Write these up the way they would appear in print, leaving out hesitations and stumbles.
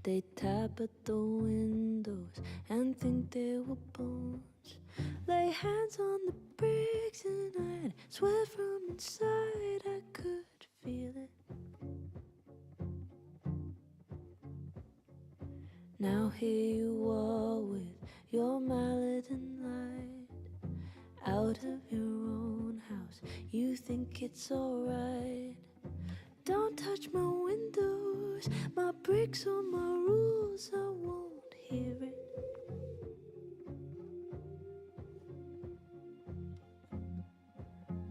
They tap at the windows and think they were bones. Lay hands on the bricks and I'd swear from inside I could feel it. Now here you are with your mallet and light, out of your own house, you think it's alright. Don't touch my windows, my bricks or my rules, I won't hear it.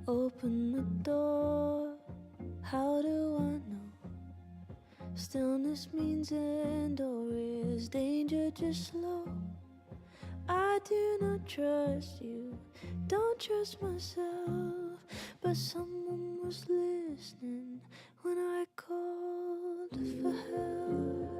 Open the door, how do I know? Stillness means end or is danger just slow? I do not trust you, don't trust myself, but someone was listening when I called for help.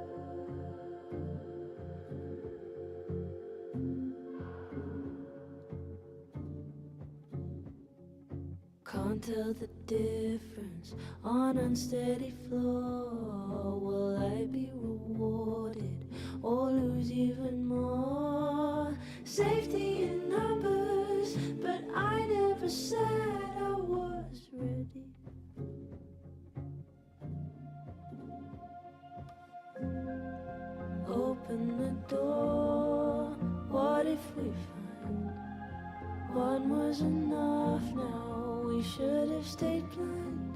Can't tell the difference on unsteady floor. Will I be rewarded or lose even more? Safety in numbers, but I never said I was ready. Open the door, what if we find one was enough now? We should have stayed blind.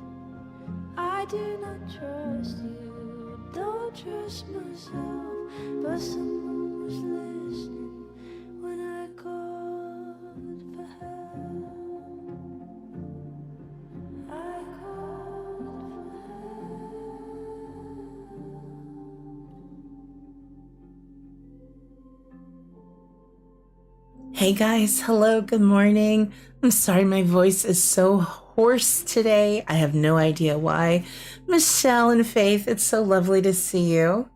I do not trust you, don't trust myself, but someone was listening when I called for help. I called for help. Hey guys, hello, good morning. I'm sorry my voice is so hoarse today. I have no idea why. Michelle and Faith, it's so lovely to see you.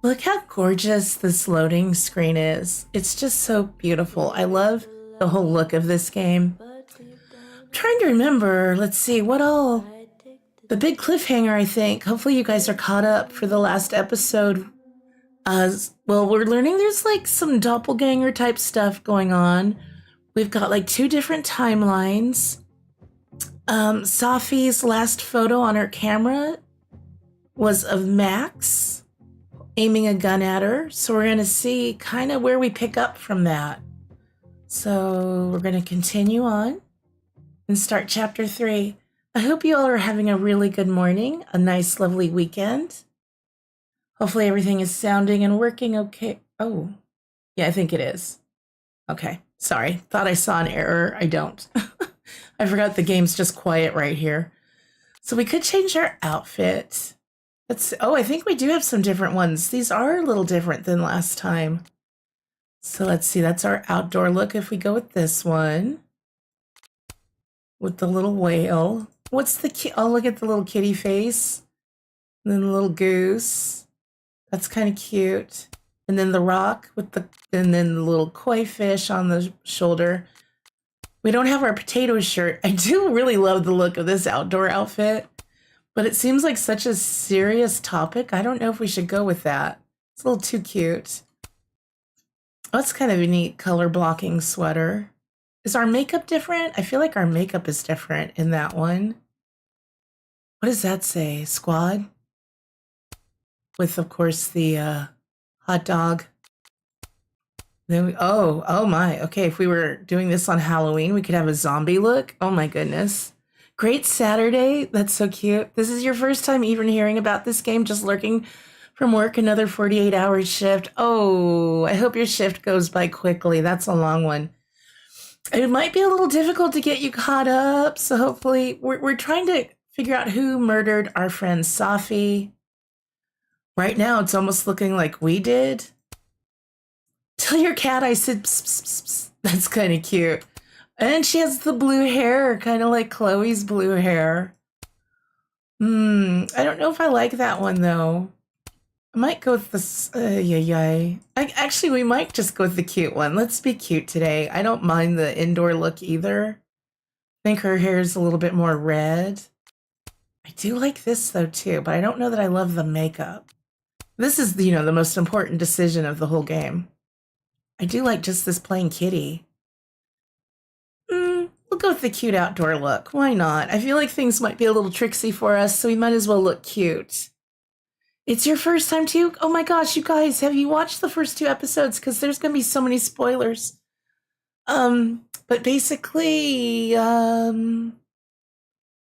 Look how gorgeous this loading screen is. It's just so beautiful. I love the whole look of this game. I'm trying to remember, let's see, what all? The big cliffhanger, I think. Hopefully you guys are caught up for the last episode. Well, we're learning there's like some doppelganger type stuff going on. We've got like 2 different timelines. Safi's last photo on her camera was of Max aiming a gun at her. So we're going to see kind of where we pick up from that. So we're going to continue on and start chapter 3. I hope you all are having a really good morning, a nice, lovely weekend. Hopefully everything is sounding and working okay. Oh, yeah, I think it is. Okay, sorry. Thought I saw an error. I don't. I forgot the game's just quiet right here. So we could change our outfit. I think we do have some different ones. These are a little different than last time. So let's see, that's our outdoor look. If we go with this one, with the little whale. What's the oh, look at the little kitty face. And then the little goose. That's kind of cute. And then the rock and then the little koi fish on the shoulder. We don't have our potato shirt. I do really love the look of this outdoor outfit, but it seems like such a serious topic. I don't know if we should go with that. It's a little too cute. Oh, it's kind of a neat color blocking sweater. Is our makeup different? I feel like our makeup is different in that one. What does that say? Squad? With, of course, the hot dog. Then oh my. Okay, if we were doing this on Halloween, we could have a zombie look. Oh my goodness. Great Saturday. That's so cute. This is your first time even hearing about this game, just lurking from work, another 48-hour shift. Oh, I hope your shift goes by quickly. That's a long one. It might be a little difficult to get you caught up, so hopefully we're trying to figure out who murdered our friend Safi. Right now, it's almost looking like we did. Tell your cat I said pss, pss, pss, pss. That's kind of cute. And she has the blue hair, kind of like Chloe's blue hair. I don't know if I like that one, though. I might go with this. Actually, we might just go with the cute one. Let's be cute today. I don't mind the indoor look either. I think her hair is a little bit more red. I do like this, though, too, but I don't know that I love the makeup. This is, the most important decision of the whole game. I do like just this plain kitty. We'll go with the cute outdoor look. Why not? I feel like things might be a little tricksy for us, so we might as well look cute. It's your first time too? Oh my gosh, you guys, have you watched the first 2 episodes? Because there's going to be so many spoilers. But basically,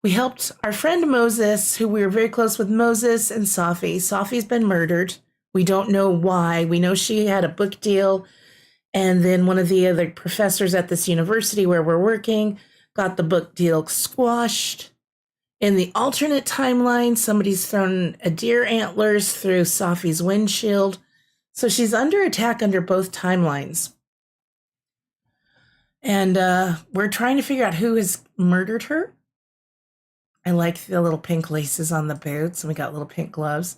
we helped our friend Moses, who we were very close with, Moses and Safi. Safi's been murdered. We don't know why. We know she had a book deal. And then one of the other professors at this university where we're working got the book deal squashed. In the alternate timeline, somebody's thrown a deer antlers through Safi's windshield. So she's under attack under both timelines. And we're trying to figure out who has murdered her. I like the little pink laces on the boots, and we got little pink gloves.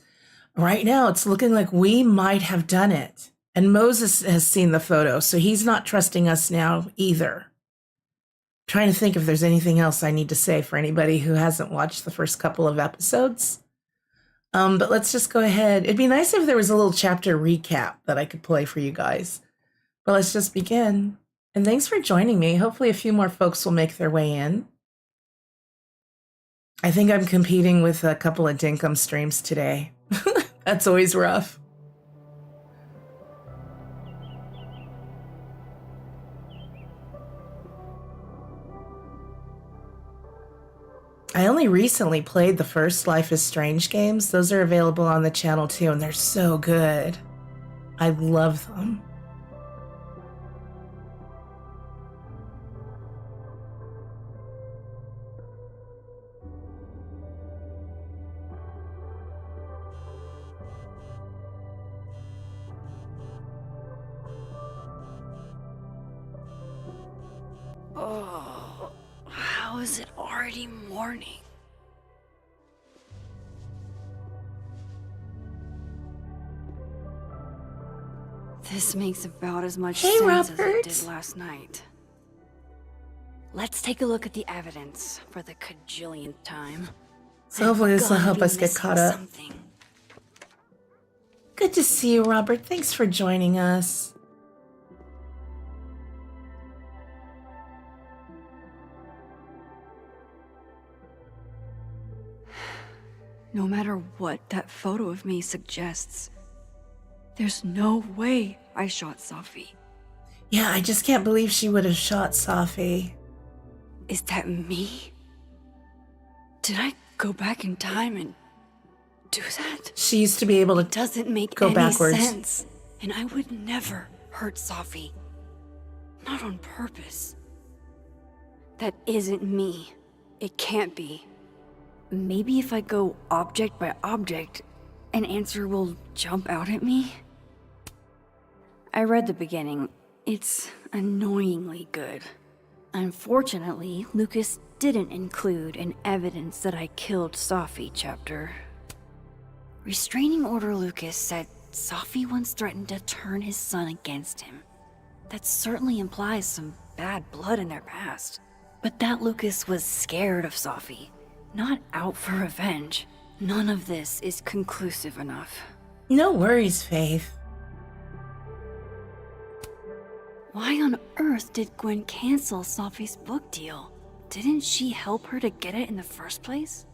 Right now, it's looking like we might have done it. And Moses has seen the photo, so he's not trusting us now either. Trying to think if there's anything else I need to say for anybody who hasn't watched the first couple of episodes. But let's just go ahead. It'd be nice if there was a little chapter recap that I could play for you guys. But let's just begin. And thanks for joining me. Hopefully a few more folks will make their way in. I think I'm competing with a couple of Dinkum streams today. That's always rough. I only recently played the first Life is Strange games. Those are available on the channel too, and they're so good. I love them. Oh, how is it already morning? This makes about as much sense as it did last night. Let's take a look at the evidence for the cajillionth time. So hopefully this will help us get caught up. Good to see you, Robert. Thanks for joining us. No matter what that photo of me suggests, there's no way I shot Safi. Yeah, I just can't believe she would have shot Safi. Is that me? Did I go back in time and do that? She used to be able to It doesn't make go any backwards. sense. And I would never hurt Safi. Not on purpose. That isn't me. It can't be. Maybe if I go object by object, an answer will jump out at me? I read the beginning. It's annoyingly good. Unfortunately, Lucas didn't include an evidence that I killed Safi chapter. Restraining Order Lucas said Safi once threatened to turn his son against him. That certainly implies some bad blood in their past. But that Lucas was scared of Safi, not out for revenge. None of this is conclusive enough. No worries, Faith. Why on earth did Gwen cancel Safi's book deal? Didn't she help her to get it in the first place?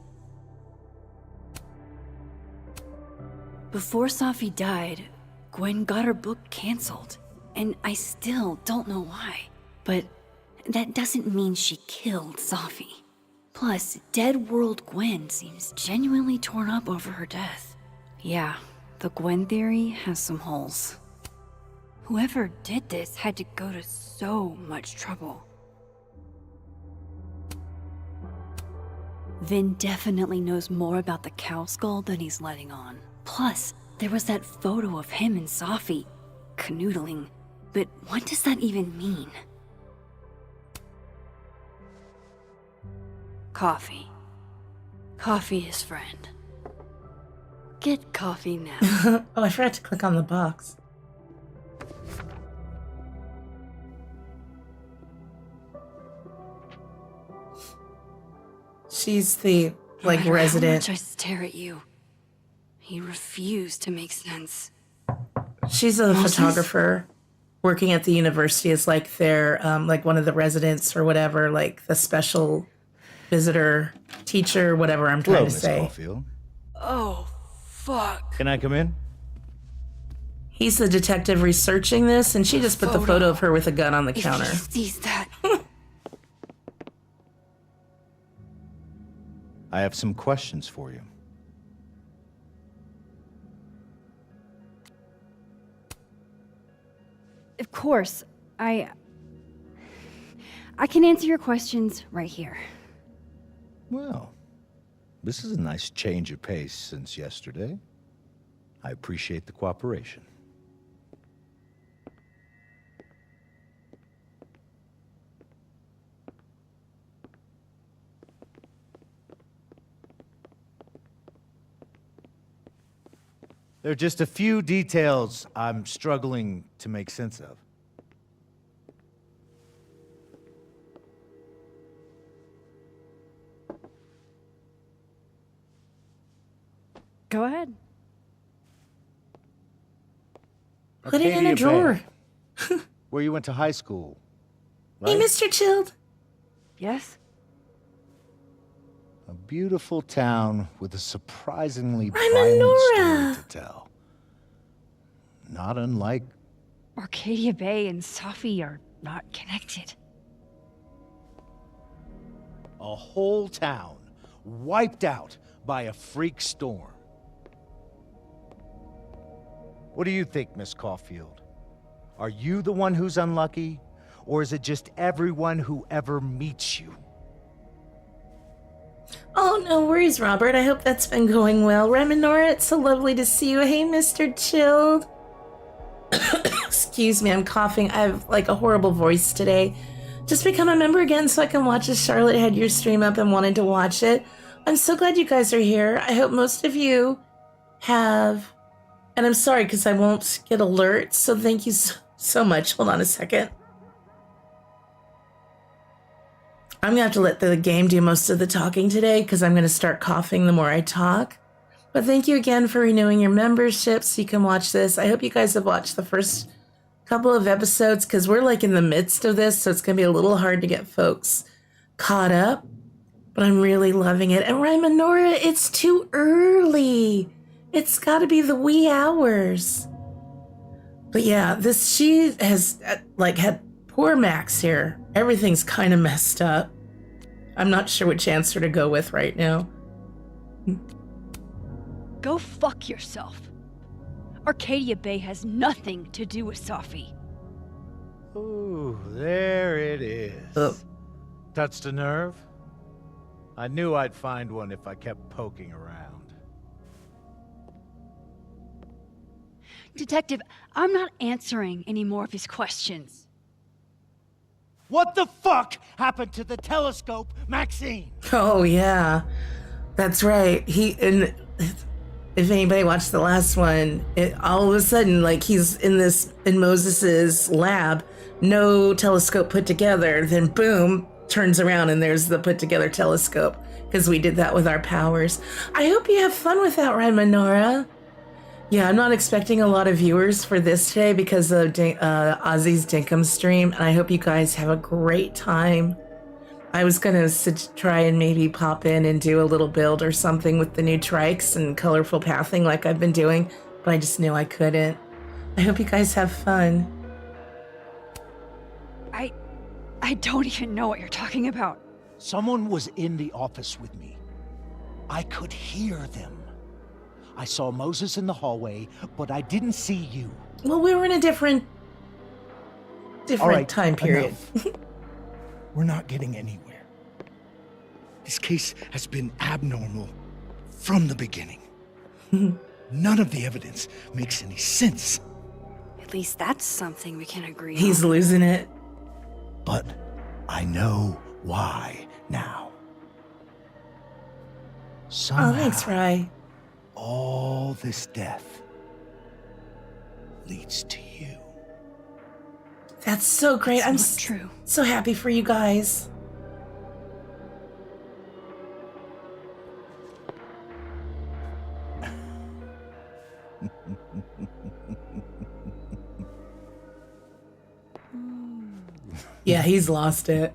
Before Safi died, Gwen got her book canceled, and I still don't know why. But that doesn't mean she killed Safi. Plus, Dead World Gwen seems genuinely torn up over her death. Yeah, the Gwen theory has some holes. Whoever did this had to go to so much trouble. Vin definitely knows more about the cow skull than he's letting on. Plus, there was that photo of him and Safi canoodling. But what does that even mean? Coffee. Coffee is friend. Get coffee now. Oh, I forgot to click on the box. She's the, No matter resident. how much I stare at you, He refused to make sense. She's a photographer working at the university as like their like one of the residents or whatever, like the special visitor teacher, whatever I'm trying Hello, to Miss say. Caulfield. Oh, fuck. Can I come in? He's the detective researching this, and she just put the photo of her with a gun on the counter. If he sees that. I have some questions for you. Of course. I can answer your questions right here. Well, this is a nice change of pace since yesterday. I appreciate the cooperation. There are just a few details I'm struggling to make sense of. Go ahead. Put it in Arcadia a drawer. Bay, where you went to high school, Hey, right? Mr. Chilled. Yes? A beautiful town with a surprisingly I'm violent Nora. story to tell. Not unlike... Arcadia Bay and Safi are not connected. A whole town wiped out by a freak storm. What do you think, Miss Caulfield? Are you the one who's unlucky, or is it just everyone who ever meets you? Oh, no worries, Robert. I hope that's been going well. Rem and Nora, it's so lovely to see you. Hey, Mr. Chilled. Excuse me, I'm coughing. I have like a horrible voice today. Just become a member again so I can watch this. Charlotte had your stream up and wanted to watch it. I'm so glad you guys are here. I hope most of you have... And I'm sorry because I won't get alerts, so thank you so much. Hold on a second. I'm going to have to let the game do most of the talking today because I'm going to start coughing the more I talk. But thank you again for renewing your membership so you can watch this. I hope you guys have watched the first couple of episodes because we're like in the midst of this, so it's going to be a little hard to get folks caught up. But I'm really loving it. And Rhyme and Nora, it's too early. It's got to be the wee hours. But yeah, she has like had poor Max here. Everything's kind of messed up. I'm not sure which answer to go with right now. Go fuck yourself. Arcadia Bay has nothing to do with Safi. Ooh, there it is. Oh. Touched a nerve? I knew I'd find one if I kept poking around. Detective, I'm not answering any more of his questions. What the fuck happened to the telescope, Maxine? Oh yeah, that's right. And if anybody watched the last one, all of a sudden, like he's in Moses's lab, no telescope put together. Then boom, turns around and there's the put together telescope because we did that with our powers. I hope you have fun with that, right, Nora? Yeah, I'm not expecting a lot of viewers for this today because of Ozzy's Dinkum stream, and I hope you guys have a great time. I was going to try and maybe pop in and do a little build or something with the new trikes and colorful pathing like I've been doing, but I just knew I couldn't. I hope you guys have fun. I don't even know what you're talking about. Someone was in the office with me. I could hear them. I saw Moses in the hallway, but I didn't see you. Well, we were in a different All right, time period. We're not getting anywhere. This case has been abnormal from the beginning. None of the evidence makes any sense. At least that's something we can agree on. He's losing it. But I know why now. Somehow, Oh, thanks, Rye. all this death leads to you. That's so great. I'm Not true. so happy for you guys. Yeah, he's lost it.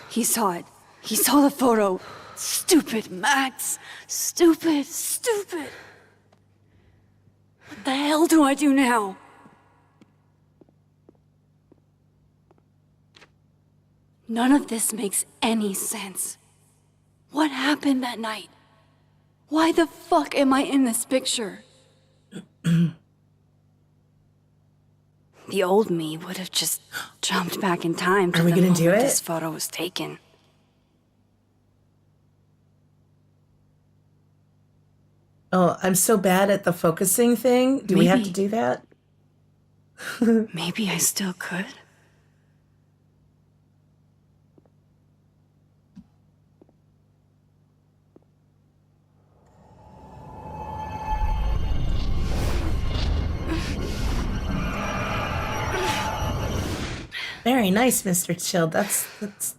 He saw it. He saw the photo. Stupid Max. Stupid, stupid. What the hell do I do now? None of this makes any sense. What happened that night? Why the fuck am I in this picture? The old me would have just jumped back in time to Are we the gonna moment do it? this photo was taken. Oh, I'm so bad at the focusing thing. Do we have to Maybe. do that? Maybe I still could. Very nice, Mr. Child.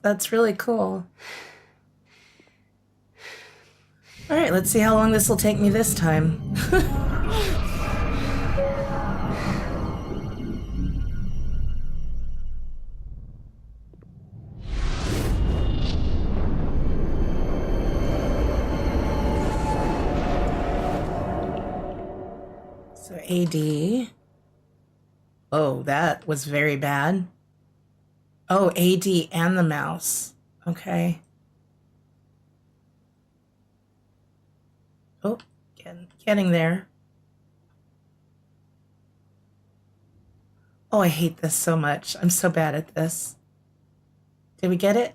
That's really cool. All right, let's see how long this will take me this time. So AD. Oh, that was very bad. Oh, AD and the mouse. Okay. Oh, getting there. Oh, I hate this so much. I'm so bad at this. Did we get it?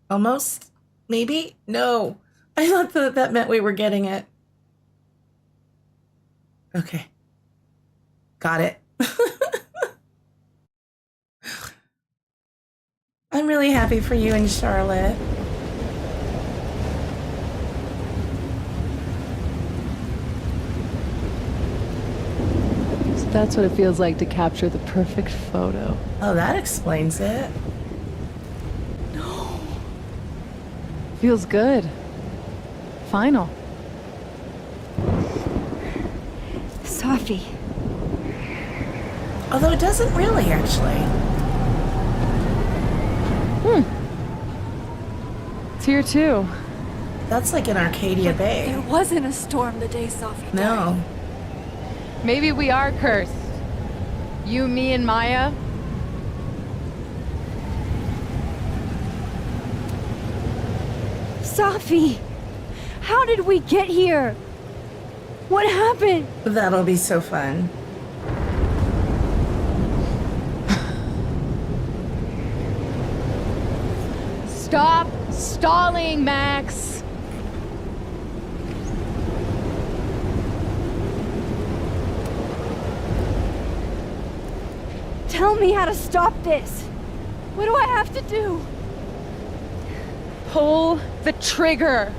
Almost? Maybe? No. I thought that meant we were getting it. Okay. Got it. I'm really happy for you and Charlotte. So that's what it feels like to capture the perfect photo. Oh, that explains it. Feels good. Final. Safi. Although it doesn't really, actually. It's here too. That's like in Arcadia Bay. There wasn't a storm the day Safi died. No. Maybe we are cursed. You, me, and Maya. Safi! How did we get here? What happened? That'll be so fun. Stop stalling, Max. Tell me how to stop this. What do I have to do? Pull the trigger.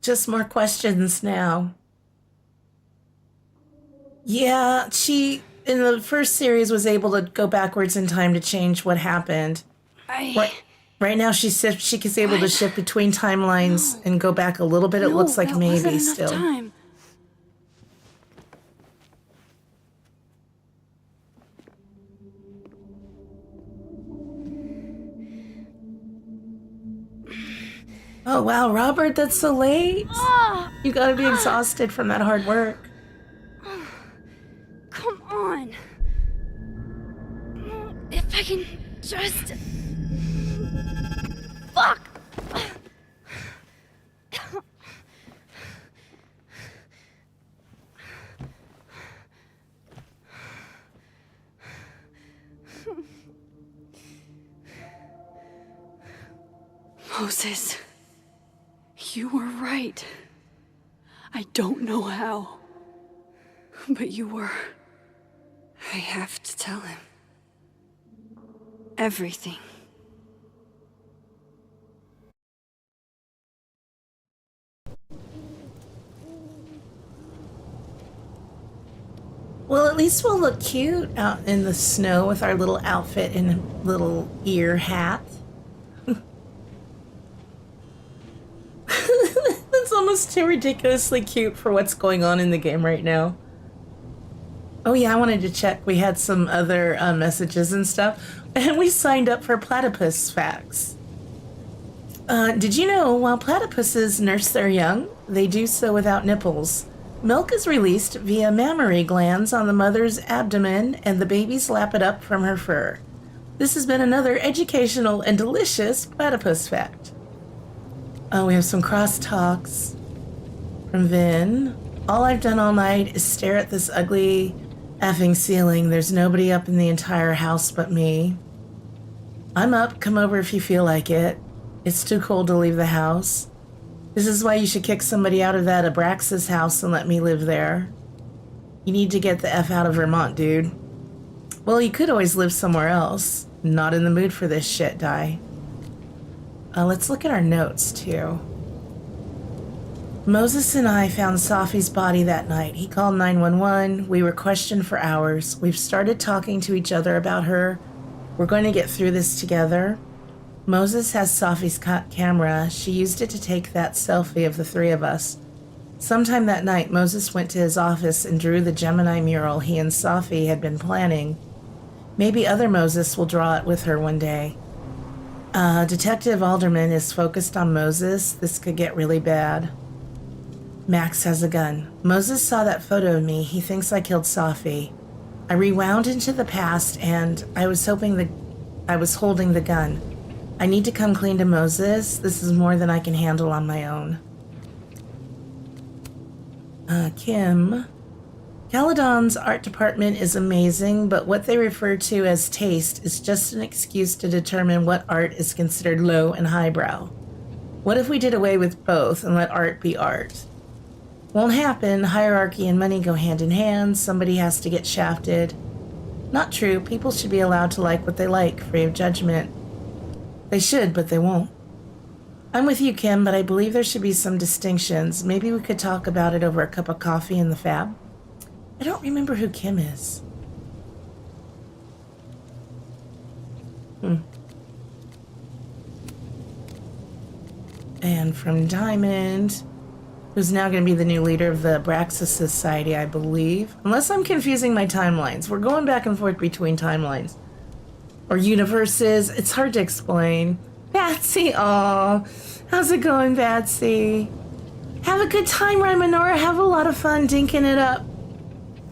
Just more questions now. Yeah, she, in the first series, was able to go backwards in time to change what happened. Right now, she's able to shift between timelines and go back a little bit. It looks like that wasn't maybe enough still. Time. Oh, wow, Robert, that's so late. You gotta be exhausted from that hard work. Come on. If I can just... Fuck! Moses, you were right. I don't know how, but you were. I have to tell him everything. Well, at least we'll look cute out in the snow with our little outfit and little ear hat. That's almost too ridiculously cute for what's going on in the game right now. Oh yeah, I wanted to check. We had some other messages and stuff. And we signed up for platypus facts. Did you know while platypuses nurse their young, they do so without nipples? Milk is released via mammary glands on the mother's abdomen, and the babies lap it up from her fur. This has been another educational and delicious platypus fact. We have some crosstalks from Vin. All I've done all night is stare at this ugly effing ceiling. There's nobody up in the entire house but me. I'm up. Come over if you feel like it. It's too cold to leave the house. This is why you should kick somebody out of that Abraxas house and let me live there. You need to get the F out of Vermont, dude. Well, you could always live somewhere else. Not in the mood for this shit, Di. Let's look at our notes, too. Moses and I found Safi's body that night. He called 911. We were questioned for hours. We've started talking to each other about her. We're going to get through this together. Moses has Safi's camera. She used it to take that selfie of the three of us. Sometime that night, Moses went to his office and drew the Gemini mural he and Safi had been planning. Maybe other Moses will draw it with her one day. Detective Alderman is focused on Moses. This could get really bad. Max has a gun. Moses saw that photo of me. He thinks I killed Safi. I rewound into the past, and I was holding the gun. I need to come clean to Moses. This is more than I can handle on my own. Kim. Caledon's art department is amazing, but what they refer to as taste is just an excuse to determine what art is considered low and highbrow. What if we did away with both and let art be art? Won't happen. Hierarchy and money go hand in hand. Somebody has to get shafted. Not true. People should be allowed to like what they like, free of judgment. They should, but they won't. I'm with you, Kim, but I believe there should be some distinctions. Maybe we could talk about it over a cup of coffee in the Fab. I don't remember who Kim is. And from Diamond, who's now going to be the new leader of the Abraxas Society, I believe. Unless I'm confusing my timelines. We're going back and forth between timelines. Or universes. It's hard to explain. Batsy, aw. How's it going, Batsy? Have a good time, Rymanora. Have a lot of fun dinking it up.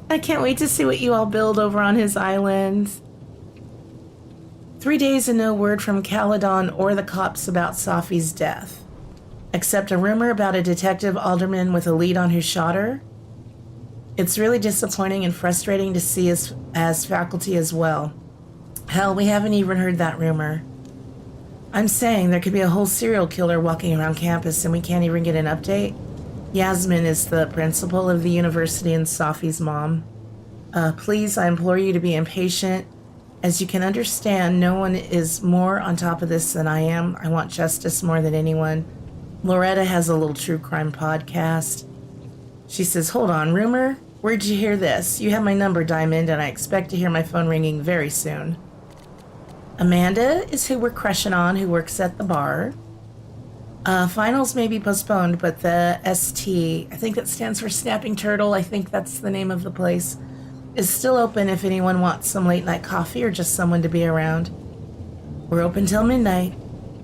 I can't wait to see what you all build over on his island. 3 days and no word from Caledon or the cops about Safi's death. Except a rumor about a detective alderman with a lead on who shot her. It's really disappointing and frustrating to see as faculty as well. Hell, we haven't even heard that rumor. I'm saying there could be a whole serial killer walking around campus and we can't even get an update. Yasmin is the principal of the university and Safi's mom. Please, I implore you to be impatient. As you can understand, no one is more on top of this than I am. I want justice more than anyone. Loretta has a little true crime podcast. She says, hold on, rumor? Where'd you hear this? You have my number, Diamond, and I expect to hear my phone ringing very soon. Amanda is who we're crushing on, who works at the bar. Finals may be postponed, but the ST, I think that stands for Snapping Turtle, I think that's the name of the place, is still open if anyone wants some late night coffee or just someone to be around. We're open till midnight.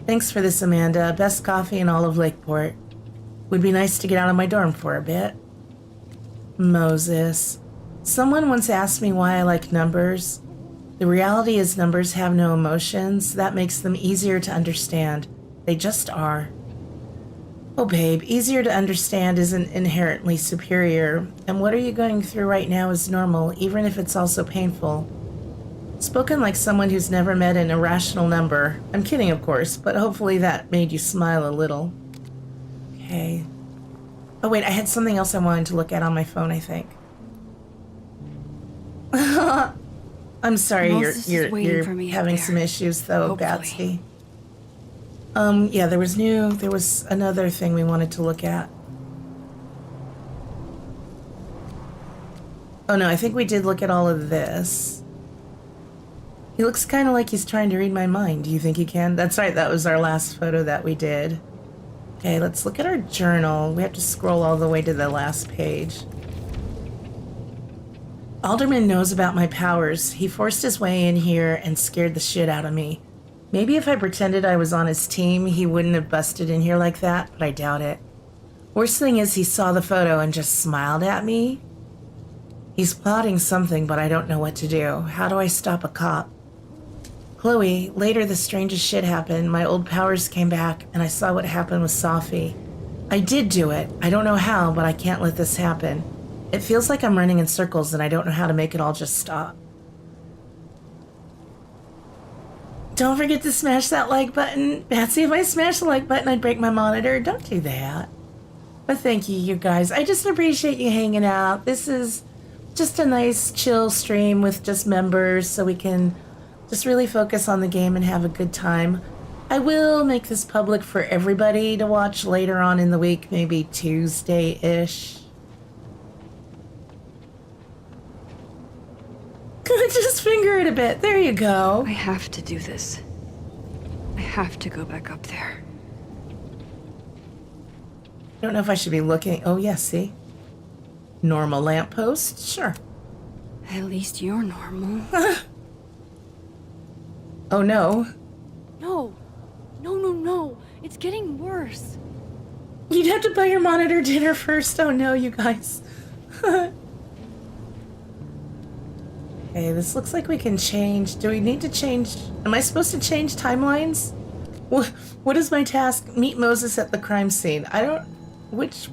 Thanks for this, Amanda. Best coffee in all of Lakeport. Would be nice to get out of my dorm for a bit. Moses. Someone once asked me why I like numbers. The reality is numbers have no emotions. That makes them easier to understand. They just are. Oh, babe, easier to understand isn't inherently superior. And what are you going through right now is normal, even if it's also painful. Spoken like someone who's never met an irrational number. I'm kidding, of course, but hopefully that made you smile a little. Okay. Oh, wait, I had something else I wanted to look at on my phone, I think. I'm sorry, you're having some issues, though, Batsy. Yeah, there was another thing we wanted to look at. Oh no, I think we did look at all of this. He looks kind of like he's trying to read my mind. Do you think he can? That's right, that was our last photo that we did. Okay, let's look at our journal. We have to scroll all the way to the last page. Alderman knows about my powers. He forced his way in here and scared the shit out of me. Maybe if I pretended I was on his team, he wouldn't have busted in here like that, but I doubt it. Worst thing is he saw the photo and just smiled at me. He's plotting something, but I don't know what to do. How do I stop a cop? Chloe, later the strangest shit happened. My old powers came back, and I saw what happened with Safi. I did do it. I don't know how, but I can't let this happen. It feels like I'm running in circles, and I don't know how to make it all just stop. Don't forget to smash that like button. Patsy, if I smash the like button, I'd break my monitor. Don't do that. But thank you, you guys. I just appreciate you hanging out. This is just a nice, chill stream with just members, so we can just really focus on the game and have a good time. I will make this public for everybody to watch later on in the week, maybe Tuesday-ish. Just finger it a bit. There you go. I have to do this. I have to go back up there. I don't know if I should be looking. Oh, yes, see? Normal lamppost? Sure. At least you're normal. Oh, no. No. No. It's getting worse. You'd have to buy your monitor dinner first. Oh, no, you guys. Okay, this looks like we can change. Do we need to change? Am I supposed to change timelines? What is my task? Meet Moses at the crime scene. I don't...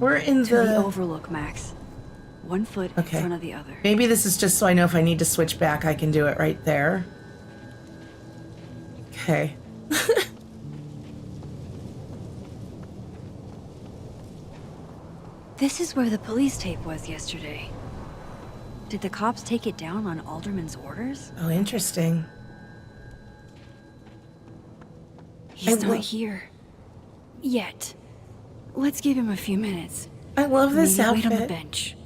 We're in To the the... overlook, Max. 1 foot in front of the other. Maybe this is just so I know if I need to switch back, I can do it right there. Okay. This is where the police tape was yesterday. Did the cops take it down on Alderman's orders? Oh, interesting. He's not here. Yet. Let's give him a few minutes. I love this Maybe outfit. wait on the bench.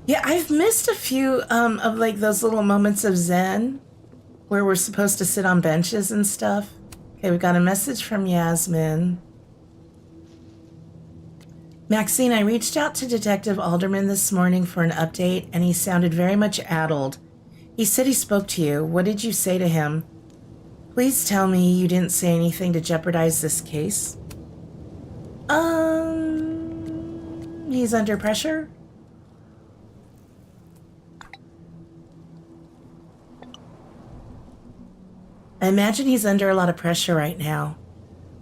Yeah, I've missed a few of like those little moments of zen where we're supposed to sit on benches and stuff. Okay, we got a message from Yasmin. Maxine, I reached out to Detective Alderman this morning for an update, and he sounded very much addled. He said he spoke to you. What did you say to him? Please tell me you didn't say anything to jeopardize this case. He's under pressure? I imagine he's under a lot of pressure right now.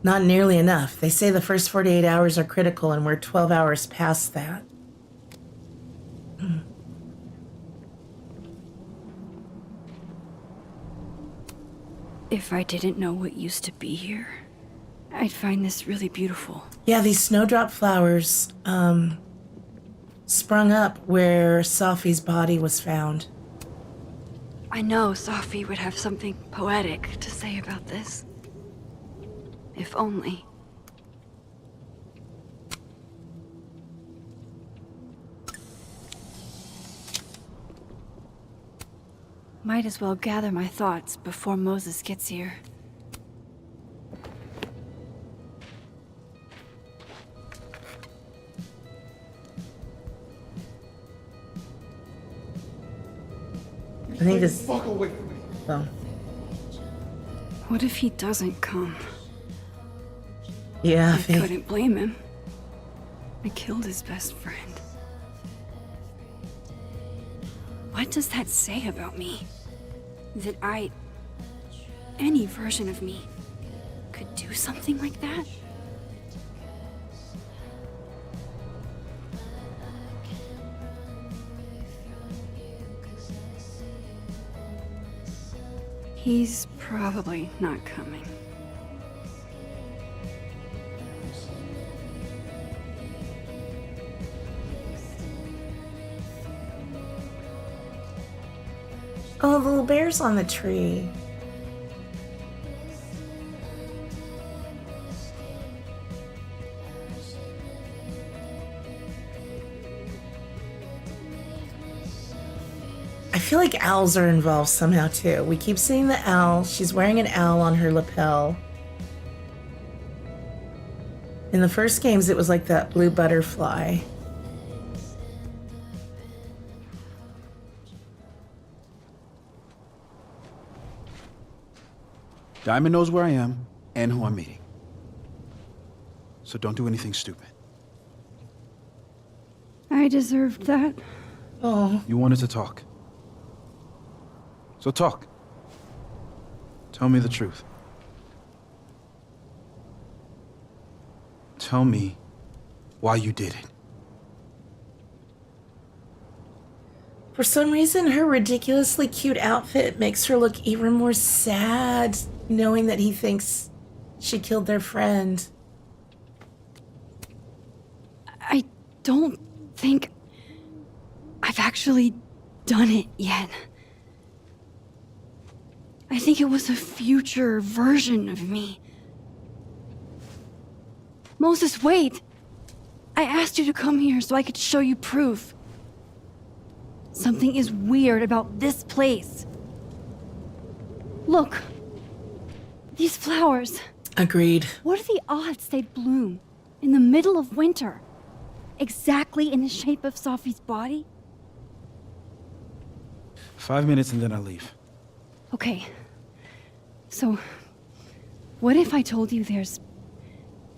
Not nearly enough. They say the first 48 hours are critical, and we're 12 hours past that. If I didn't know what used to be here, I'd find this really beautiful. Yeah, these snowdrop flowers, sprung up where Safi's body was found. I know Safi would have something poetic to say about this. If only. Might as well gather my thoughts before Moses gets here. I think this... Oh. What if he doesn't come? Yeah, I Faith. couldn't blame him. I killed his best friend. What does that say about me? That any version of me, could do something like that? He's probably not coming. Oh, the little bear's on the tree. feel like owls are involved somehow too. We keep seeing the owl. She's wearing an owl on her lapel. In the first games, it was like that blue butterfly. Diamond knows where I am and who I'm meeting. So don't do anything stupid. I deserved that. Oh, You wanted to talk. So talk. Tell me the truth. Tell me why you did it. for some reason, her ridiculously cute outfit makes her look even more sad, knowing that he thinks she killed their friend. I don't think I've actually done it yet. I think it was a future version of me. Moses, wait! I asked you to come here so I could show you proof. Something is weird about this place. Look. These flowers. Agreed. What are the odds they bloom in the middle of winter? Exactly in the shape of Safi's body? 5 minutes and then I leave. Okay. So, what if I told you there's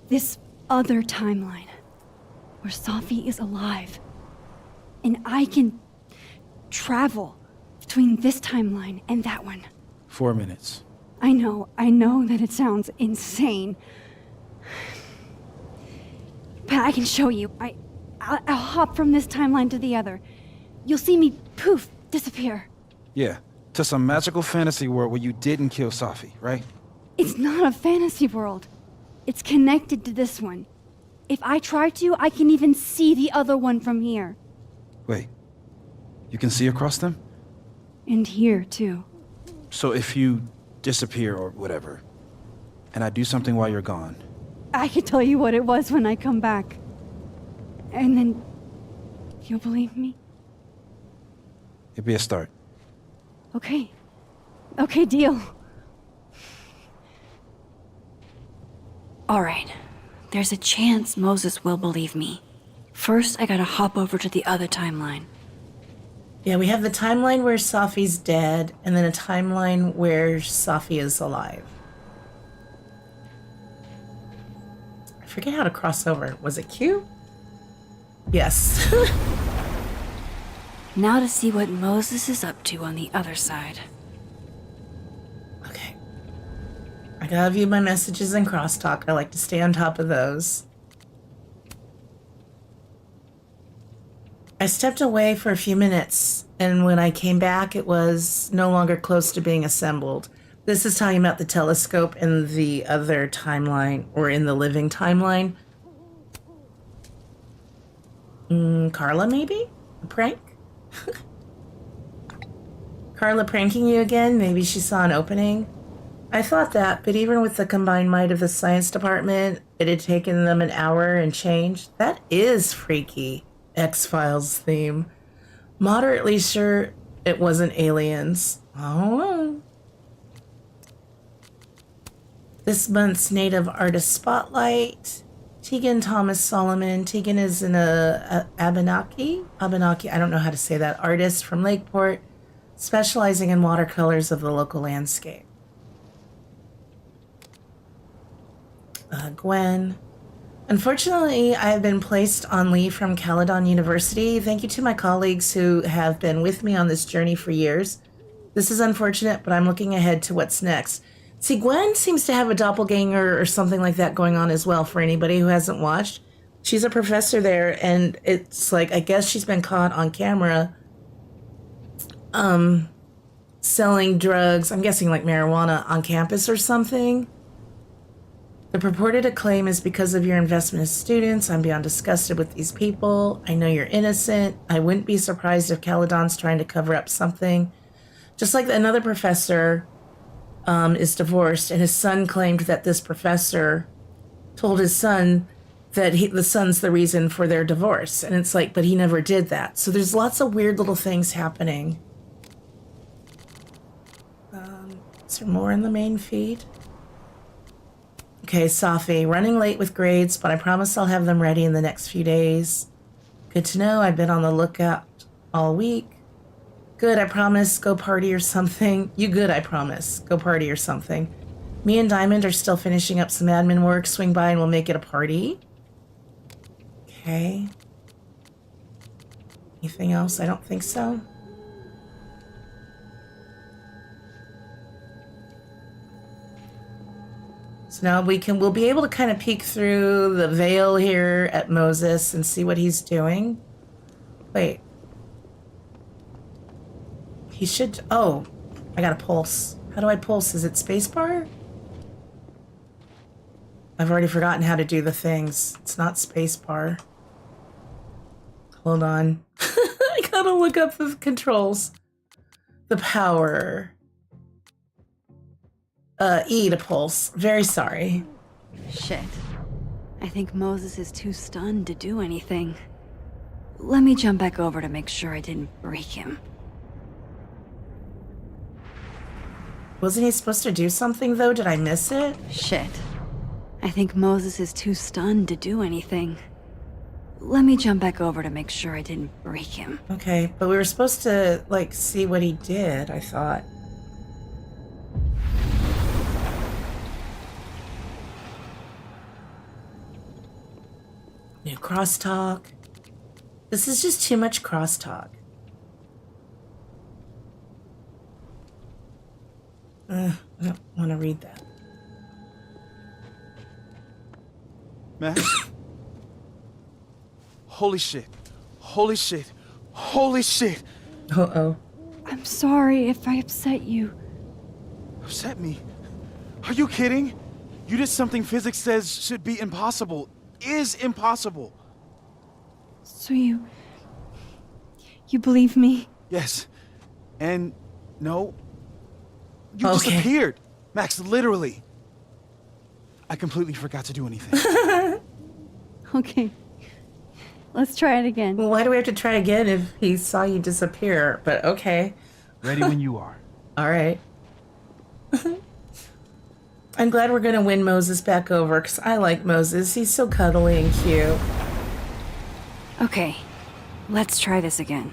this other timeline where Safi is alive and I can travel between this timeline and that one? 4 minutes. I know that it sounds insane. But I can show you. I'll hop from this timeline to the other. You'll see me, poof, disappear. Yeah, to some magical fantasy world where you didn't kill Safi, right? It's not a fantasy world. It's connected to this one. If I try to, I can even see the other one from here. Wait, you can see across them? And here, too. So if you disappear or whatever, and I do something while you're gone, I can tell you what it was when I come back. And then you'll believe me? it'd be a start. Okay. Okay, deal. All right. There's a chance Moses will believe me. First, I gotta hop over to the other timeline. Yeah, we have the timeline where Safi's dead, and then a timeline where Safi is alive. I forget how to cross over. Was it Q? Yes. Now to see what Moses is up to on the other side. Okay. I gotta view my messages in crosstalk. I like to stay on top of those. I stepped away for a few minutes, and when I came back, it was no longer close to being assembled. This is talking about the telescope in the other timeline, or in the living timeline. Carla, maybe? A prank? Carla pranking you again? Maybe she saw an opening? I thought that, but even with the combined might of the science department, it had taken them an hour and change. That is freaky. X-Files theme. Moderately sure it wasn't aliens. Oh. This month's Native Artist Spotlight. Tegan Thomas Solomon. Tegan is an Abenaki, I don't know how to say that, artist from Lakeport, specializing in watercolors of the local landscape. Gwen. Unfortunately, I have been placed on leave from Caledon University. Thank you to my colleagues who have been with me on this journey for years. This is unfortunate, but I'm looking ahead to what's next. See, Gwen seems to have a doppelganger or something like that going on as well for anybody who hasn't watched. She's a professor there, and it's like, I guess she's been caught on camera selling drugs, I'm guessing like marijuana, on campus or something. The purported acclaim is because of your investment as students. I'm beyond disgusted with these people. I know you're innocent. I wouldn't be surprised if Caledon's trying to cover up something. Just like another professor is divorced, and his son claimed that this professor told his son that the son's the reason for their divorce. And it's like, but he never did that. So there's lots of weird little things happening. Is there more in the main feed? Okay, Safi, running late with grades, but I promise I'll have them ready in the next few days. Good to know. I've been on the lookout all week. Good, I promise. Go party or something. You good, I promise. Go party or something. Me and Diamond are still finishing up some admin work. Swing by and we'll make it a party. Okay. Anything else? I don't think so. So now we'll be able to kind of peek through the veil here at Moses and see what he's doing. Wait. He should, oh, I got a pulse. How do I pulse? Is it spacebar? I've already forgotten how to do the things. It's not spacebar. Hold on. I gotta look up the controls. The power. E to pulse. Very sorry. Shit. I think Moses is too stunned to do anything. Let me jump back over to make sure I didn't break him. Wasn't he supposed to do something, though? Did I miss it? Shit. I think Moses is too stunned to do anything. Let me jump back over to make sure I didn't break him. Okay, but we were supposed to, like, see what he did, I thought. New crosstalk. This is just too much crosstalk. I don't want to read that. Max? Holy shit. Holy shit. Holy shit. Uh-oh. I'm sorry if I upset you. Upset me? Are you kidding? You did something physics says should be impossible. Is impossible. So you believe me? Yes. And no. You Okay. disappeared. Max, literally. I completely forgot to do anything. Okay. Let's try it again. Well, why do we have to try again if he saw you disappear? But okay. Ready when you are. All right. I'm glad we're going to win Moses back over because I like Moses. He's so cuddly and cute. Okay. Let's try this again.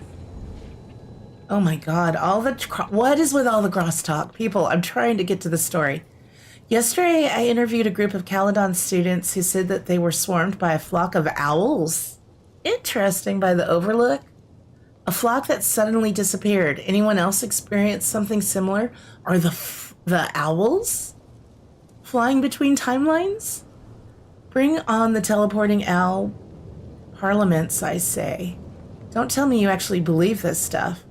Oh my god, what is with all the crosstalk? People, I'm trying to get to the story. Yesterday, I interviewed a group of Caledon students who said that they were swarmed by a flock of owls. Interesting by the Overlook. A flock that suddenly disappeared. Anyone else experience something similar? Are the owls flying between timelines? Bring on the teleporting owl parliaments, I say. Don't tell me you actually believe this stuff.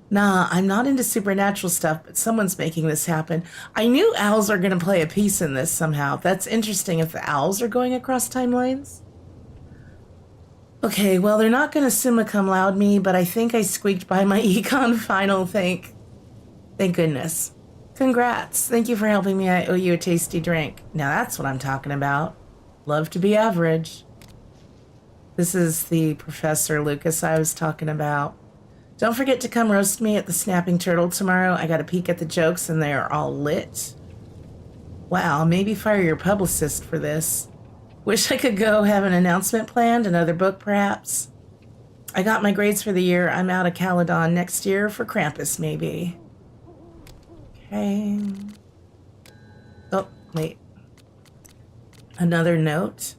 Nah, I'm not into supernatural stuff, but someone's making this happen. I knew owls are going to play a piece in this somehow. That's interesting if the owls are going across timelines. Okay, well, they're not going to summa cum laude me, but I think I squeaked by my econ final, thank goodness. Congrats. Thank you for helping me. I owe you a tasty drink. Now that's what I'm talking about. Love to be average. This is the Professor Lucas I was talking about. Don't forget to come roast me at the Snapping Turtle tomorrow. I got a peek at the jokes and they are all lit. Wow, maybe fire your publicist for this. Wish I could go have an announcement planned, another book perhaps. I got my grades for the year. I'm out of Caledon next year for Krampus maybe. Okay. Oh, wait. Another note.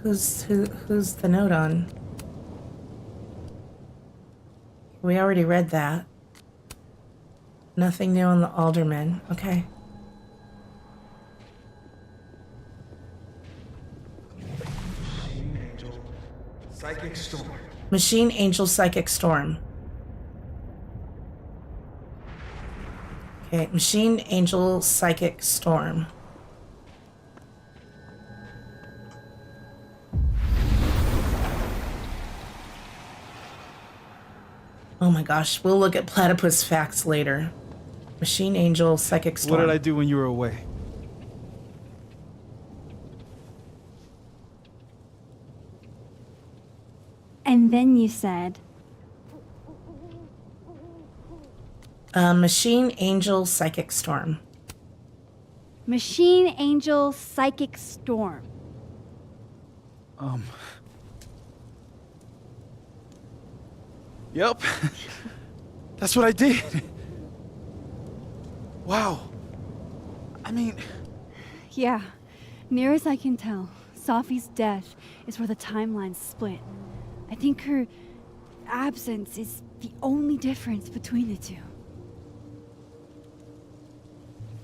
Who's the note on? We already read that. Nothing new on the alderman. Okay. Machine Angel, Psychic Storm. Machine Angel Psychic Storm. Okay, Machine Angel Psychic Storm. Oh my gosh, we'll look at platypus facts later. Machine Angel Psychic Storm. What did I do when you were away? And then you said, Machine Angel Psychic Storm. Machine Angel Psychic Storm. Yep. That's what I did. Wow. I mean, Yeah, near as I can tell, Safi's death is where the timelines split. I think her absence is the only difference between the two.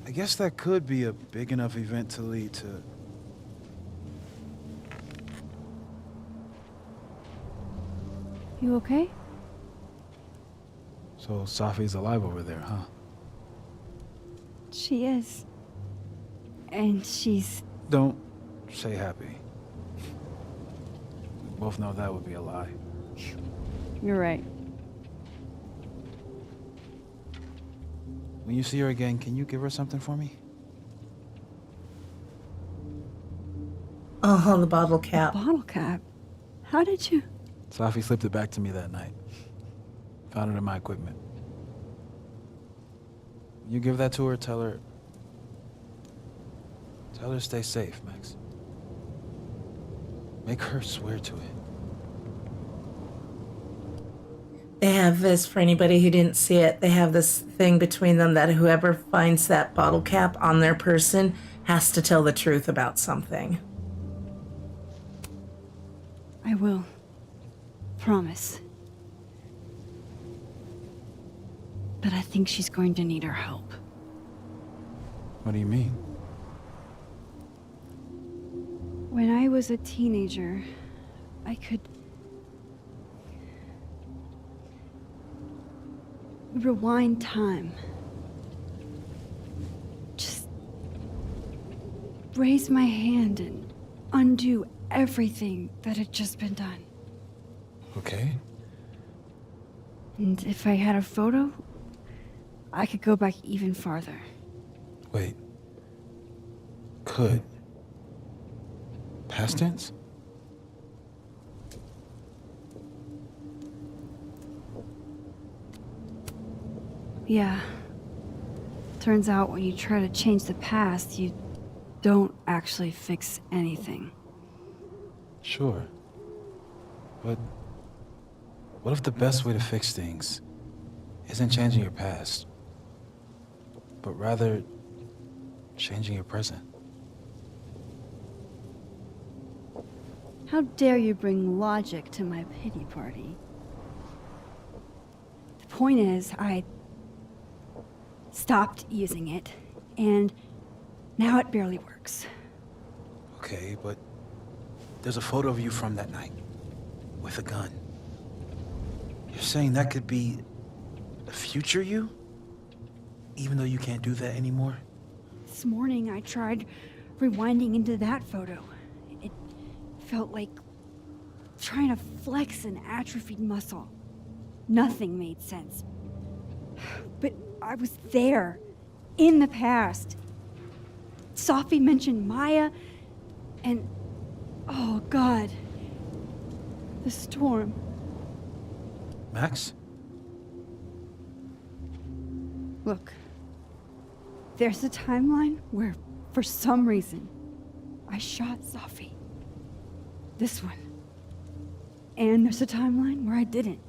I guess that could be a big enough event to lead to... You okay? So Safi's alive over there, huh? She is. And she's... Don't say happy. We both know that would be a lie. You're right. When you see her again, can you give her something for me? Oh, the bottle cap. Bottle cap? How did you... Safi slipped it back to me that night. Found it in my equipment. When you give that to her, tell her to stay safe, Max. Make her swear to it. They have this, for anybody who didn't see it, they have this thing between them that whoever finds that bottle cap on their person has to tell the truth about something. I will. Promise. But I think she's going to need our help. What do you mean? When I was a teenager, I could rewind time. Just raise my hand and undo everything that had just been done. Okay. And if I had a photo, I could go back even farther. Wait. Could. Past tense? Yeah. Turns out when you try to change the past, you don't actually fix anything. Sure. But what if the best way to fix things isn't changing your past, but rather changing your present? How dare you bring logic to my pity party? The point is, I stopped using it, and now it barely works. Okay, but there's a photo of you from that night with a gun. You're saying that could be a future you? Even though you can't do that anymore? This morning I tried rewinding into that photo. It felt like trying to flex an atrophied muscle. Nothing made sense. But I was there, in the past. Safi mentioned Maya, and oh God, the storm. Max? Look, there's a timeline where, for some reason, I shot Safi. This one. And there's a timeline where I didn't.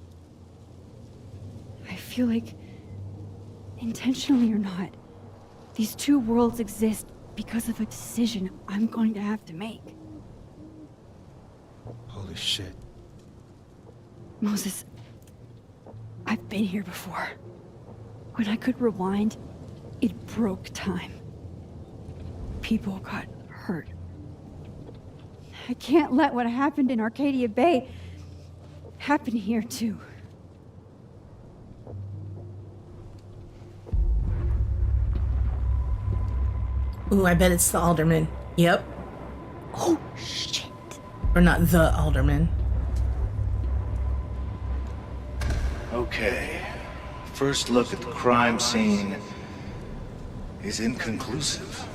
I feel like, intentionally or not, these two worlds exist because of a decision I'm going to have to make. Holy shit. Moses, I've been here before. When I could rewind, it broke time. People got hurt. I can't let what happened in Arcadia Bay happen here too. Ooh, I bet it's the alderman. Yep. Oh, shit. Or not the alderman. Okay. First look at the crime scene is inconclusive.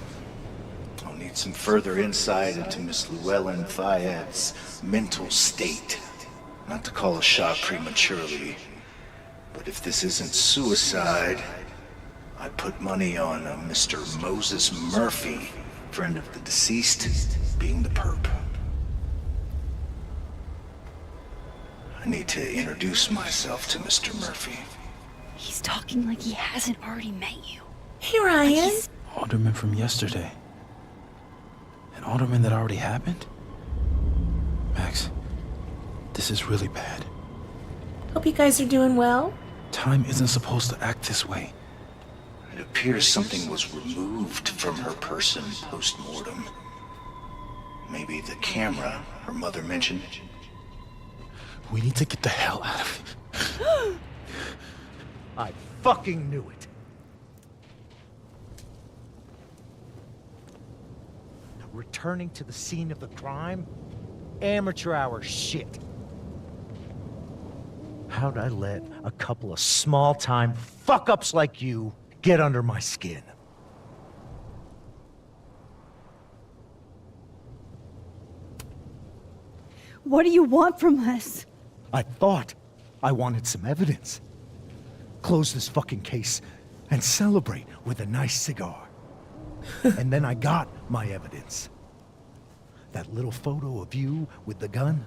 I'll need some further insight into Miss Llewellyn Fayette's mental state. Not to call a shot prematurely, but if this isn't suicide, I put money on a Mr. Moses Murphy, friend of the deceased, being the perp. I need to introduce myself to Mr. Murphy. He's talking like he hasn't already met you. Hey, Ryan. Alderman from yesterday. An alderman that already happened? Max, this is really bad. Hope you guys are doing well. Time isn't supposed to act this way. It appears something was removed from her person post-mortem. Maybe the camera her mother mentioned. We need to get the hell out of here. I fucking knew it. Returning to the scene of the crime? Amateur hour shit. How'd I let a couple of small-time fuck-ups like you get under my skin? What do you want from us? I thought I wanted some evidence. Close this fucking case and celebrate with a nice cigar. And then I got my evidence. That little photo of you with the gun.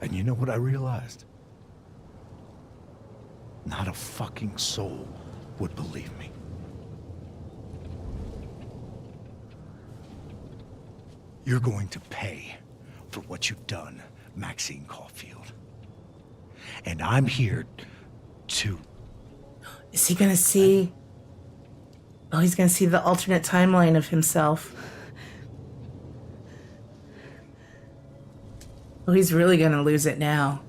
And you know what I realized? Not a fucking soul would believe me. You're going to pay for what you've done, Maxine Caulfield. And I'm here to... Is he gonna see... Oh, he's gonna see the alternate timeline of himself. Oh, he's really gonna lose it now.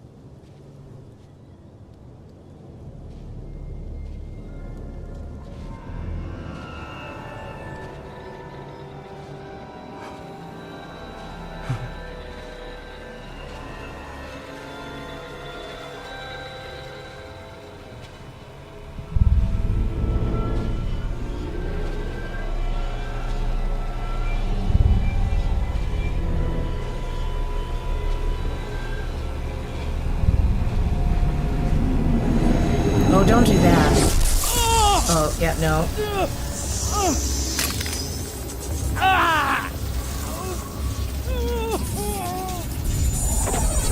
Oh, don't do that. Oh, yeah, no.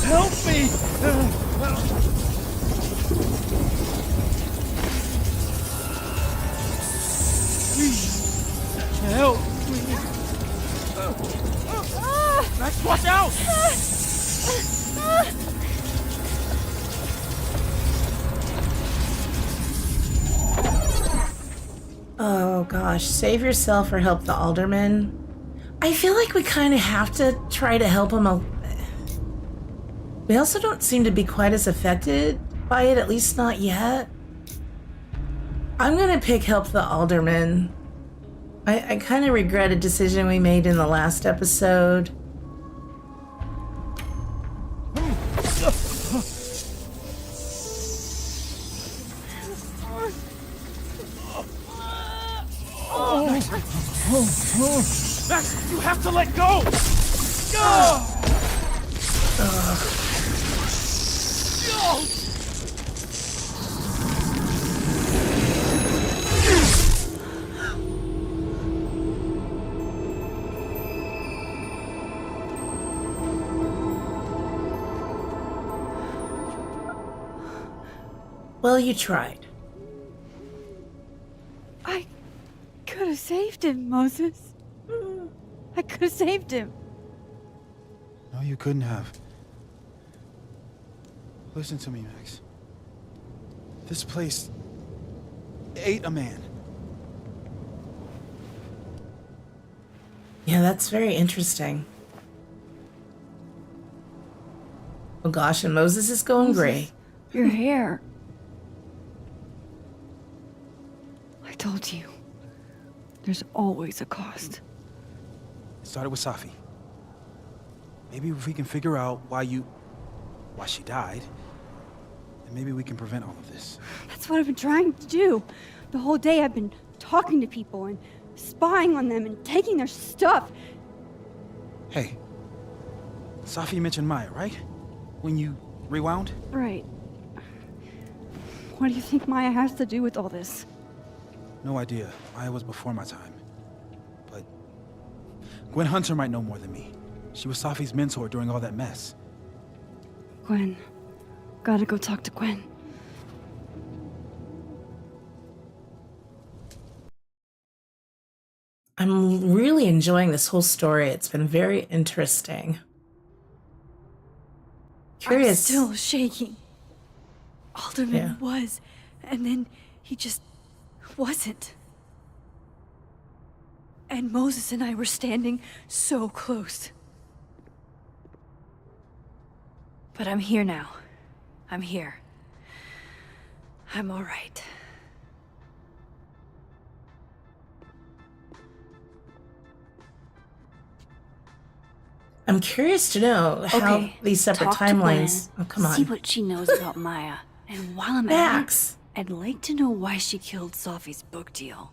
Help me! Please, help me! Max, watch out! Oh gosh, save yourself or help the alderman. I feel like we kind of have to try to help him. We also don't seem to be quite as affected by it, at least not yet. I'm gonna pick help the alderman. I kind of regret a decision we made in the last episode. Max, you have to let go! Well, you tried. I could have saved him, Moses. I could have saved him. No, you couldn't have. Listen to me, Max. This place ate a man. Yeah, that's very interesting. Oh gosh, and Moses is going gray. Your hair. I told you. There's always a cost. It started with Safi. Maybe if we can figure out why she died, then maybe we can prevent all of this. That's what I've been trying to do. The whole day I've been talking to people and spying on them and taking their stuff. Hey, Safi mentioned Maya, right? When you rewound? Right. What do you think Maya has to do with all this? No idea. Maya was before my time. But Gwen Hunter might know more than me. She was Safi's mentor during all that mess. Gwen. Gotta go talk to Gwen. I'm really enjoying this whole story. It's been very interesting. Curious. I'm still shaking. Alderman Yeah. was, and then he just wasn't. And Moses and I were standing so close. But I'm here now. I'm here. I'm all right. I'm curious to know how Okay, these separate talk to timelines. Gwen, Oh, come on. See what she knows about Maya. And while I'm at Max. it, I'd like to know why she killed Safi's book deal.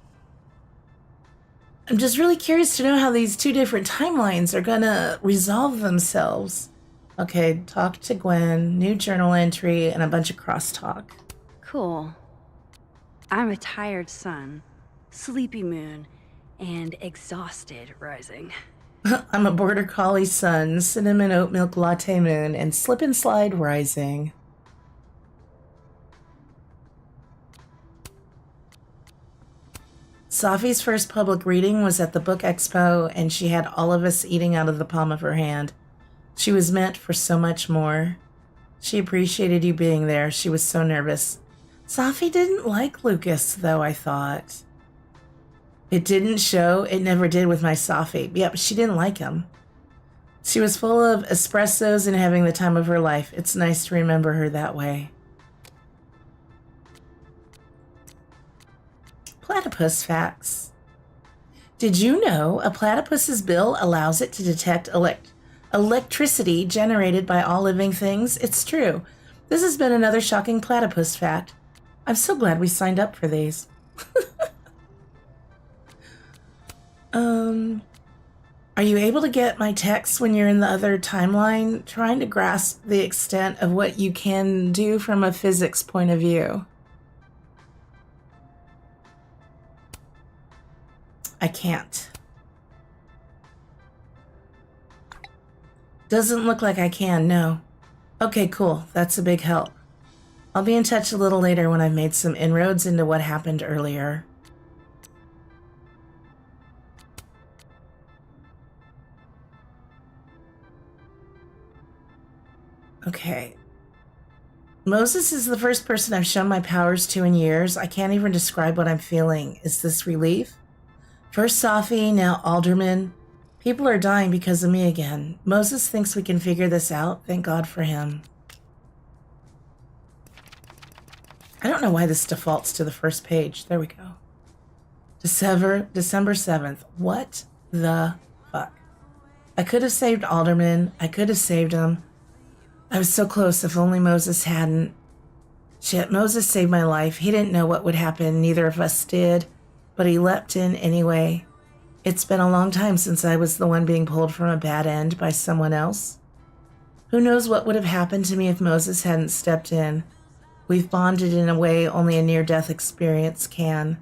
I'm just really curious to know how these two different timelines are gonna resolve themselves. Okay, talk to Gwen, new journal entry, and a bunch of crosstalk. Cool. I'm a tired sun, sleepy moon, and exhausted rising. I'm a border collie sun, cinnamon oat milk latte moon, and slip and slide rising. Safi's first public reading was at the book expo, and she had all of us eating out of the palm of her hand. She was meant for so much more. She appreciated you being there. She was so nervous. Safi didn't like Lucas, though, I thought. It didn't show. It never did with my Safi. Yep, she didn't like him. She was full of espressos and having the time of her life. It's nice to remember her that way. Platypus facts. Did you know a platypus's bill allows it to detect electricity generated by all living things? It's true. This has been another shocking platypus fact. I'm so glad we signed up for these. Are you able to get my text when you're in the other timeline? Trying to grasp the extent of what you can do from a physics point of view. I can't. Doesn't look like I can, no. Okay, cool. That's a big help. I'll be in touch a little later when I've made some inroads into what happened earlier. Okay. Moses is the first person I've shown my powers to in years. I can't even describe what I'm feeling. Is this relief? First Safi, now Alderman. People are dying because of me again. Moses thinks we can figure this out. Thank God for him. I don't know why this defaults to the first page. There we go. December 7th. What the fuck? I could have saved Alderman. I could have saved him. I was so close. If only Moses hadn't. Shit, Moses saved my life. He didn't know what would happen. Neither of us did. But he leapt in anyway. It's been a long time since I was the one being pulled from a bad end by someone else. Who knows what would have happened to me if Moses hadn't stepped in. We've bonded in a way only a near-death experience can.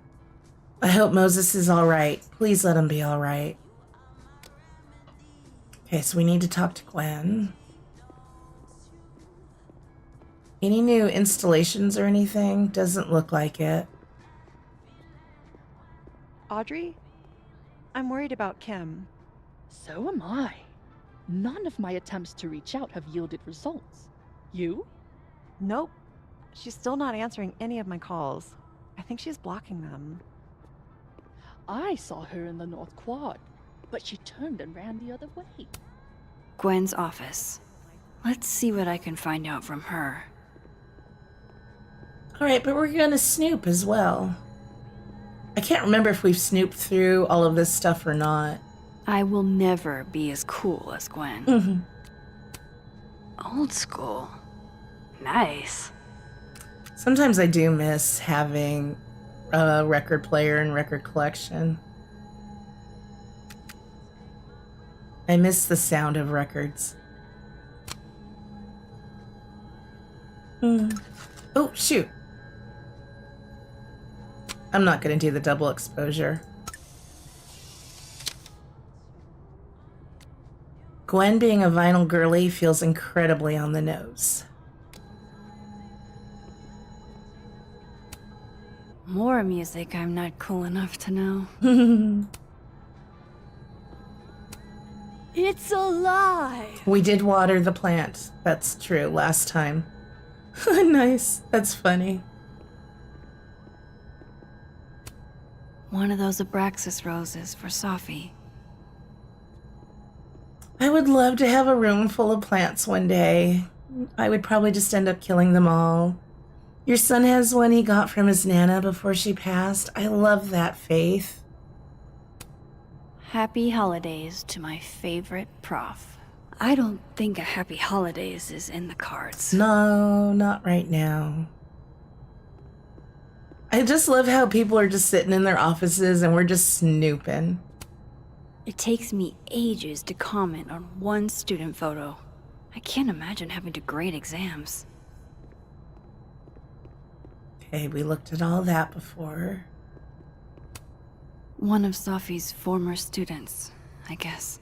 I hope Moses is all right. Please let him be all right. Okay, so we need to talk to Gwen. Any new installations or anything? Doesn't look like it. Audrey? I'm worried about Kim. So am I. None of my attempts to reach out have yielded results. You? Nope. She's still not answering any of my calls. I think she's blocking them. I saw her in the North Quad, but she turned and ran the other way. Gwen's office. Let's see what I can find out from her. Alright, but we're gonna snoop as well. I can't remember if we've snooped through all of this stuff or not. I will never be as cool as Gwen. Mm-hmm. Old school. Nice. Sometimes I do miss having a record player and record collection. I miss the sound of records. Oh, shoot. I'm not going to do the double exposure. Gwen being a vinyl girly feels incredibly on the nose. More music I'm not cool enough to know. It's alive! We did water the plant. That's true, last time. Nice. That's funny. One of those Abraxas roses for Safi. I would love to have a room full of plants one day. I would probably just end up killing them all. Your son has one he got from his Nana before she passed. I love that, Faith. Happy holidays to my favorite prof. I don't think a happy holidays is in the cards. No, not right now. I just love how people are just sitting in their offices and we're just snooping. It takes me ages to comment on one student photo. I can't imagine having to grade exams. Okay, we looked at all that before. One of Safi's former students, I guess.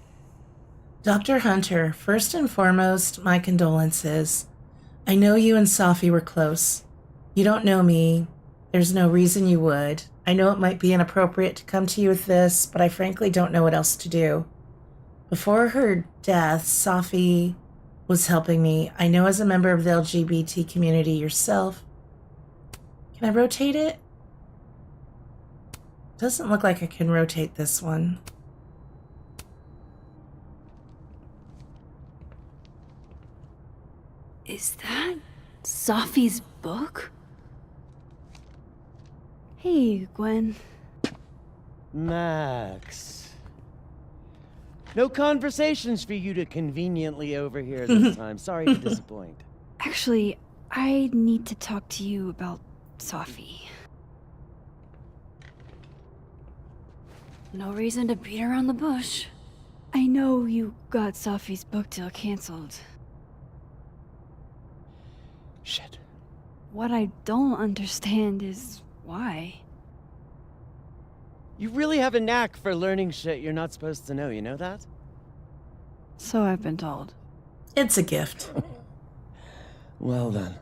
Dr. Hunter, first and foremost, my condolences. I know you and Safi were close. You don't know me. There's no reason you would. I know it might be inappropriate to come to you with this, but I frankly don't know what else to do. Before her death, Safi was helping me. I know as a member of the LGBT community yourself. Can I rotate it? Doesn't look like I can rotate this one. Is that Safi's book? Hey, Gwen. Max. No conversations for you to conveniently overhear this time. Sorry to disappoint. Actually, I need to talk to you about Safi. No reason to beat around the bush. I know you got Safi's book deal canceled. Shit. What I don't understand is why. You really have a knack for learning shit you're not supposed to know, you know that? So I've been told. It's a gift. Well then.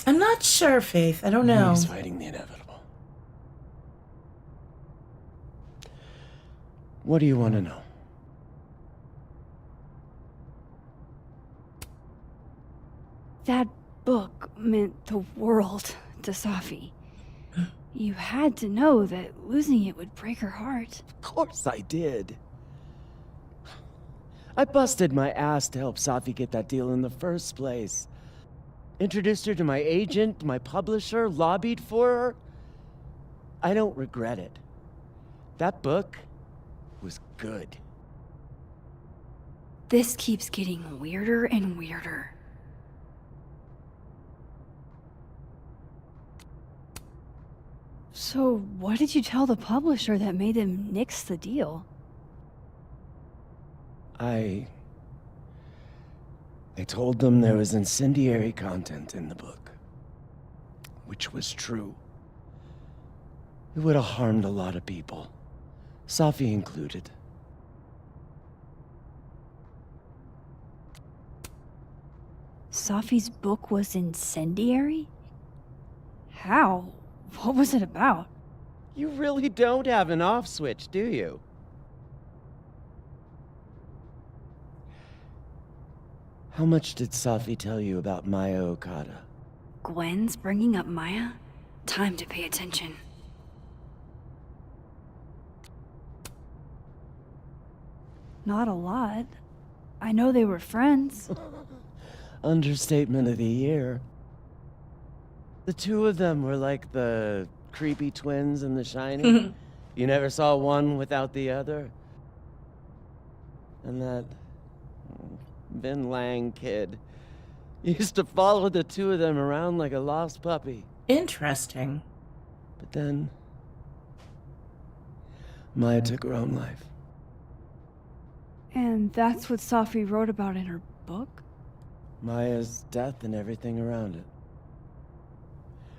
I'm not sure, Faith. I don't know. He's fighting the inevitable. What do you want to know? That book meant the world to Safi. You had to know that losing it would break her heart. Of course I did. I busted my ass to help Safi get that deal in the first place. Introduced her to my agent, my publisher, lobbied for her. I don't regret it. That book was good. This keeps getting weirder and weirder. So, what did you tell the publisher that made them nix the deal? I told them there was incendiary content in the book, which was true. It would have harmed a lot of people, Safi included. Safi's book was incendiary? How? What was it about? You really don't have an off switch, do you? How much did Safi tell you about Maya Okada? Gwen's bringing up Maya? Time to pay attention. Not a lot. I know they were friends. Understatement of the year. The two of them were like the creepy twins in The Shining. You never saw one without the other. And that Vin Lang kid used to follow the two of them around like a lost puppy. Interesting. But then Maya took her own life. And that's what Safi wrote about in her book? Maya's death and everything around it.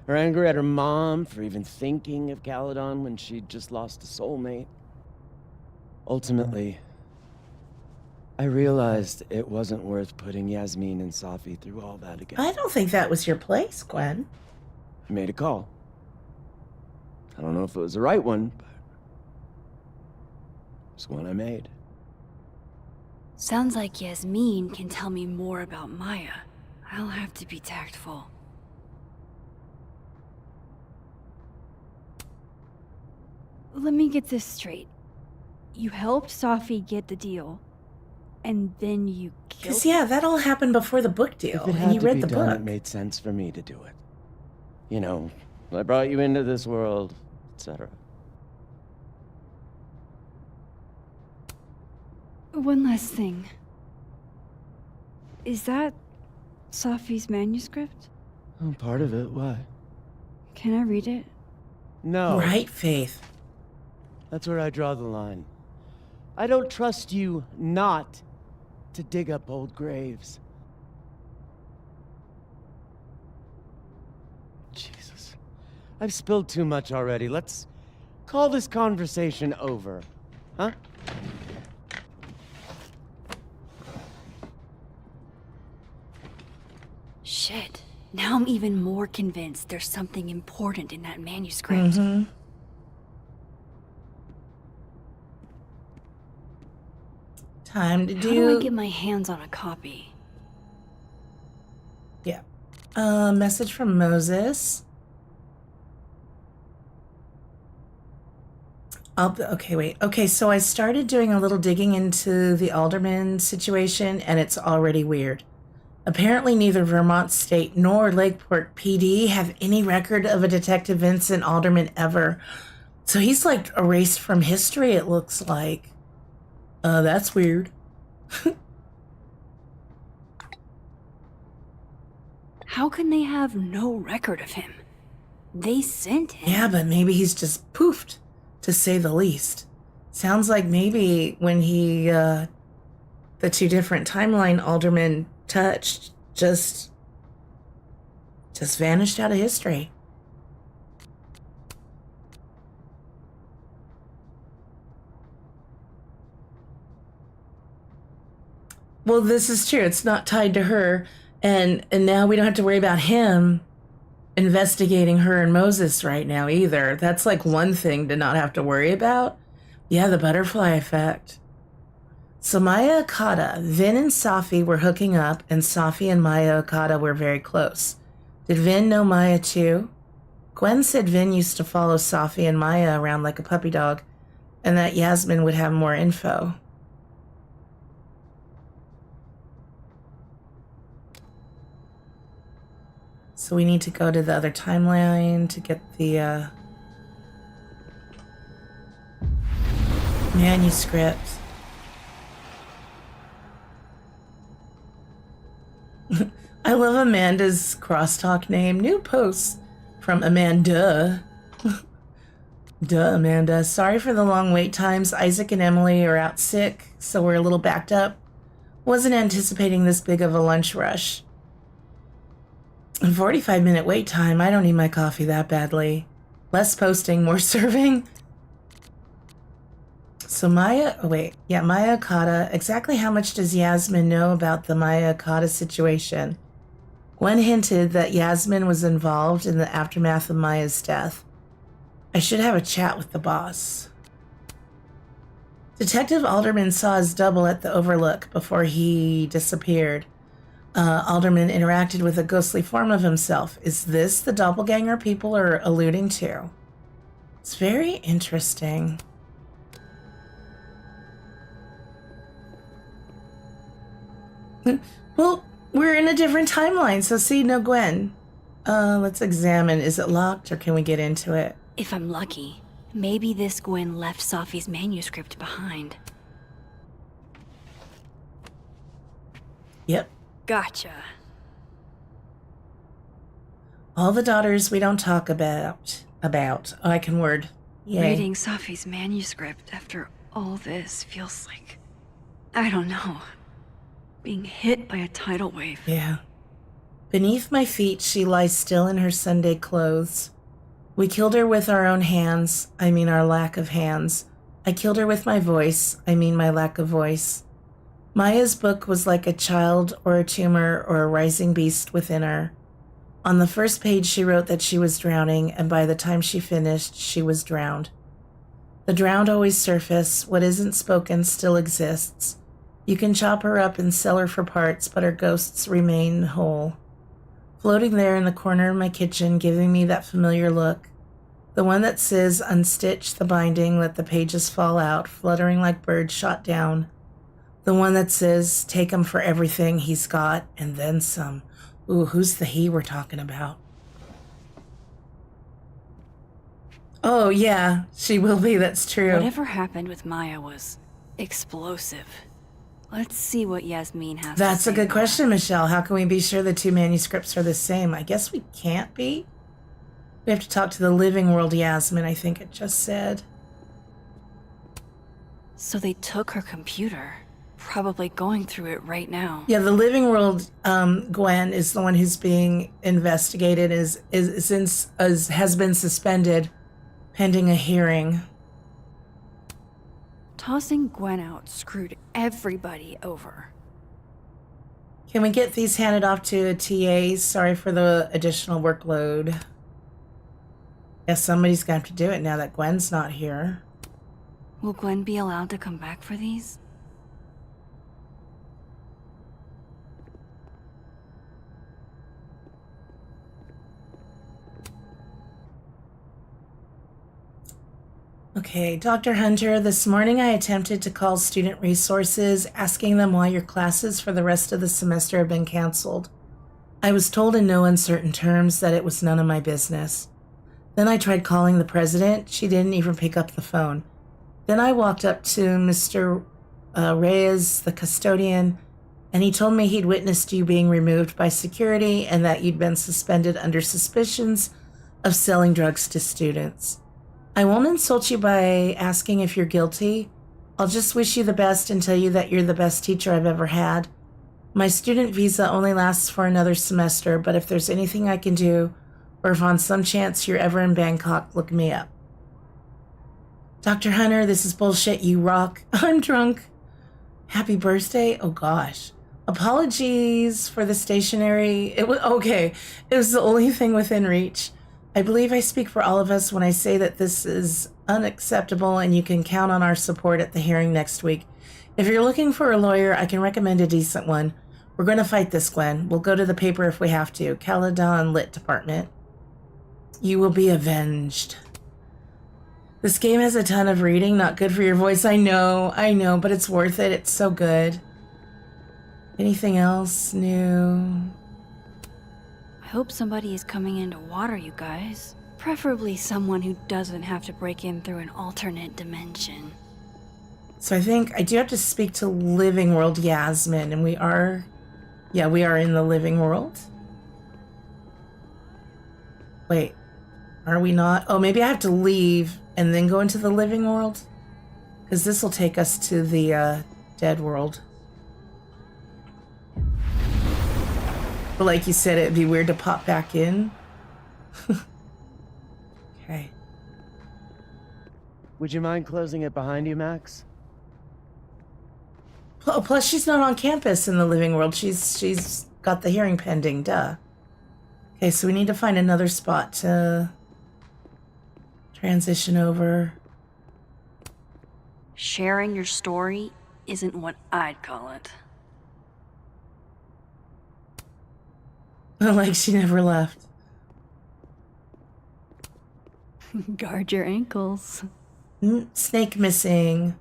Her anger at her mom for even thinking of Caledon when she'd just lost a soulmate. Ultimately, I realized it wasn't worth putting Yasmin and Safi through all that again. I don't think that was your place, Gwen. I made a call. I don't know if it was the right one, but it's one I made. Sounds like Yasmin can tell me more about Maya. I'll have to be tactful. Let me get this straight. You helped Safi get the deal, and then you killed Because, yeah, that all happened before the book deal, If it and had you to read be the done, book. it made sense for me to do it. You know, I brought you into this world, etc. One last thing. Is that Safi's manuscript? Oh, part of it. Why? Can I read it? No. Right, Faith. That's where I draw the line. I don't trust you not to dig up old graves. Jesus. I've spilled too much already. Let's call this conversation over. Huh? Shit. Now I'm even more convinced there's something important in that manuscript. Mm-hmm. Time to How do... do I get my hands on a copy? Yeah. Message from Moses. Okay, wait. Okay, so I started doing a little digging into the Alderman situation, and it's already weird. Apparently, neither Vermont State nor Lakeport PD have any record of a Detective Vincent Alderman ever. So he's like erased from history, it looks like. That's weird. How can they have no record of him? They sent him. Yeah, but maybe he's just poofed, to say the least. Sounds like maybe when he, the two different timeline aldermen touched, just vanished out of history. Well, this is true. It's not tied to her, and now we don't have to worry about him investigating her and Moses right now either. That's like one thing to not have to worry about. Yeah, the butterfly effect. So Maya Okada, Vin and Safi were hooking up, and Safi and Maya Okada were very close. Did Vin know Maya too? Gwen said Vin used to follow Safi and Maya around like a puppy dog, and that Yasmin would have more info. So we need to go to the other timeline to get the manuscript. I love Amanda's crosstalk name. New posts from Amanda. Duh, Amanda. Sorry for the long wait times. Isaac and Emily are out sick, so we're a little backed up. Wasn't anticipating this big of a lunch rush. 45-minute wait time. I don't need my coffee that badly. Less posting, more serving. So Maya Okada. Exactly how much does Yasmin know about the Maya Okada situation? Gwen hinted that Yasmin was involved in the aftermath of Maya's death. I should have a chat with the boss. Detective Alderman saw his double at the Overlook before he disappeared. Alderman interacted with a ghostly form of himself. Is this the doppelganger people are alluding to? It's very interesting. Well, we're in a different timeline, so see, no Gwen. Let's examine. Is it locked or can we get into it? If I'm lucky, maybe this Gwen left Safi's manuscript behind. Yep. Gotcha. All the daughters we don't talk about. Oh, I can word. Yay. Reading Safi's manuscript after all this feels like... I don't know. Being hit by a tidal wave. Yeah. Beneath my feet, she lies still in her Sunday clothes. We killed her with our own hands. I mean our lack of hands. I killed her with my voice. I mean my lack of voice. Maya's book was like a child or a tumor or a rising beast within her. On the first page, she wrote that she was drowning, and by the time she finished, she was drowned. The drowned always surface. What isn't spoken still exists. You can chop her up and sell her for parts, but her ghosts remain whole. Floating there in the corner of my kitchen, giving me that familiar look. The one that says, unstitch the binding, let the pages fall out, fluttering like birds shot down. The one that says, take him for everything he's got, and then some. Ooh, who's the he we're talking about? Oh, yeah, she will be, that's true. Whatever happened with Maya was explosive. Let's see what Yasmin has to say. That's a good question, Michelle. How can we be sure the two manuscripts are the same? I guess we can't be. We have to talk to the living world Yasmin, I think it just said. So they took her computer. Probably going through it right now. Yeah, the living world Gwen is the one who's being investigated, has been suspended pending a hearing. Tossing Gwen out screwed everybody over. Can we get these handed off to a TA? Sorry for the additional workload. Guess somebody's gonna have to do it now that Gwen's not here. Will Gwen be allowed to come back for these? Okay, Dr. Hunter, this morning I attempted to call student resources, asking them why your classes for the rest of the semester have been canceled. I was told in no uncertain terms that it was none of my business. Then I tried calling the president. She didn't even pick up the phone. Then I walked up to Mr. Reyes, the custodian, and he told me he'd witnessed you being removed by security and that you'd been suspended under suspicions of selling drugs to students. I won't insult you by asking if you're guilty. I'll just wish you the best and tell you that you're the best teacher I've ever had. My student visa only lasts for another semester, but if there's anything I can do, or if on some chance you're ever in Bangkok, look me up. Dr. Hunter, this is bullshit. You rock. I'm drunk. Happy birthday. Oh gosh. Apologies for the stationery. It was okay. It was the only thing within reach. I believe I speak for all of us when I say that this is unacceptable and you can count on our support at the hearing next week. If you're looking for a lawyer, I can recommend a decent one. We're going to fight this, Gwen. We'll go to the paper if we have to. Caledon Lit Department. You will be avenged. This game has a ton of reading, not good for your voice. I know, but it's worth it. It's so good. Anything else new? I hope somebody is coming in to water you guys. Preferably someone who doesn't have to break in through an alternate dimension. So I think I do have to speak to Living World Yasmin, and we are in the Living World. Wait, are we not? Oh, maybe I have to leave and then go into the Living World? Because this will take us to the Dead World. But like you said, it'd be weird to pop back in. Okay. Would you mind closing it behind you, Max? Oh, plus she's not on campus in the Living World. She's got the hearing pending, duh. Okay, so we need to find another spot to transition over. Sharing your story isn't what I'd call it. Like she never left. Guard your ankles. Snake missing.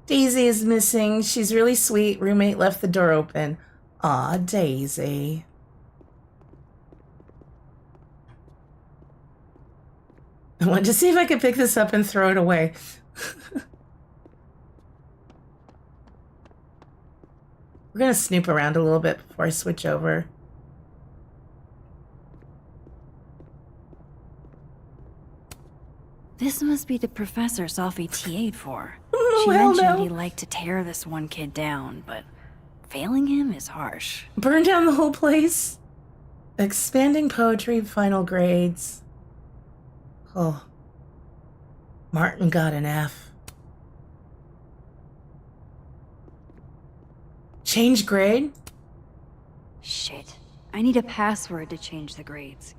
Daisy is missing. She's really sweet. Roommate left the door open. Aw, Daisy. I wanted to see if I could pick this up and throw it away. We're gonna snoop around a little bit before I switch over. This must be the professor Sophie TA'd for. Oh, She hell mentioned no. he liked to tear this one kid down, but Failing him is harsh. Burn down the whole place. Expanding poetry, final grades. Oh. Martin got an F. Change grade? Shit. I need a password to change the grades.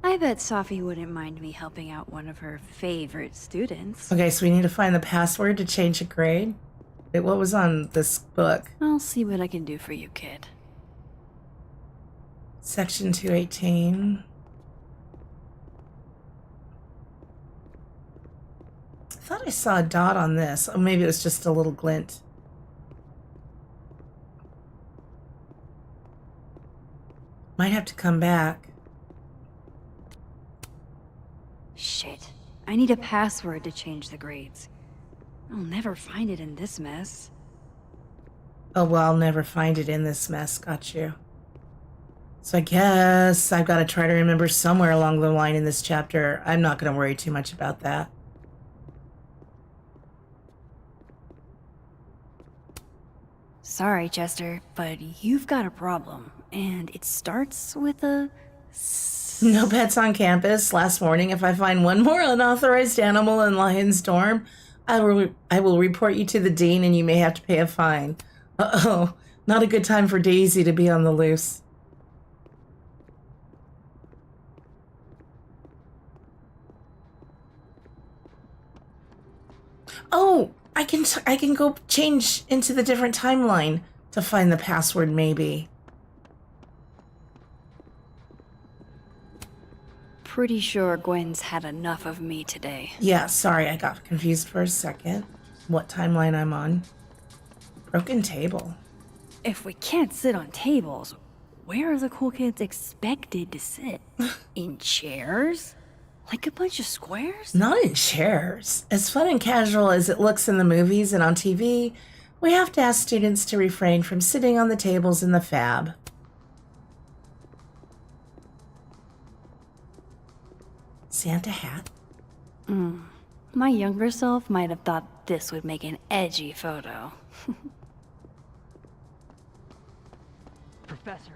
I bet Safi wouldn't mind me helping out one of her favorite students. Okay, so we need to find the password to change a grade. Wait, what was on this book? I'll see what I can do for you, kid. Section 218. I thought I saw a dot on this. Oh, maybe it was just a little glint. Might have to come back. Shit. I need a password to change the grades. I'll never find it in this mess. Oh, well, I'll never find it in this mess. Got you. So I guess I've got to try to remember somewhere along the line in this chapter. I'm not going to worry too much about that. Sorry, Chester, but you've got a problem, and it starts with a... No pets on campus. Last warning, if I find one more unauthorized animal in Lion's dorm, I will report you to the dean and you may have to pay a fine. Uh-oh, not a good time for Daisy to be on the loose. Oh, I can go change into the different timeline to find the password, maybe. Pretty sure Gwen's had enough of me today. Yeah, sorry, I got confused for a second. What timeline I'm on. Broken table. If we can't sit on tables, where are the cool kids expected to sit? In chairs? Like a bunch of squares? Not in chairs. As fun and casual as it looks in the movies and on TV, we have to ask students to refrain from sitting on the tables in the fab. Santa hat? My younger self might have thought this would make an edgy photo. Professor.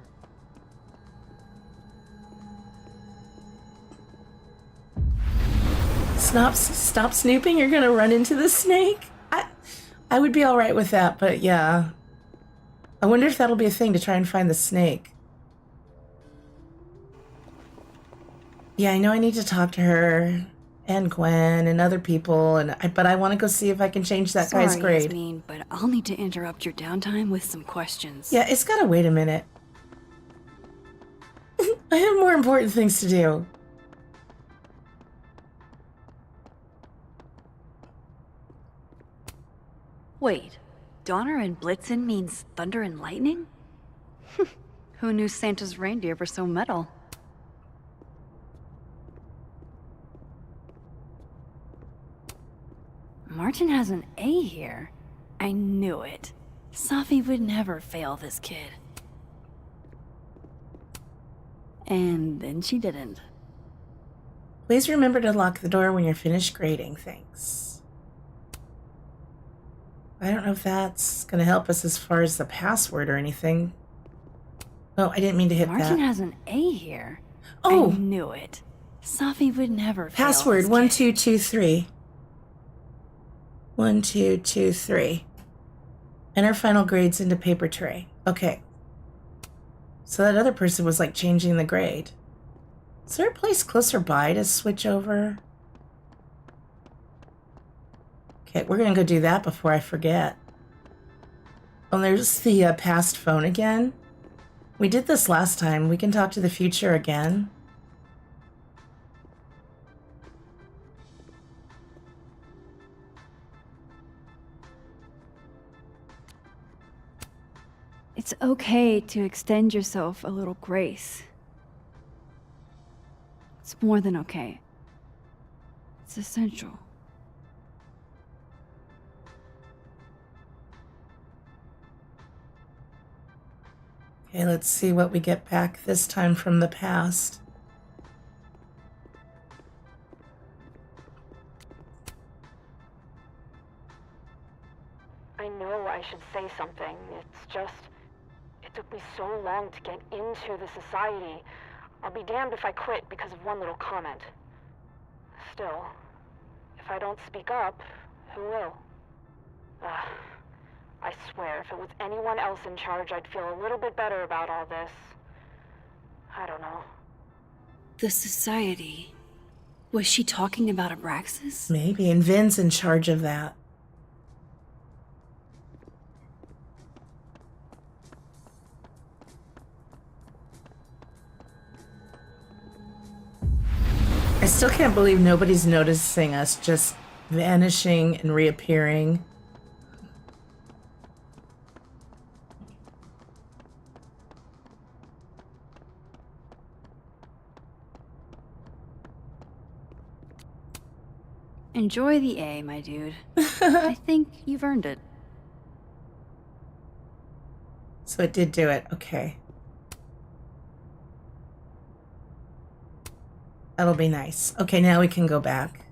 Stop snooping, you're gonna run into the snake? I would be alright with that, but yeah. I wonder if that'll be a thing to try and find the snake. Yeah, I know I need to talk to her and Gwen and other people, but I want to go see if I can change that guy's grade. Sorry, Yasmin, but I'll need to interrupt your downtime with some questions. Yeah, it's gotta wait a minute. I have more important things to do. Wait, Donner and Blitzen means thunder and lightning? Who knew Santa's reindeer were so metal? Martin has an A here. I knew it. Safi would never fail this kid. And then she didn't. Please remember to lock the door when you're finished grading things. I don't know if that's going to help us as far as the password or anything. Oh, I didn't mean to hit that. Martin has an A here. Oh! I knew it. Safi would never fail Password this 1223. 1223. Enter final grades into paper tray. Okay. So that other person was like changing the grade. Is there a place closer by to switch over? Okay, we're gonna go do that before I forget. Oh, there's the past phone again. We did this last time. We can talk to the future again. It's okay to extend yourself a little grace. It's more than okay. It's essential. Okay, let's see what we get back this time from the past. I know I should say something. It's just, it took me so long to get into the society. I'll be damned if I quit because of one little comment. Still, if I don't speak up, who will? I swear, if it was anyone else in charge, I'd feel a little bit better about all this. I don't know. The society. Was she talking about Abraxas? Maybe, and Vin's in charge of that. I still can't believe nobody's noticing us just vanishing and reappearing. Enjoy the A, my dude. I think you've earned it. So it did do it. Okay. That'll be nice. Okay, now we can go back.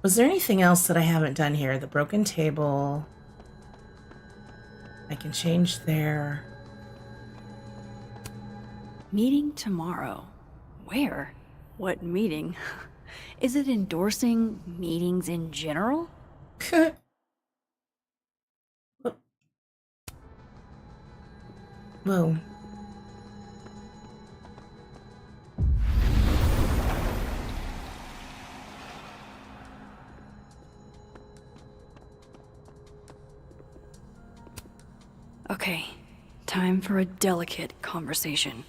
Was there anything else that I haven't done here? The broken table. I can change there. Meeting tomorrow. Where? What meeting? Is it endorsing meetings in general? Whoa. Okay, time for a delicate conversation.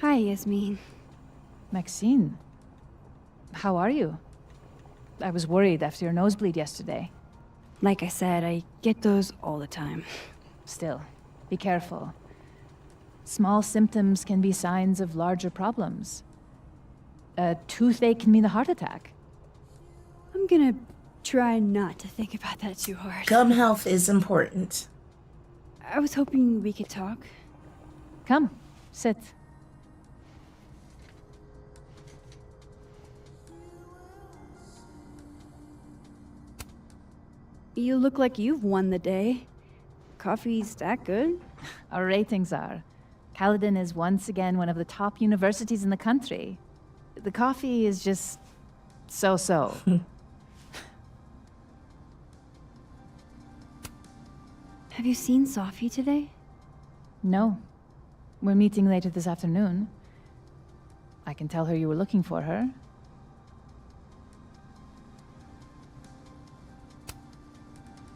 Hi, Yasmin. Maxine, how are you? I was worried after your nosebleed yesterday. Like I said, I get those all the time. Still, be careful. Small symptoms can be signs of larger problems. A toothache can mean a heart attack. I'm gonna try not to think about that too hard. Gum health is important. I was hoping we could talk. Come, sit. You look like you've won the day. Coffee's that good? Our ratings are. Caledon is once again one of the top universities in the country. The coffee is just so-so. Have you seen Safi today? No. We're meeting later this afternoon. I can tell her you were looking for her.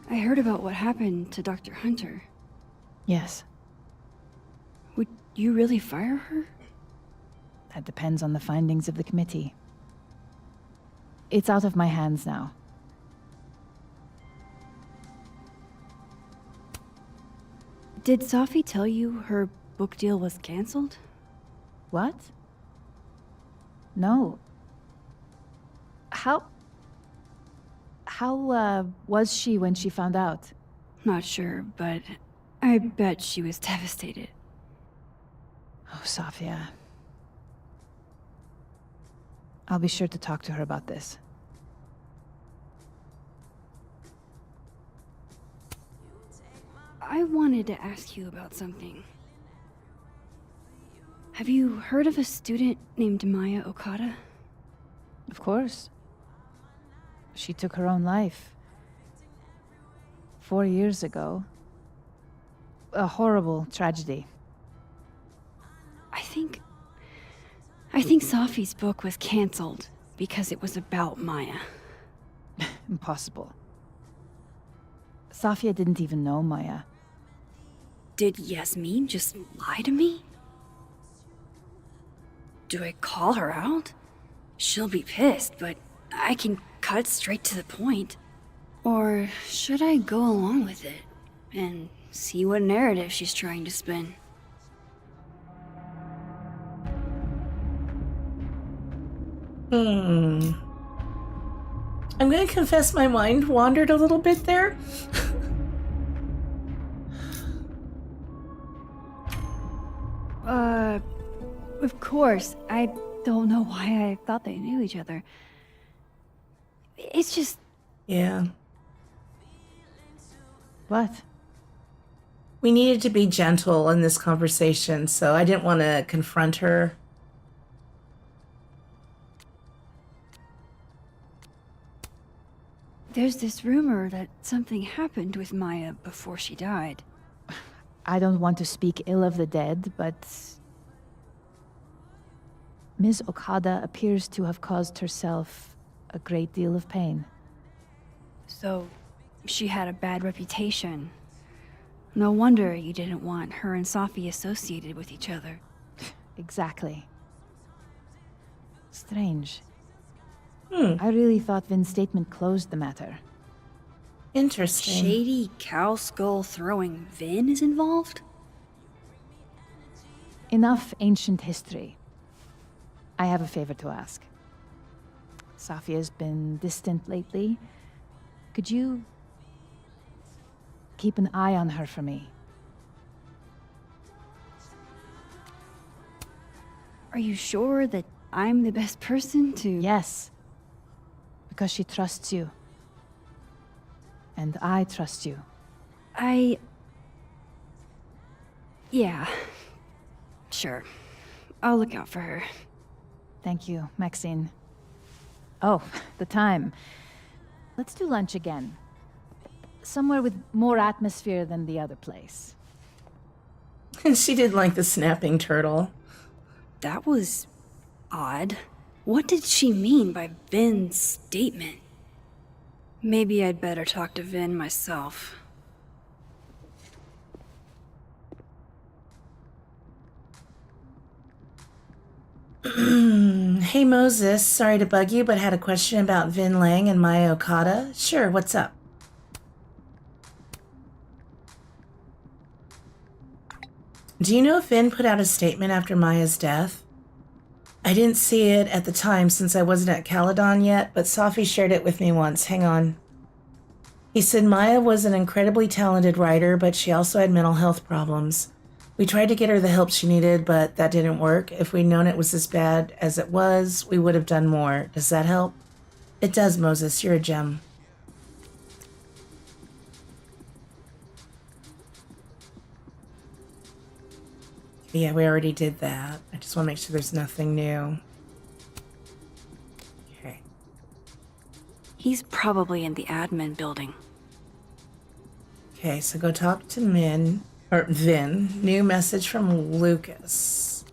I heard about what happened to Dr. Hunter. Yes. Would you really fire her? That depends on the findings of the committee. It's out of my hands now. Did Safi tell you her book deal was canceled? What? No. How was she when she found out? Not sure, but I bet she was devastated. Oh, Safia. I'll be sure to talk to her about this. I wanted to ask you about something. Have you heard of a student named Maya Okada? Of course. She took her own life. 4 years ago. A horrible tragedy. I think Safi's book was canceled because it was about Maya. Impossible. Safia didn't even know Maya. Did Yasmin just lie to me? Do I call her out? She'll be pissed, but I can cut straight to the point. Or should I go along with it and see what narrative she's trying to spin? I'm gonna confess my mind wandered a little bit there. Of course. I don't know why I thought they knew each other. It's just... Yeah. What? We needed to be gentle in this conversation, so I didn't want to confront her. There's this rumor that something happened with Maya before she died. I don't want to speak ill of the dead, but Ms. Okada appears to have caused herself a great deal of pain. So, she had a bad reputation. No wonder you didn't want her and Safi associated with each other. Exactly. Strange. I really thought Vin's statement closed the matter. Interesting. Shady cow skull throwing Vin is involved? Enough ancient history. I have a favor to ask. Safia's been distant lately. Could you keep an eye on her for me? Are you sure that I'm the best person to... Yes. Because she trusts you. And I trust you. Yeah. Sure. I'll look out for her. Thank you, Maxine. Oh, the time. Let's do lunch again. Somewhere with more atmosphere than the other place. She did like the snapping turtle. That was odd. What did she mean by Vin's statement? Maybe I'd better talk to Vin myself. Hey Moses, sorry to bug you, but had a question about Vin Lang and Maya Okada. Sure, what's up? Do you know if Vin put out a statement after Maya's death? I didn't see it at the time since I wasn't at Caledon yet, but Safi shared it with me once. Hang on. He said Maya was an incredibly talented writer, but she also had mental health problems. We tried to get her the help she needed, but that didn't work. If we'd known it was as bad as it was, we would have done more. Does that help? It does, Moses. You're a gem. Yeah, we already did that. I just want to make sure there's nothing new. Okay. He's probably in the admin building. Okay, so go talk to Vin. New message from Lucas.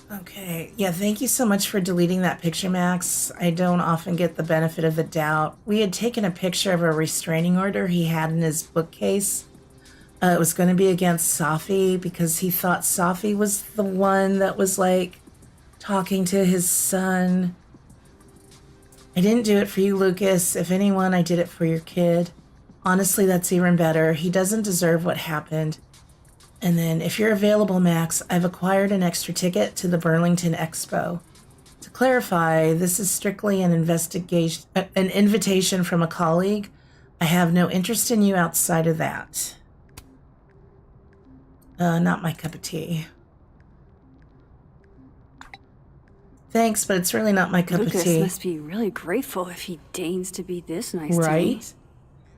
Okay, yeah, thank you so much for deleting that picture, Max. I don't often get the benefit of the doubt. We had taken a picture of a restraining order he had in his bookcase. It was going to be against Safi because he thought Safi was the one that was like talking to his son. I didn't do it for you, Lucas. If anyone, I did it for your kid. Honestly, that's even better. He doesn't deserve what happened. And then, if you're available, Max, I've acquired an extra ticket to the Burlington Expo. To clarify, this is strictly an invitation from a colleague. I have no interest in you outside of that. Not my cup of tea. Thanks, but it's really not my cup of tea. Lucas must be really grateful if he deigns to be this nice to me. Right?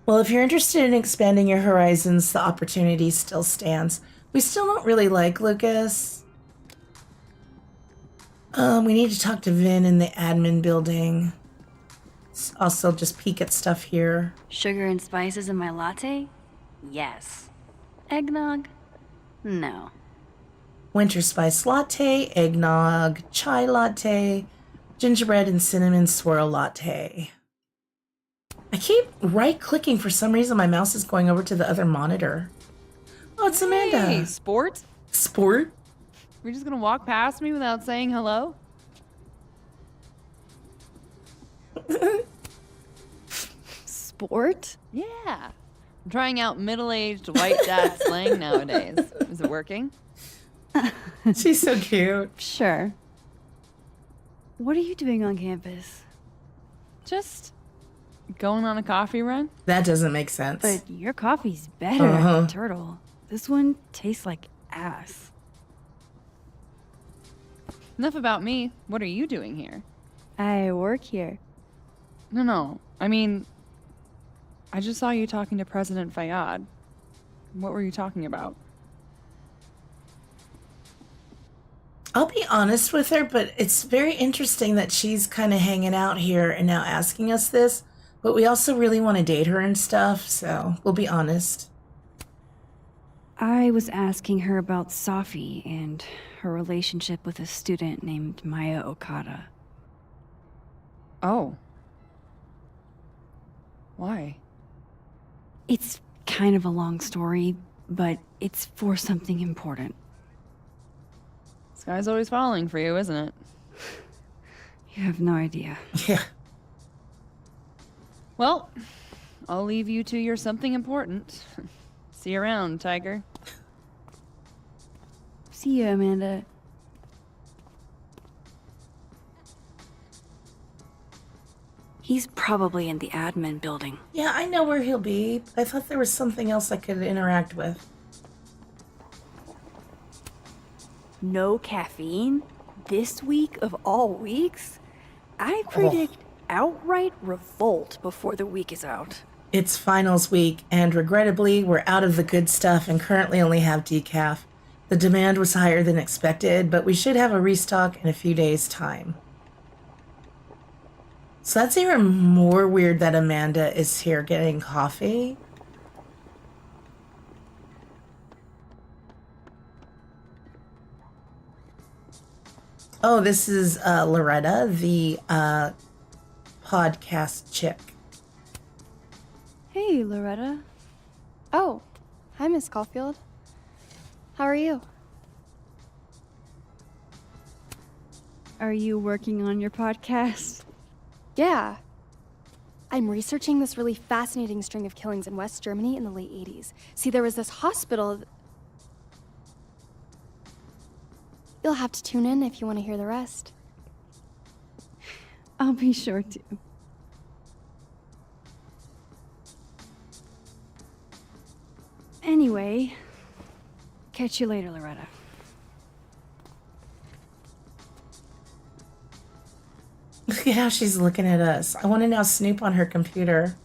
Well, if you're interested in expanding your horizons, the opportunity still stands. We still don't really like Lucas. We need to talk to Vin in the admin building. Also, just peek at stuff here. Sugar and spices in my latte? Yes. Eggnog? No. Winter spice latte, eggnog, chai latte, gingerbread and cinnamon swirl latte. I keep right-clicking for some reason. My mouse is going over to the other monitor. Oh, it's Amanda. Hey, sport? Sport? You're just gonna walk past me without saying hello? Sport? Yeah. I'm trying out middle-aged white dad slang nowadays. Is it working? She's so cute. Sure. What are you doing on campus? Just going on a coffee run? That doesn't make sense. But your coffee's better than Turtle. This one tastes like ass. Enough about me. What are you doing here? I work here. No. I mean, I just saw you talking to President Fayyad. What were you talking about? I'll be honest with her, but it's very interesting that she's kind of hanging out here and now asking us this. But we also really want to date her and stuff, so we'll be honest. I was asking her about Safi and her relationship with a student named Maya Okada. Oh. Why? It's kind of a long story, but it's for something important. This guy's always falling for you, isn't it? You have no idea. Yeah. Well, I'll leave you to your something important. See you around, Tiger. See you, Amanda. He's probably in the admin building. Yeah, I know where he'll be. I thought there was something else I could interact with. No caffeine? This week of all weeks? I predict outright revolt before the week is out. It's finals week, and regrettably, we're out of the good stuff and currently only have decaf. The demand was higher than expected, but we should have a restock in a few days' time. So that's even more weird that Amanda is here getting coffee. Oh, this is Loretta, the podcast chick. Hey, Loretta. Oh, hi, Miss Caulfield. How are you? Are you working on your podcast? Yeah. I'm researching this really fascinating string of killings in West Germany in the late 80s. See, there was this hospital. You'll have to tune in if you want to hear the rest. I'll be sure to. Anyway, catch you later, Loretta. Look at how she's looking at us. I want to now snoop on her computer.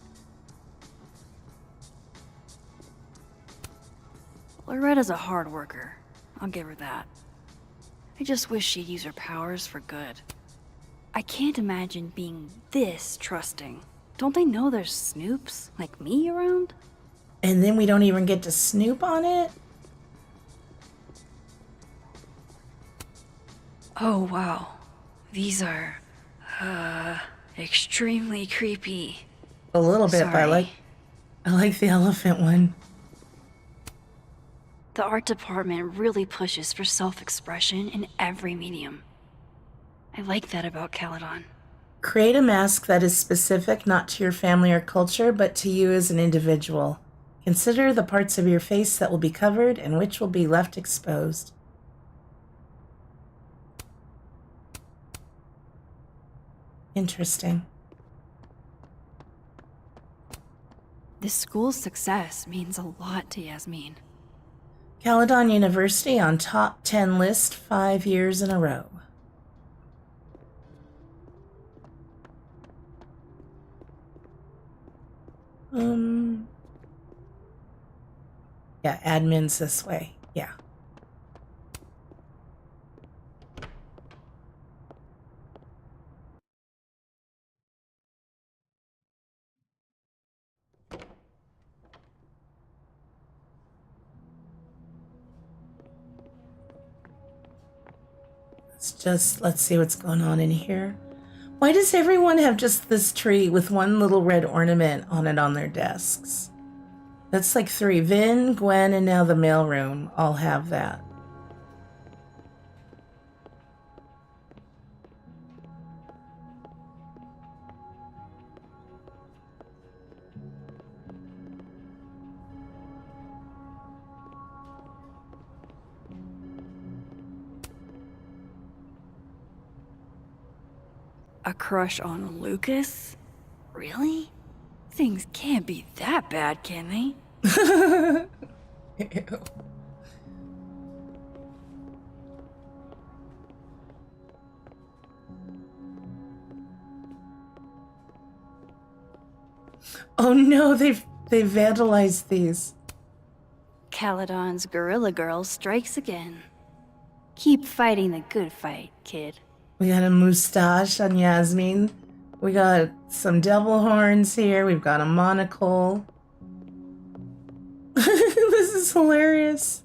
Loretta's a hard worker. I'll give her that. I just wish she'd use her powers for good. I can't imagine being this trusting. Don't they know there's snoops like me around? And then we don't even get to snoop on it? Oh, wow. These are, extremely creepy. A little bit, but I like the elephant one. The art department really pushes for self-expression in every medium. I like that about Caledon. Create a mask that is specific not to your family or culture, but to you as an individual. Consider the parts of your face that will be covered and which will be left exposed. Interesting. This school's success means a lot to Yasmin. Caledon University on top 10 list 5 years in a row. Yeah, admin's this way. Yeah. Let's see what's going on in here. Why does everyone have just this tree with one little red ornament on it on their desks? That's like 3. Vin, Gwen, and now the mailroom all have that. A crush on Lucas? Really? Things can't be that bad, can they? Ew. Oh no, they've vandalized these. Caledon's Gorilla Girl strikes again. Keep fighting the good fight, kid. We got a moustache on Yasmin. We got some devil horns here. We've got a monocle. This is hilarious.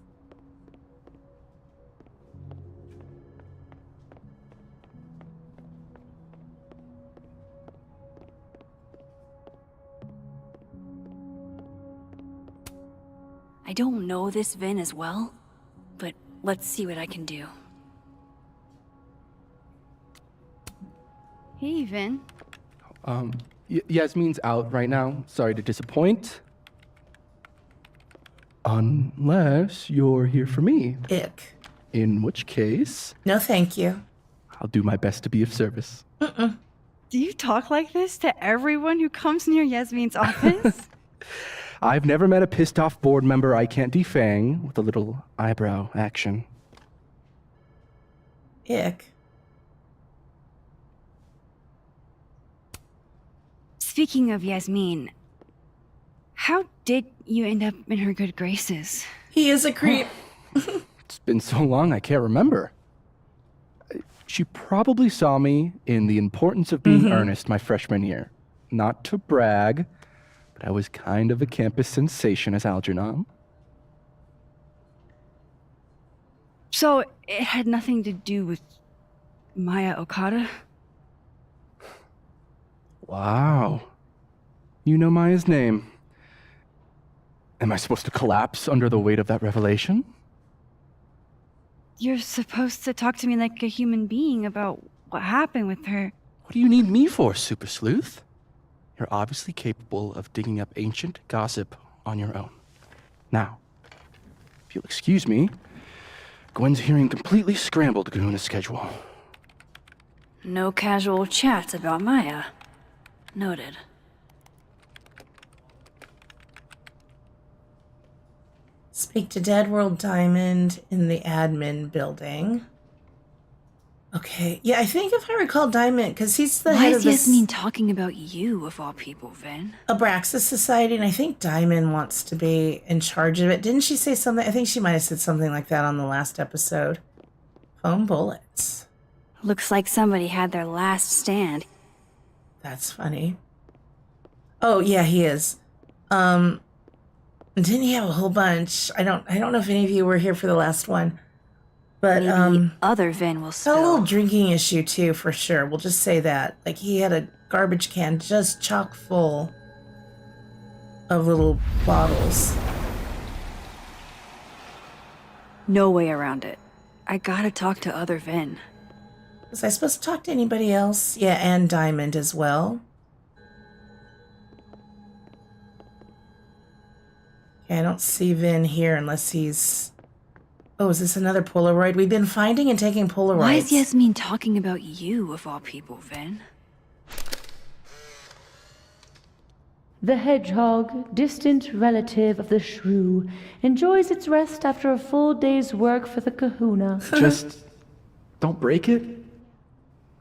I don't know this Vin as well, but let's see what I can do. Hey, Vin. Yasmin's out right now. Sorry to disappoint. Unless you're here for me. Ick. In which case... No, thank you. I'll do my best to be of service. Do you talk like this to everyone who comes near Yasmin's office? I've never met a pissed-off board member I can't defang with a little eyebrow action. Ick. Speaking of Yasmin, how did you end up in her good graces? He is a creep. It's been so long I can't remember. She probably saw me in The Importance of Being Earnest my freshman year. Not to brag, but I was kind of a campus sensation as Algernon. So it had nothing to do with Maya Okada? Wow. You know Maya's name. Am I supposed to collapse under the weight of that revelation? You're supposed to talk to me like a human being about what happened with her. What do you need me for, Super Sleuth? You're obviously capable of digging up ancient gossip on your own. Now, if you'll excuse me, Gwen's hearing completely scrambled Kahuna's schedule. No casual chats about Maya. Noted. Speak to Dead World Diamond in the admin building. Okay, yeah, I think if I recall Diamond, because he's the head of Why this... is Yasmin talking about you, of all people, Vin? Abraxas Society, and I think Diamond wants to be in charge of it. Didn't she say something? I think she might have said something like that on the last episode. Foam bullets. Looks like somebody had their last stand. That's funny. Oh, yeah, he is. Didn't he have a whole bunch? I don't know if any of you were here for the last one. But Maybe other Vin will a spill. little drinking issue too, for sure. We'll just say that. Like, he had a garbage can just chock full of little bottles. No way around it. I gotta talk to other Vin. Was I supposed to talk to anybody else? Yeah, and Diamond as well. Okay, I don't see Vin here unless he's... Oh, is this another Polaroid? We've been finding and taking Polaroids. Why is Yasmin talking about you, of all people, Vin? The hedgehog, distant relative of the shrew, enjoys its rest after a full day's work for the kahuna. Just don't break it.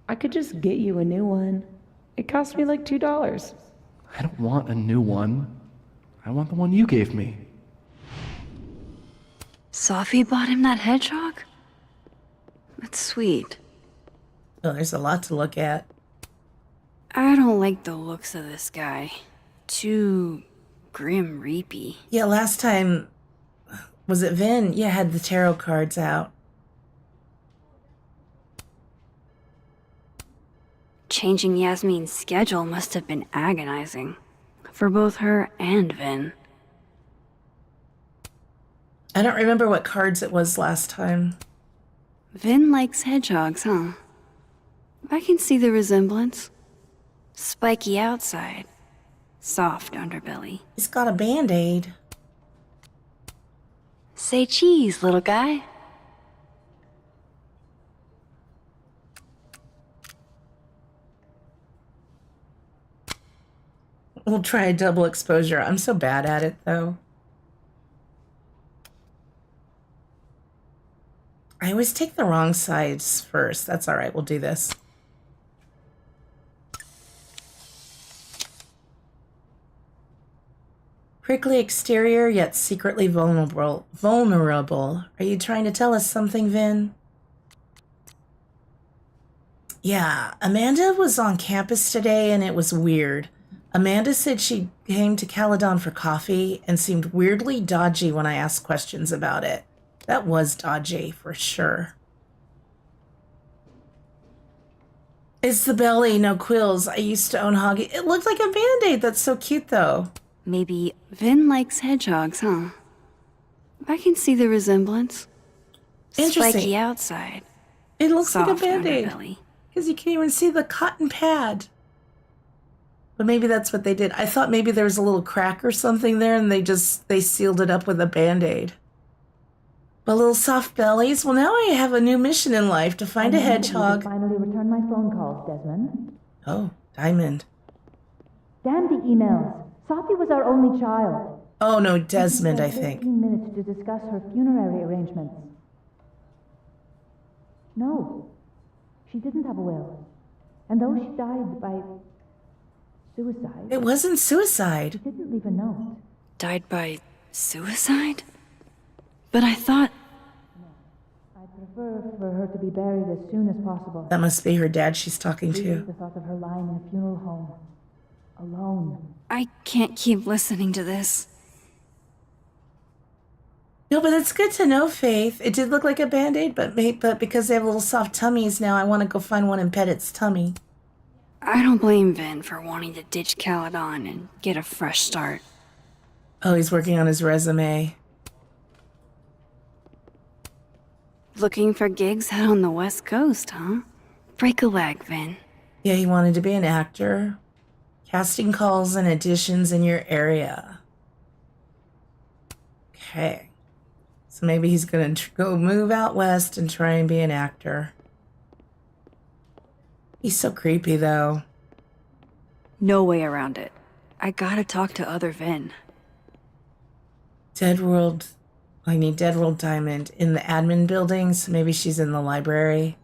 I could just get you a new one. It cost me like $2. I don't want a new one. I want the one you gave me. Safi bought him that hedgehog? That's sweet. Oh, there's a lot to look at. I don't like the looks of this guy. Too grim reapy. Yeah, last time, was it Vin? Yeah, had the tarot cards out. Changing Yasmin's schedule must have been agonizing. For both her and Vin. I don't remember what cards it was last time. Vin likes hedgehogs, huh? I can see the resemblance. Spiky outside, soft underbelly. He's got a Band-Aid. Say cheese, little guy. We'll try a double exposure. I'm so bad at it, though. I always take the wrong sides first. That's all right. We'll do this. Prickly exterior, yet secretly vulnerable. Are you trying to tell us something, Vin? Yeah, Amanda was on campus today and it was weird. Amanda said she came to Caledon for coffee and seemed weirdly dodgy when I asked questions about it. That was dodgy, for sure. It's the belly, no quills. I used to own Hoggy. It looked like a Band-Aid. That's so cute, though. Maybe Vin likes hedgehogs, huh? I can see the resemblance. Interesting. Spiky outside. It looks like a Soft Band-Aid. underbelly. Because you can't even see the cotton pad. But maybe that's what they did. I thought maybe there was a little crack or something there and they sealed it up with a Band-Aid. But little soft bellies. Well, now I have a new mission in life to find a hedgehog. Finally return my phone calls, Desmond. Oh, Diamond. Damn the emails. Sophie was our only child. Oh, no, Desmond, I think. 15 minutes to discuss her funerary arrangements. No, she didn't have a will. And though she died by suicide... It wasn't suicide. She didn't leave a note. Died by suicide? But I thought... I'd prefer for her to be buried as soon as possible. That must be her dad she's talking to. The thought of her lying in a funeral home. Alone. I can't keep listening to this. No, but it's good to know, Faith. It did look like a Band-Aid, but because they have little soft tummies now, I want to go find one and pet its tummy. I don't blame Vin for wanting to ditch Caledon and get a fresh start. Oh, he's working on his resume. Looking for gigs out on the West Coast, huh? Break a leg, Vin. Yeah, he wanted to be an actor. Casting calls and auditions in your area. Okay. So maybe he's going to go move out west and try and be an actor. He's so creepy, though. No way around it. I gotta talk to other Vin. Dead World Diamond in the admin building, so maybe she's in the library.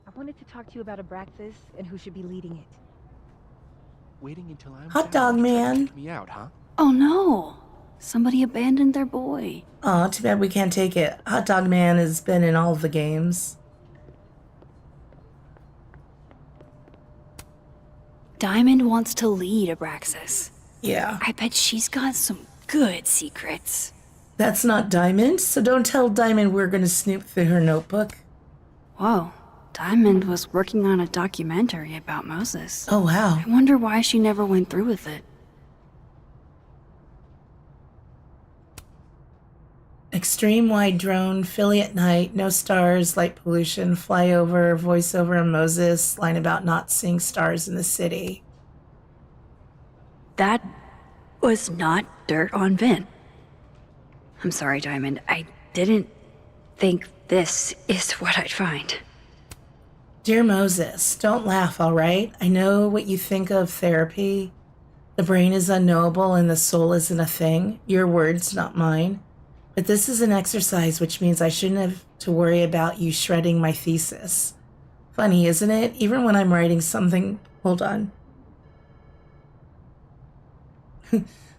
I wanted to talk to you about Abraxas and who should be leading it. Waiting until I'm Hot dog man. me out, huh? Oh no! Somebody abandoned their boy. Oh, too bad we can't take it. Hot dog man has been in all of the games. Diamond wants to lead Abraxas. Yeah. I bet she's got some good secrets. That's not Diamond, so don't tell Diamond we're going to snoop through her notebook. Whoa. Diamond was working on a documentary about Moses. Oh, wow. I wonder why she never went through with it. Extreme wide drone, Philly at night, no stars, light pollution, flyover, voiceover and Moses, line about not seeing stars in the city. That was not dirt on Vin. I'm sorry, Diamond. I didn't think this is what I'd find. Dear Moses, don't laugh, all right? I know what you think of therapy. The brain is unknowable and the soul isn't a thing. Your words, not mine. But this is an exercise, which means I shouldn't have to worry about you shredding my thesis. Funny, isn't it? Even when I'm writing something... Hold on.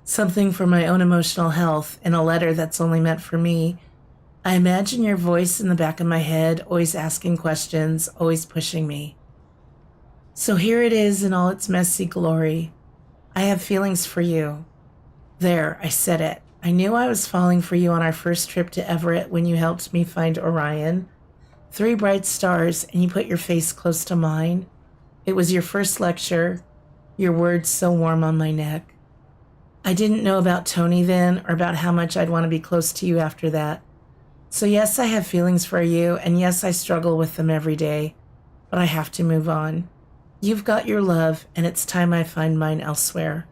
Something for my own emotional health in a letter that's only meant for me. I imagine your voice in the back of my head, always asking questions, always pushing me. So here it is in all its messy glory. I have feelings for you. There, I said it. I knew I was falling for you on our first trip to Everett when you helped me find Orion. 3 bright stars, and you put your face close to mine. It was your first lecture, your words so warm on my neck. I didn't know about Tony then, or about how much I'd want to be close to you after that. So yes, I have feelings for you, and yes, I struggle with them every day, but I have to move on. You've got your love, and it's time I find mine elsewhere.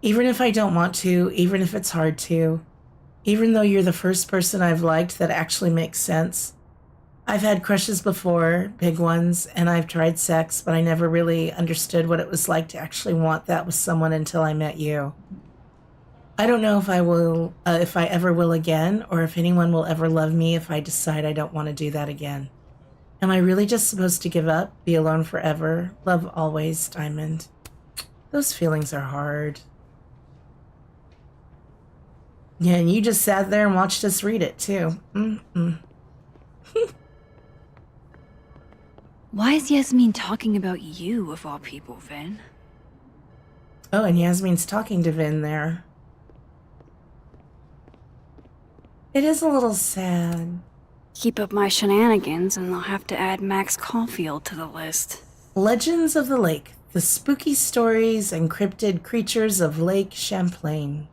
Even if I don't want to, even if it's hard to, even though you're the first person I've liked that actually makes sense. I've had crushes before, big ones, and I've tried sex, but I never really understood what it was like to actually want that with someone until I met you. I don't know if I ever will again, or if anyone will ever love me if I decide I don't want to do that again. Am I really just supposed to give up, be alone forever? Love always, Diamond. Those feelings are hard. Yeah, and you just sat there and watched us read it, too. Why is Yasmin talking about you, of all people, Vin? Oh, and Yasmin's talking to Vin there. It is a little sad. Keep up my shenanigans and I'll have to add Max Caulfield to the list. Legends of the Lake. The spooky stories and cryptid creatures of Lake Champlain.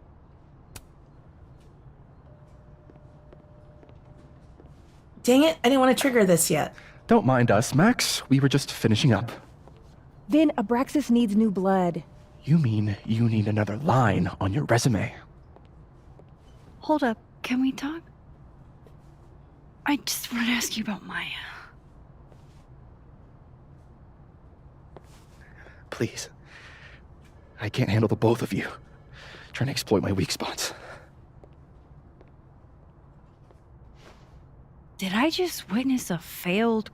Dang it, I didn't want to trigger this yet. Don't mind us, Max. We were just finishing up. Vin, Abraxas needs new blood. You mean you need another line on your resume? Hold up, can we talk? I just want to ask you about Maya. Please. I can't handle the both of you. Trying to exploit my weak spots. Did I just witness a failed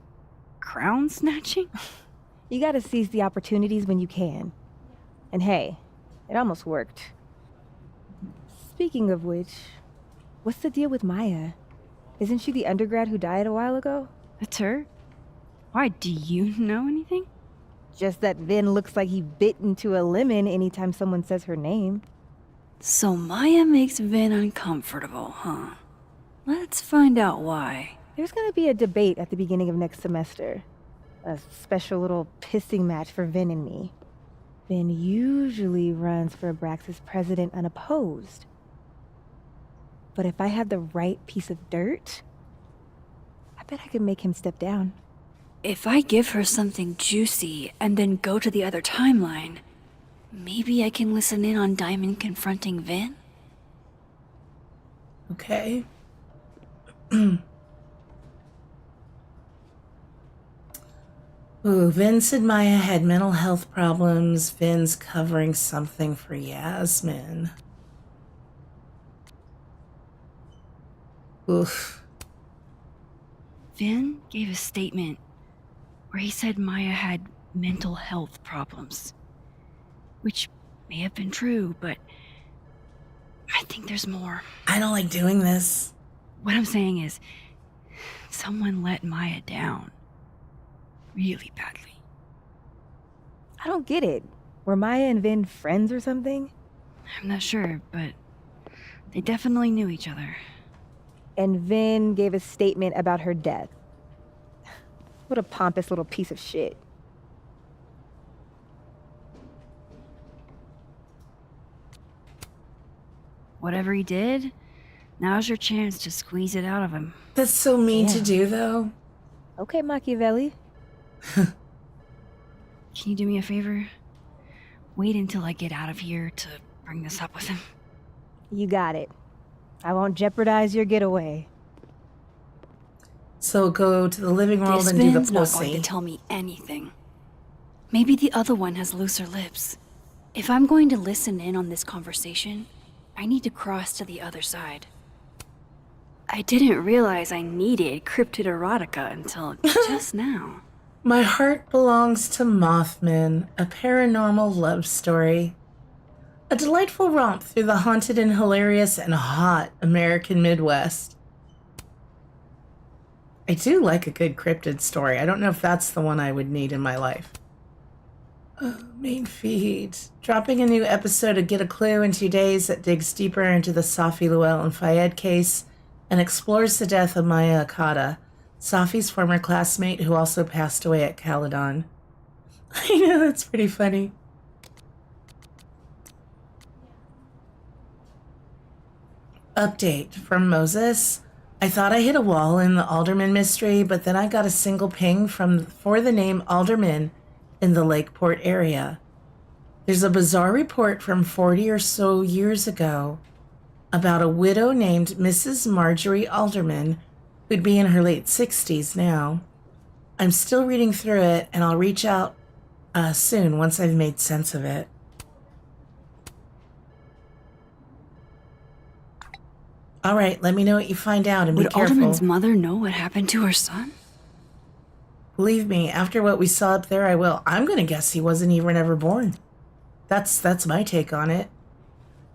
crown snatching? You gotta seize the opportunities when you can. And hey, it almost worked. Speaking of which, what's the deal with Maya? Isn't she the undergrad who died a while ago? That's her? Why, do you know anything? Just that Vin looks like he bit into a lemon anytime someone says her name. So Maya makes Vin uncomfortable, huh? Let's find out why. There's gonna be a debate at the beginning of next semester. A special little pissing match for Vin and me. Vin usually runs for Abraxas president unopposed. But if I had the right piece of dirt, I bet I could make him step down. If I give her something juicy and then go to the other timeline, maybe I can listen in on Diamond confronting Vin? Okay. Ooh, Vin said Maya had mental health problems. Vin's covering something for Yasmin. Oof. Vin gave a statement where he said Maya had mental health problems. Which may have been true, but I think there's more. I don't like doing this. What I'm saying is, someone let Maya down. Really badly. I don't get it. Were Maya and Vin friends or something? I'm not sure, but they definitely knew each other. And Vin gave a statement about her death. What a pompous little piece of shit. Whatever he did, now's your chance to squeeze it out of him. That's so mean to do, though. Okay, Machiavelli. Can you do me a favor? Wait until I get out of here to bring this up with him. You got it. I won't jeopardize your getaway. So go to the living world This and do the Vin's not going pussy. to tell me anything. Maybe the other one has looser lips. If I'm going to listen in on this conversation, I need to cross to the other side. I didn't realize I needed cryptid erotica until just now. My Heart Belongs to Mothman, a paranormal love story. A delightful romp through the haunted and hilarious and hot American Midwest. I do like a good cryptid story. I don't know if that's the one I would need in my life. Main feed. Dropping a new episode of Get a Clue in 2 days that digs deeper into the Safi Llewellyn and Fayed case and explores the death of Maya Okada, Safi's former classmate who also passed away at Caledon. I know, that's pretty funny. Update from Moses. I thought I hit a wall in the Alderman mystery, but then I got a single ping for the name Alderman in the Lakeport area. There's a bizarre report from 40 or so years ago about a widow named Mrs. Marjorie Alderman, who'd be in her late 60s now. I'm still reading through it, and I'll reach out soon once I've made sense of it. All right, let me know what you find out and be Would careful. Alderman's mother know what happened to her son? Believe me, after what we saw up there, I will. I'm going to guess he wasn't even ever born. That's my take on it.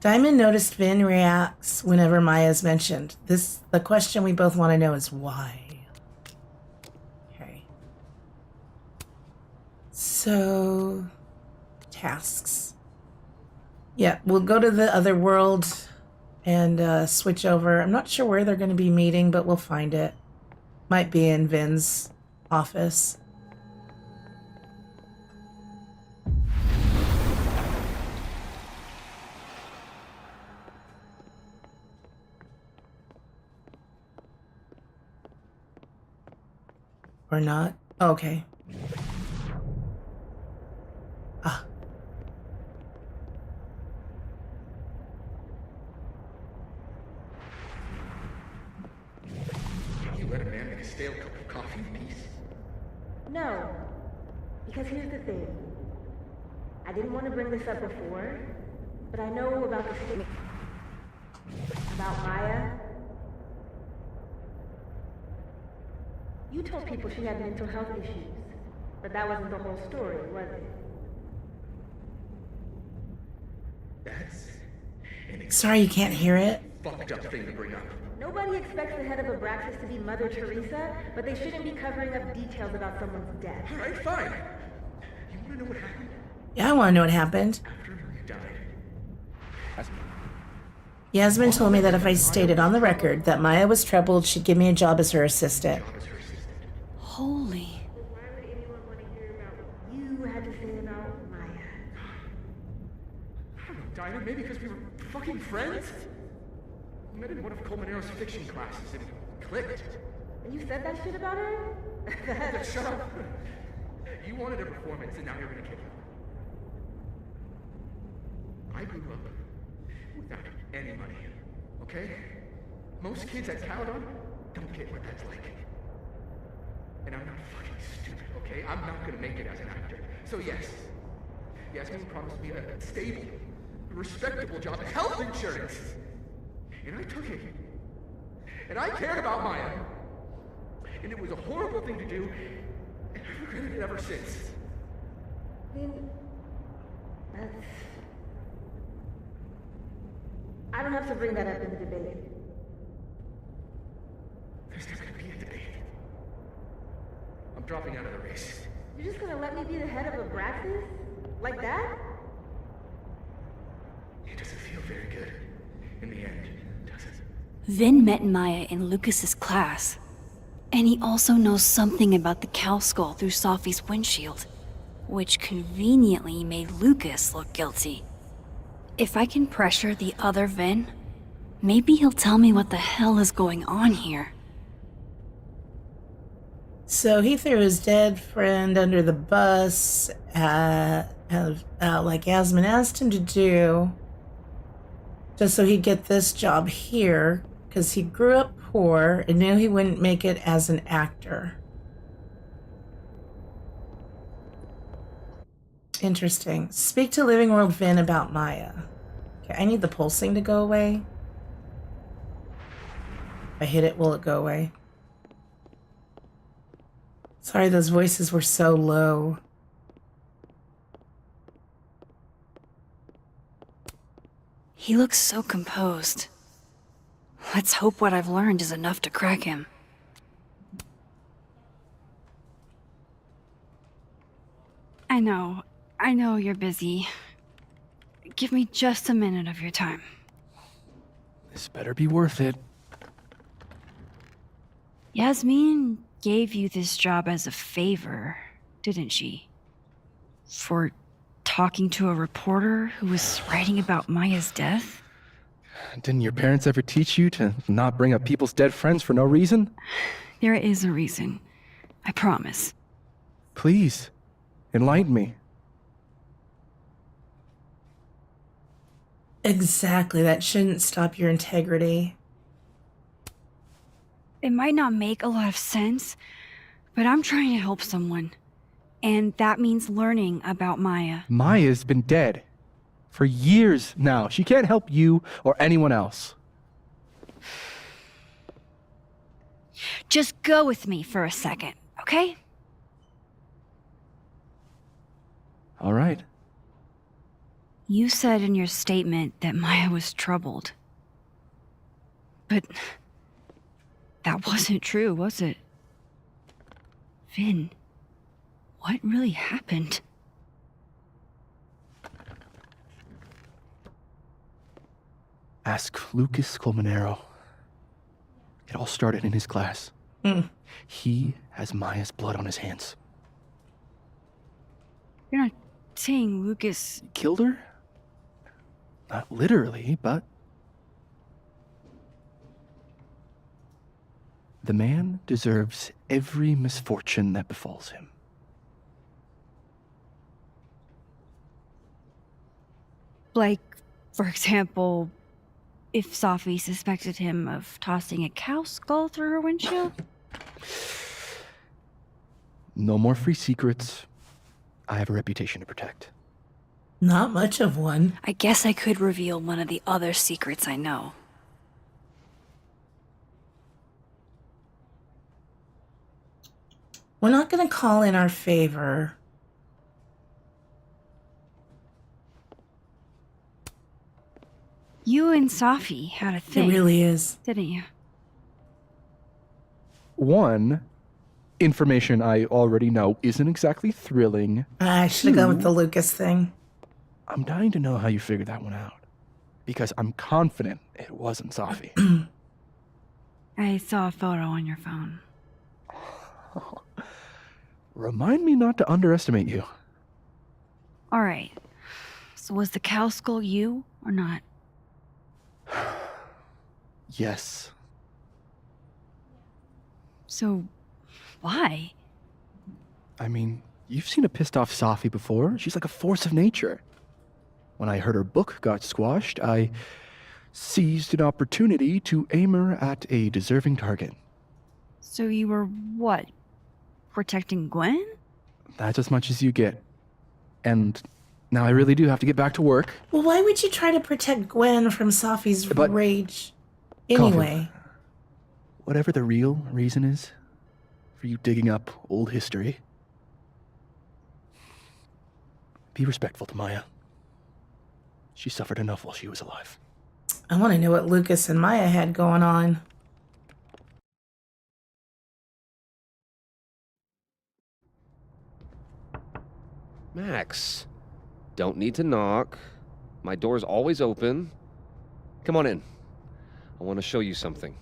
Diamond noticed Vin reacts whenever Maya is mentioned. The question we both want to know is why. Okay. So, tasks. Yeah, we'll go to the other world and switch over. I'm not sure where they're going to be meeting, but we'll find it. Might be in Vin's office. Or not? Oh, okay. Ah. You let a man make a stale cup of coffee in peace? No. Because here's the thing. I didn't want to bring this up before, but I know about the statement about Maya. You told people she had mental health issues, but that wasn't the whole story, was it? That's Sorry you can't hear it. fucked up thing to bring up. Nobody expects the head of Abraxas to be Mother Teresa, but they shouldn't be covering up details about someone's death. All right, fine. You want to know what happened? Yeah, I want to know what happened. After you died. Yasmin told me that if I stated on the record that Maya was troubled, she'd give me a job as her assistant. Holy. Why would anyone want to hear about what you had to say about Maya? I don't know, Diamond, maybe because we were fucking friends? We met in one of Colmenaro's fiction classes and it clicked. And you said that shit about her? Shut up. You wanted a performance and now you're gonna kick it. I grew up without any money, okay? Most kids at Caledon don't get what that's like. And I'm not fucking stupid, okay? I'm not gonna make it as an actor. So yes, Yasmin promised me a stable, respectable job, health insurance. And I took it. And I cared about Maya. And it was a horrible thing to do, and I've regretted it ever since. I don't have to bring that up in the debate. There's not gonna be a debate. I'm dropping out of the race. You're just gonna let me be the head of Abraxas? Like that? It doesn't feel very good in the end, does it? Vin met Maya in Lucas's class. And he also knows something about the cow skull through Sophie's windshield, which conveniently made Lucas look guilty. If I can pressure the other Vin, maybe he'll tell me what the hell is going on here. So he threw his dead friend under the bus, like Yasmin asked him to do, just so he'd get this job here, because he grew up poor and knew he wouldn't make it as an actor. Interesting. Speak to Living World Vin about Maya. Okay, I need the pulsing to go away. If I hit it, will it go away? Sorry, those voices were so low. He looks so composed. Let's hope what I've learned is enough to crack him. I know you're busy. Give me just a minute of your time. This better be worth it. Yasmin gave you this job as a favor, didn't she? For talking to a reporter who was writing about Maya's death? Didn't your parents ever teach you to not bring up people's dead friends for no reason? There is a reason. I promise. Please, enlighten me. Exactly, that shouldn't stop your integrity. It might not make a lot of sense, but I'm trying to help someone. And that means learning about Maya. Maya's been dead for years now. She can't help you or anyone else. Just go with me for a second, okay? All right. You said in your statement that Maya was troubled. But that wasn't true, was it? Vin, what really happened? Ask Lucas Colmenero. It all started in his class. He has Maya's blood on his hands. You're not saying Lucas Killed her? Not literally, but... The man deserves every misfortune that befalls him. Like, for example, if Safi suspected him of tossing a cow skull through her windshield? No more free secrets. I have a reputation to protect. Not much of one. I guess I could reveal one of the other secrets I know. We're not going to call in our favor. You and Safi had a thing. It really is. Didn't you? One, information I already know isn't exactly thrilling. I should have gone with the Lucas thing. I'm dying to know how you figured that one out. Because I'm confident it wasn't Safi. I saw a photo on your phone. Remind me not to underestimate you. All right. So was the cow skull you or not? Yes. So, why? I mean, you've seen a pissed off Safi before. She's like a force of nature. When I heard her book got squashed, I seized an opportunity to aim her at a deserving target. So you were what? Protecting Gwen? That's as much as you get. And now I really do have to get back to work. Well, why would you try to protect Gwen from Safi's rage anyway? Whatever the real reason is for you digging up old history, be respectful to Maya. She suffered enough while she was alive. I want to know what Lucas and Maya had going on. Max, don't need to knock. My door's always open. Come on in. I want to show you something.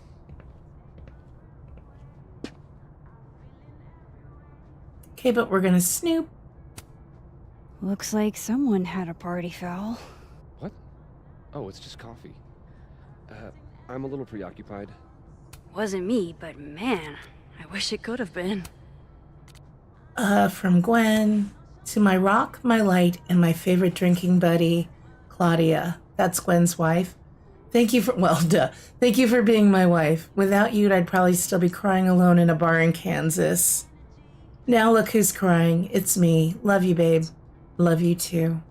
Okay, but we're gonna snoop. Looks like someone had a party foul. What? Oh, it's just coffee. I'm a little preoccupied. Wasn't me, but man, I wish it could have been. From Gwen to my rock, my light, and my favorite drinking buddy, Claudia. That's Gwen's wife. Thank you for, thank you for being my wife. Without you, I'd probably still be crying alone in a bar in Kansas. Now look who's crying. It's me. Love you, babe. Love you too.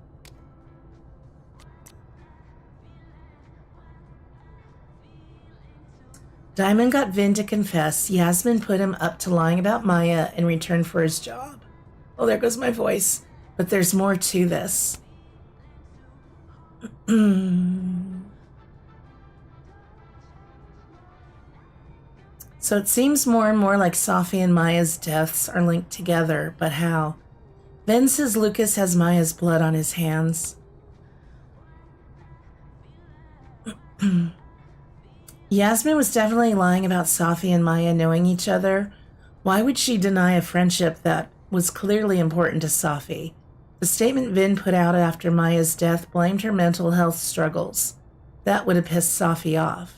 Diamond got Vin to confess. Yasmin put him up to lying about Maya in return for his job. Oh, there goes my voice. But there's more to this. So it seems more and more like Safi and Maya's deaths are linked together, but how? Vin says Lucas has Maya's blood on his hands. Yasmin was definitely lying about Safi and Maya knowing each other. Why would she deny a friendship that was clearly important to Safi? The statement Vin put out after Maya's death blamed her mental health struggles. That would have pissed Safi off.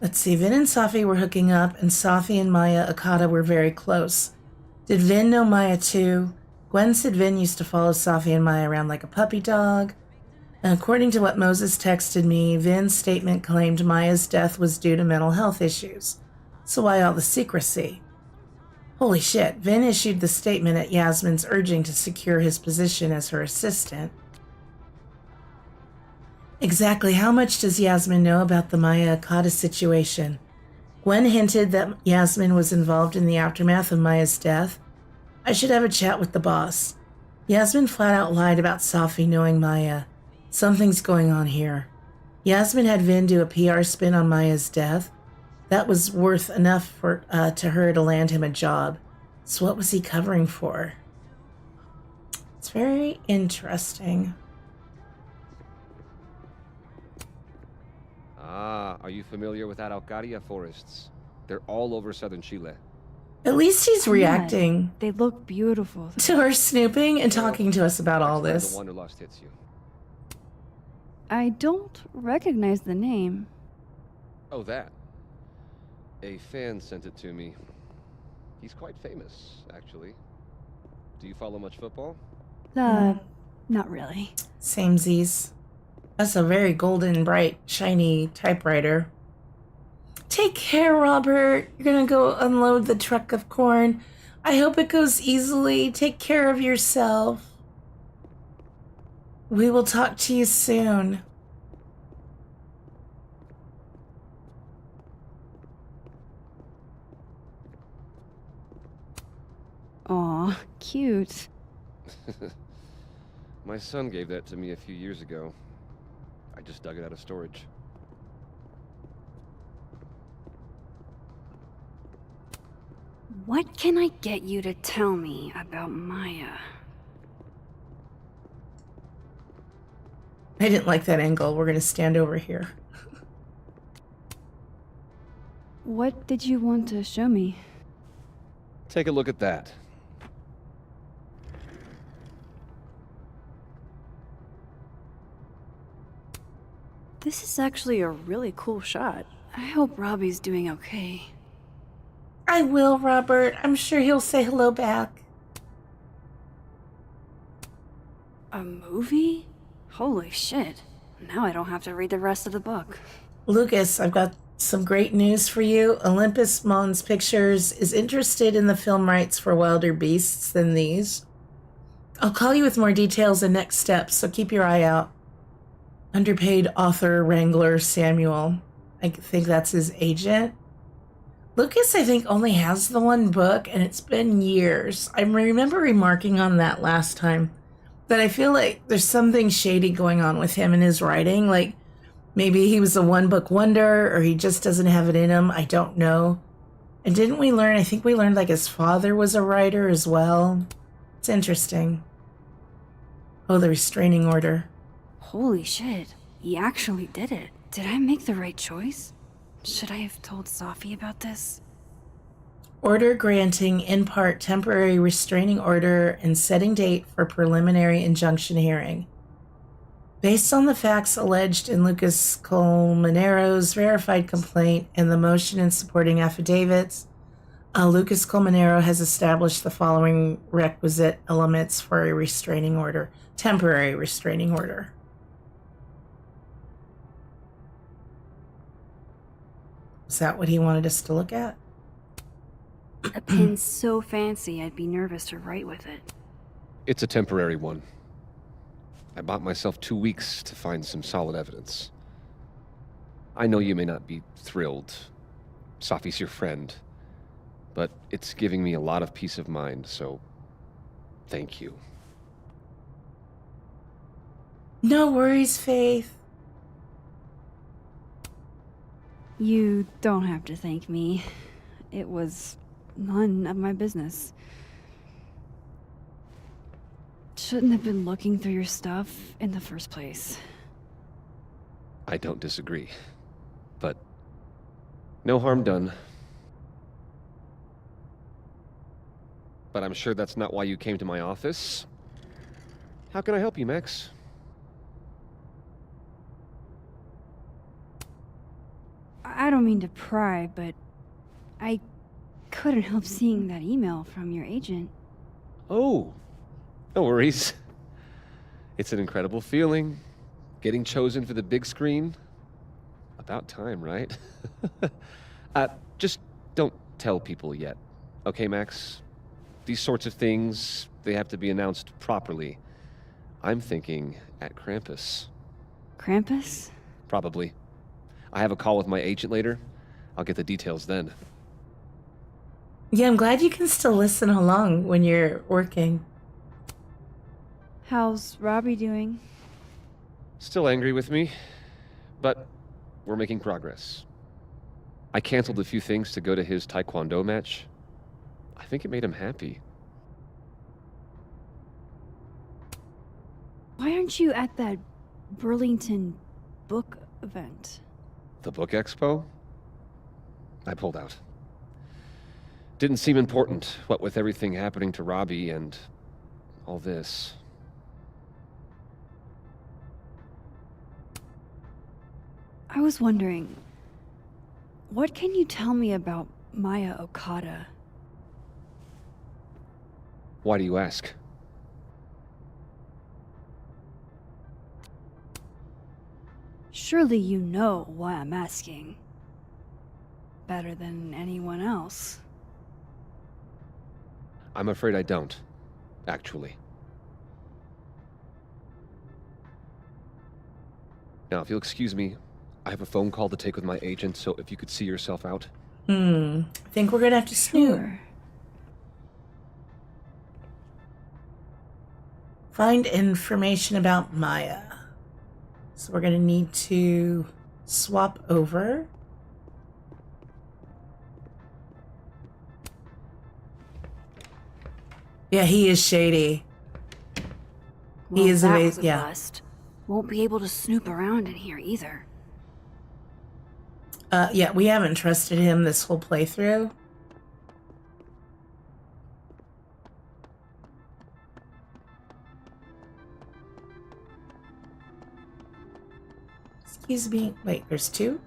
Let's see, Vin and Safi were hooking up, and Safi and Maya Okada were very close. Did Vin know Maya too? Gwen said Vin used to follow Safi and Maya around like a puppy dog. And according to what Moses texted me, Vin's statement claimed Maya's death was due to mental health issues. So why all the secrecy? Holy shit, Vin issued the statement at Yasmin's urging to secure his position as her assistant. Exactly how much does Yasmin know about the Maya Okada situation? Gwen hinted that Yasmin was involved in the aftermath of Maya's death. I should have a chat with the boss. Yasmin flat out lied about Safi knowing Maya. Something's going on here. Yasmin had Vin do a PR spin on Maya's death. That was worth enough for to her to land him a job. So what was he covering for? It's very interesting. Ah, are you familiar with Araucaria forests? They're all over southern Chile. At least he's reacting They look beautiful. to her snooping and talking to us about all Next time this. The Wanderlust hits you. I don't recognize the name. Oh, that. A fan sent it to me. He's quite famous, actually. Do you follow much football? Not really. Samesies. That's a very golden, bright, shiny typewriter. Take care, Robert. You're gonna go unload the truck of corn. I hope it goes easily. Take care of yourself. We will talk to you soon. Aw, cute. My son gave that to me a few years ago. I just dug it out of storage. What can I get you to tell me about Maya? I didn't like that angle. We're gonna stand over here. What did you want to show me? Take a look at that. This is actually a really cool shot. I hope Robbie's doing okay. I will, Robert. I'm sure he'll say hello back. A movie? Holy shit. Now I don't have to read the rest of the book. Lucas, I've got some great news for you. Olympus Mons Pictures is interested in the film rights for Wilder Beasts than these. I'll call you with more details and next steps, so keep your eye out. Underpaid author Wrangler Samuel. I think that's his agent. Lucas, I think, only has the one book, and it's been years. I remember remarking on that last time, that I feel like there's something shady going on with him and his writing. Like, maybe he was a one-book wonder, or he just doesn't have it in him. I don't know. And didn't we learn, I think we learned, like, his father was a writer as well. It's interesting. Oh, the restraining order. Holy shit. He actually did it. Did I make the right choice? Should I have told Safi about this? Order granting, in part, temporary restraining order and setting date for preliminary injunction hearing. Based on the facts alleged in Lucas Colmenaro's verified complaint and the motion and supporting affidavits, Lucas Colmenaro has established the following requisite elements for a restraining order, temporary restraining order. Is that what he wanted us to look at? A pin so fancy I'd be nervous to write with it. It's a temporary one. I bought myself 2 weeks to find some solid evidence. I know you may not be thrilled. Safi's your friend. But it's giving me a lot of peace of mind, so thank you. No worries, Faith. You don't have to thank me. It was none of my business. Shouldn't have been looking through your stuff in the first place. I don't disagree. But no harm done. But I'm sure that's not why you came to my office. How can I help you, Max? I don't mean to pry, but I couldn't help seeing that email from your agent. Oh, no worries. It's an incredible feeling. Getting chosen for the big screen. About time, right? Just don't tell people yet. Okay, Max? These sorts of things, they have to be announced properly. I'm thinking at Krampus. Krampus? Probably. I have a call with my agent later. I'll get the details then. Yeah, I'm glad you can still listen along when you're working. How's Robbie doing? Still angry with me, but we're making progress. I canceled a few things to go to his taekwondo match. I think it made him happy. Why aren't you at that Burlington book event? The book expo? I pulled out. Didn't seem important, what with everything happening to Robbie and all this. I was wondering, what can you tell me about Maya Okada? Why do you ask? Surely you know why I'm asking. Better than anyone else. I'm afraid I don't, actually. Now, if you'll excuse me, I have a phone call to take with my agent, so if you could see yourself out. I think we're gonna have to snoop. Find information about Maya. So we're gonna need to swap over. Yeah, he is shady. Well, He is that amazing. was a Yeah. bust. Won't be able to snoop around in here either. Yeah, we haven't trusted him this whole playthrough. Excuse me. Wait, there's two?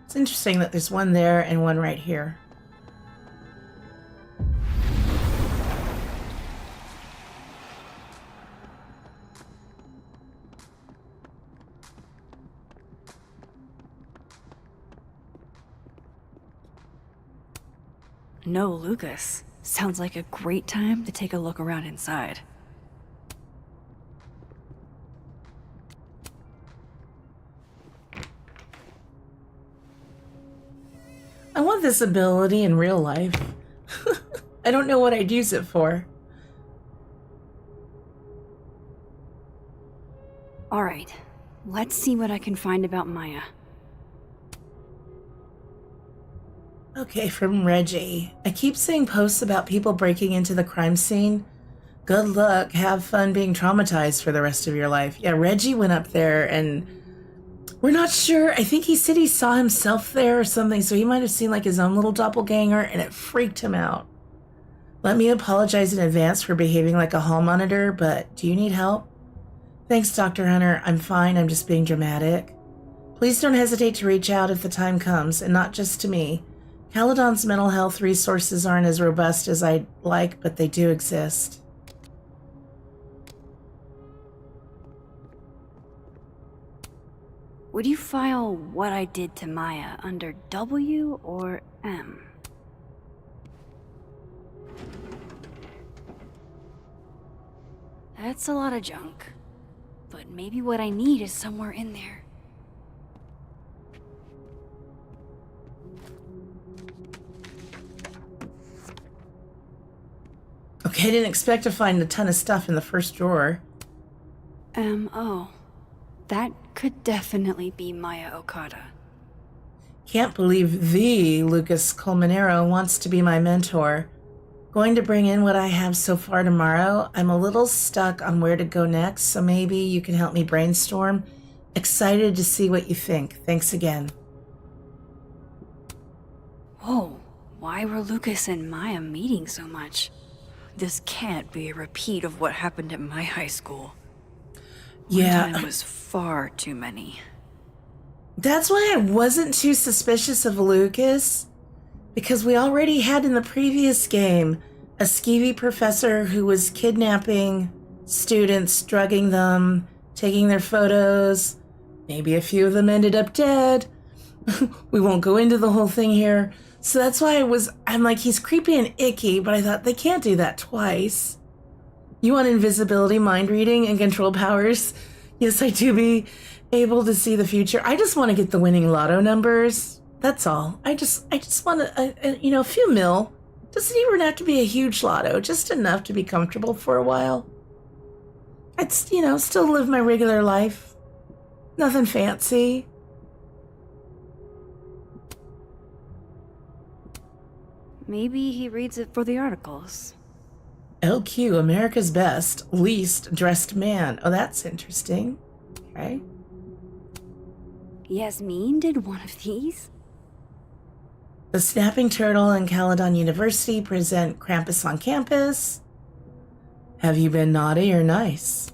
It's interesting that there's one there and one right here. No, Lucas. Sounds like a great time to take a look around inside. I want this ability in real life. I don't know what I'd use it for. Alright, let's see what I can find about Maya. Okay, from Reggie. I keep seeing posts about people breaking into the crime scene. Good luck. Have fun being traumatized for the rest of your life. Yeah, Reggie went up there and we're not sure. I think he said he saw himself there or something, so he might have seen like his own little doppelganger and it freaked him out. Let me apologize in advance for behaving like a hall monitor, but do you need help? Thanks, Dr. Hunter. I'm fine. I'm just being dramatic. Please don't hesitate to reach out if the time comes, and not just to me. Caledon's mental health resources aren't as robust as I'd like, but they do exist. Would you file what I did to Maya under W or M? That's a lot of junk. But maybe what I need is somewhere in there. Okay, I didn't expect to find a ton of stuff in the first drawer. M.O. That could definitely be Maya Okada. Can't believe the Lucas Colmenero wants to be my mentor. Going to bring in what I have so far tomorrow. I'm a little stuck on where to go next, so maybe you can help me brainstorm. Excited to see what you think. Thanks again. Whoa, why were Lucas and Maya meeting so much? This can't be a repeat of what happened at my high school. Yeah. One time was far too many. That's why I wasn't too suspicious of Lucas, because we already had in the previous game a skeevy professor who was kidnapping students, drugging them, taking their photos. Maybe a few of them ended up dead. We won't go into the whole thing here. So that's why I'm like, he's creepy and icky, but I thought they can't do that twice. You want invisibility, mind reading, and control powers? Yes, I do be able to see the future. I just want to get the winning lotto numbers. That's all. I just want a few mil. Doesn't even have to be a huge lotto, just enough to be comfortable for a while. I'd, still live my regular life. Nothing fancy. Maybe he reads it for the articles. LQ, America's Best, Least Dressed Man. Oh, that's interesting. Okay. Yasmin did one of these? The Snapping Turtle and Caledon University present Krampus on Campus. Have you been naughty or nice?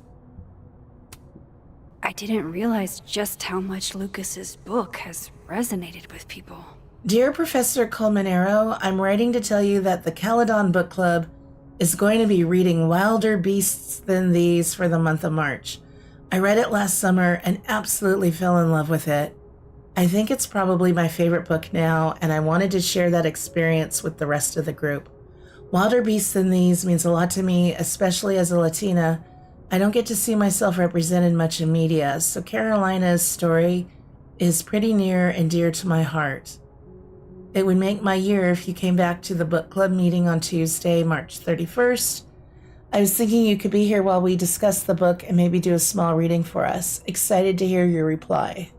I didn't realize just how much Lucas's book has resonated with people. Dear Professor Colmenero, I'm writing to tell you that the Caledon Book Club is going to be reading Wilder Beasts Than These for the month of March. I read it last summer and absolutely fell in love with it. I think it's probably my favorite book now, and I wanted to share that experience with the rest of the group. Wilder Beasts Than These means a lot to me, especially as a Latina. I don't get to see myself represented much in media, so Carolina's story is pretty near and dear to my heart. It would make my year if you came back to the book club meeting on Tuesday, March 31st. I was thinking you could be here while we discuss the book and maybe do a small reading for us. Excited to hear your reply.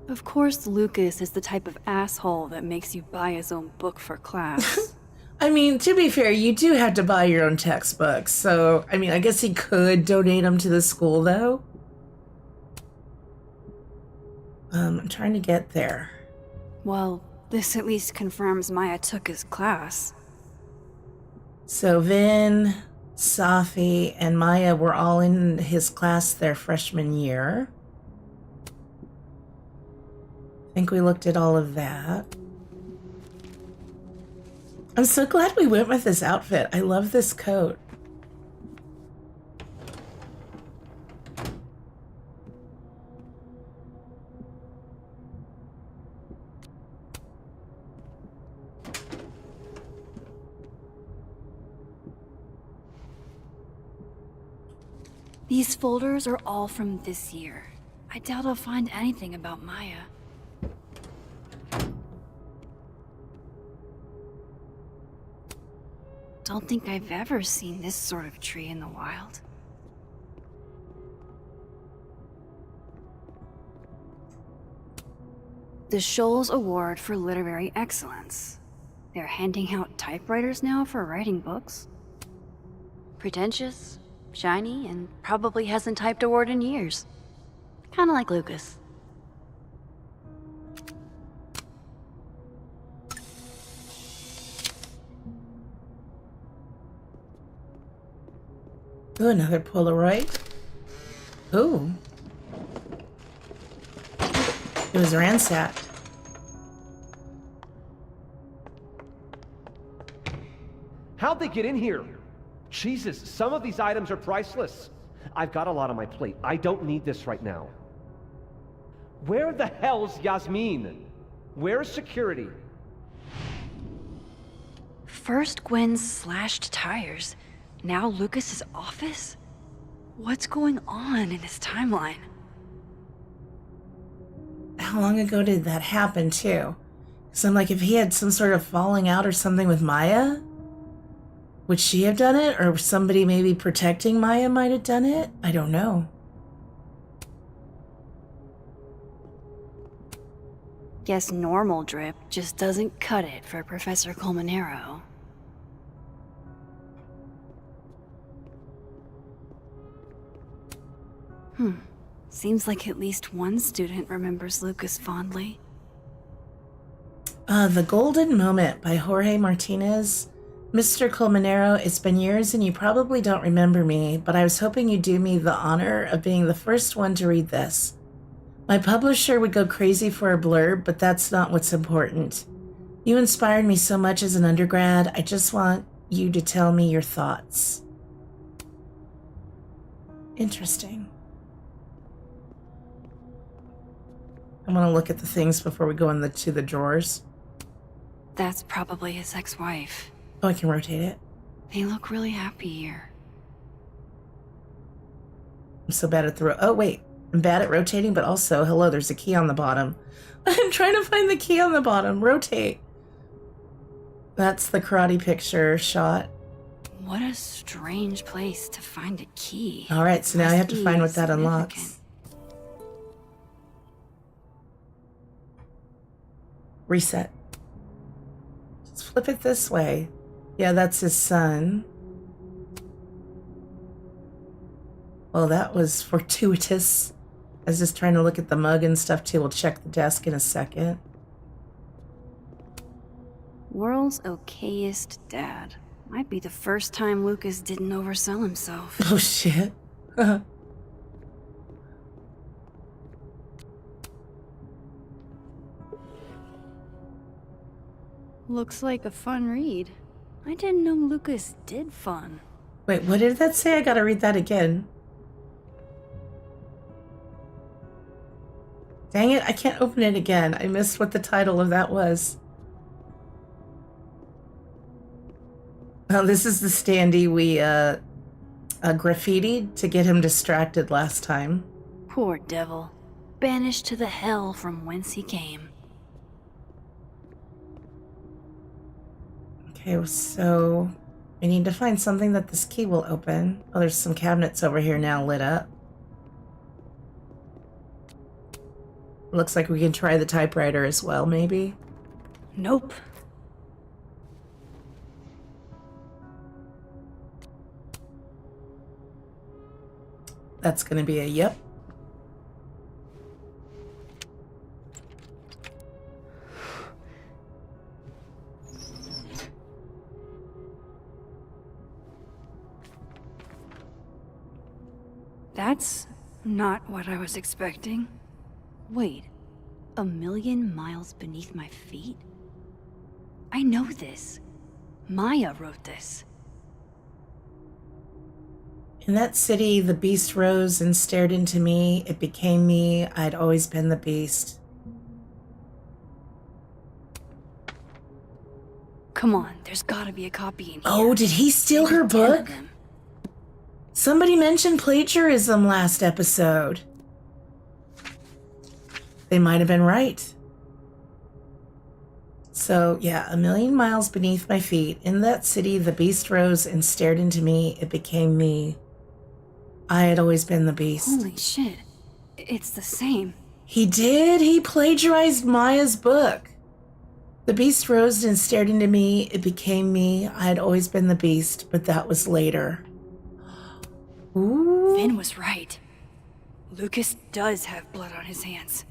Of course, Lucas is the type of asshole that makes you buy his own book for class. I mean, to be fair, you do have to buy your own textbooks, so, I guess he could donate them to the school, though. I'm trying to get there. Well, this at least confirms Maya took his class. So Vin, Safi, and Maya were all in his class their freshman year. I think we looked at all of that. I'm so glad we went with this outfit. I love this coat. These folders are all from this year. I doubt I'll find anything about Maya. Don't think I've ever seen this sort of tree in the wild. The Scholes Award for Literary Excellence. They're handing out typewriters now for writing books. Pretentious, shiny, and probably hasn't typed a word in years. Kinda like Lucas. Ooh, another Polaroid. Ooh. It was ransacked. How'd they get in here? Jesus, some of these items are priceless. I've got a lot on my plate. I don't need this right now. Where the hell's Yasmin? Where's security? First Gwen's slashed tires, now Lucas's office? What's going on in this timeline? How long ago did that happen, too? Because I'm like, if he had some sort of falling out or something with Maya, would she have done it? Or somebody maybe protecting Maya might have done it? I don't know. Guess normal drip just doesn't cut it for Professor Colmenero. Seems like at least one student remembers Lucas fondly. The Golden Moment by Jorge Martinez. Mr. Colmenero, it's been years and you probably don't remember me, but I was hoping you'd do me the honor of being the first one to read this. My publisher would go crazy for a blurb, but that's not what's important. You inspired me so much as an undergrad, I just want you to tell me your thoughts. Interesting. I want to look at the things before we go to the drawers. That's probably his ex-wife. Oh, I can rotate it. They look really happy here. I'm so bad at oh wait, I'm bad at rotating, but also, hello, there's a key on the bottom. I'm trying to find the key on the bottom. Rotate. That's the karate picture shot. What a strange place to find a key. All right, so now I have to Must find be what that significant. unlocks. Reset. Just flip it this way. Yeah, that's his son. Well, that was fortuitous. I was just trying to look at the mug and stuff too. We'll check the desk in a second. World's okayest dad. Might be the first time Lucas didn't oversell himself. Oh shit. Looks like a fun read. I didn't know Lucas did fun. Wait, what did that say? I gotta read that again. Dang it, I can't open it again. I missed what the title of that was. Oh, this is the standee we graffitied to get him distracted last time. Poor devil. Banished to the hell from whence he came. Okay, so we need to find something that this key will open. Oh, there's some cabinets over here now lit up. Looks like we can try the typewriter as well, maybe. Nope. That's gonna be a yep. That's not what I was expecting. Wait, 1,000,000 miles beneath my feet? I know this. Maya wrote this. In that city, the beast rose and stared into me. It became me. I'd always been the beast. Come on, there's gotta be a copy in here. Oh, did he steal her book? Somebody mentioned plagiarism last episode. They might have been right. So, yeah, 1,000,000 miles beneath my feet. In that city, the beast rose and stared into me. It became me. I had always been the beast. Holy shit. It's the same. He did. He plagiarized Maya's book. The beast rose and stared into me. It became me. I had always been the beast, but that was later. Ooh. Vin was right. Lucas does have blood on his hands.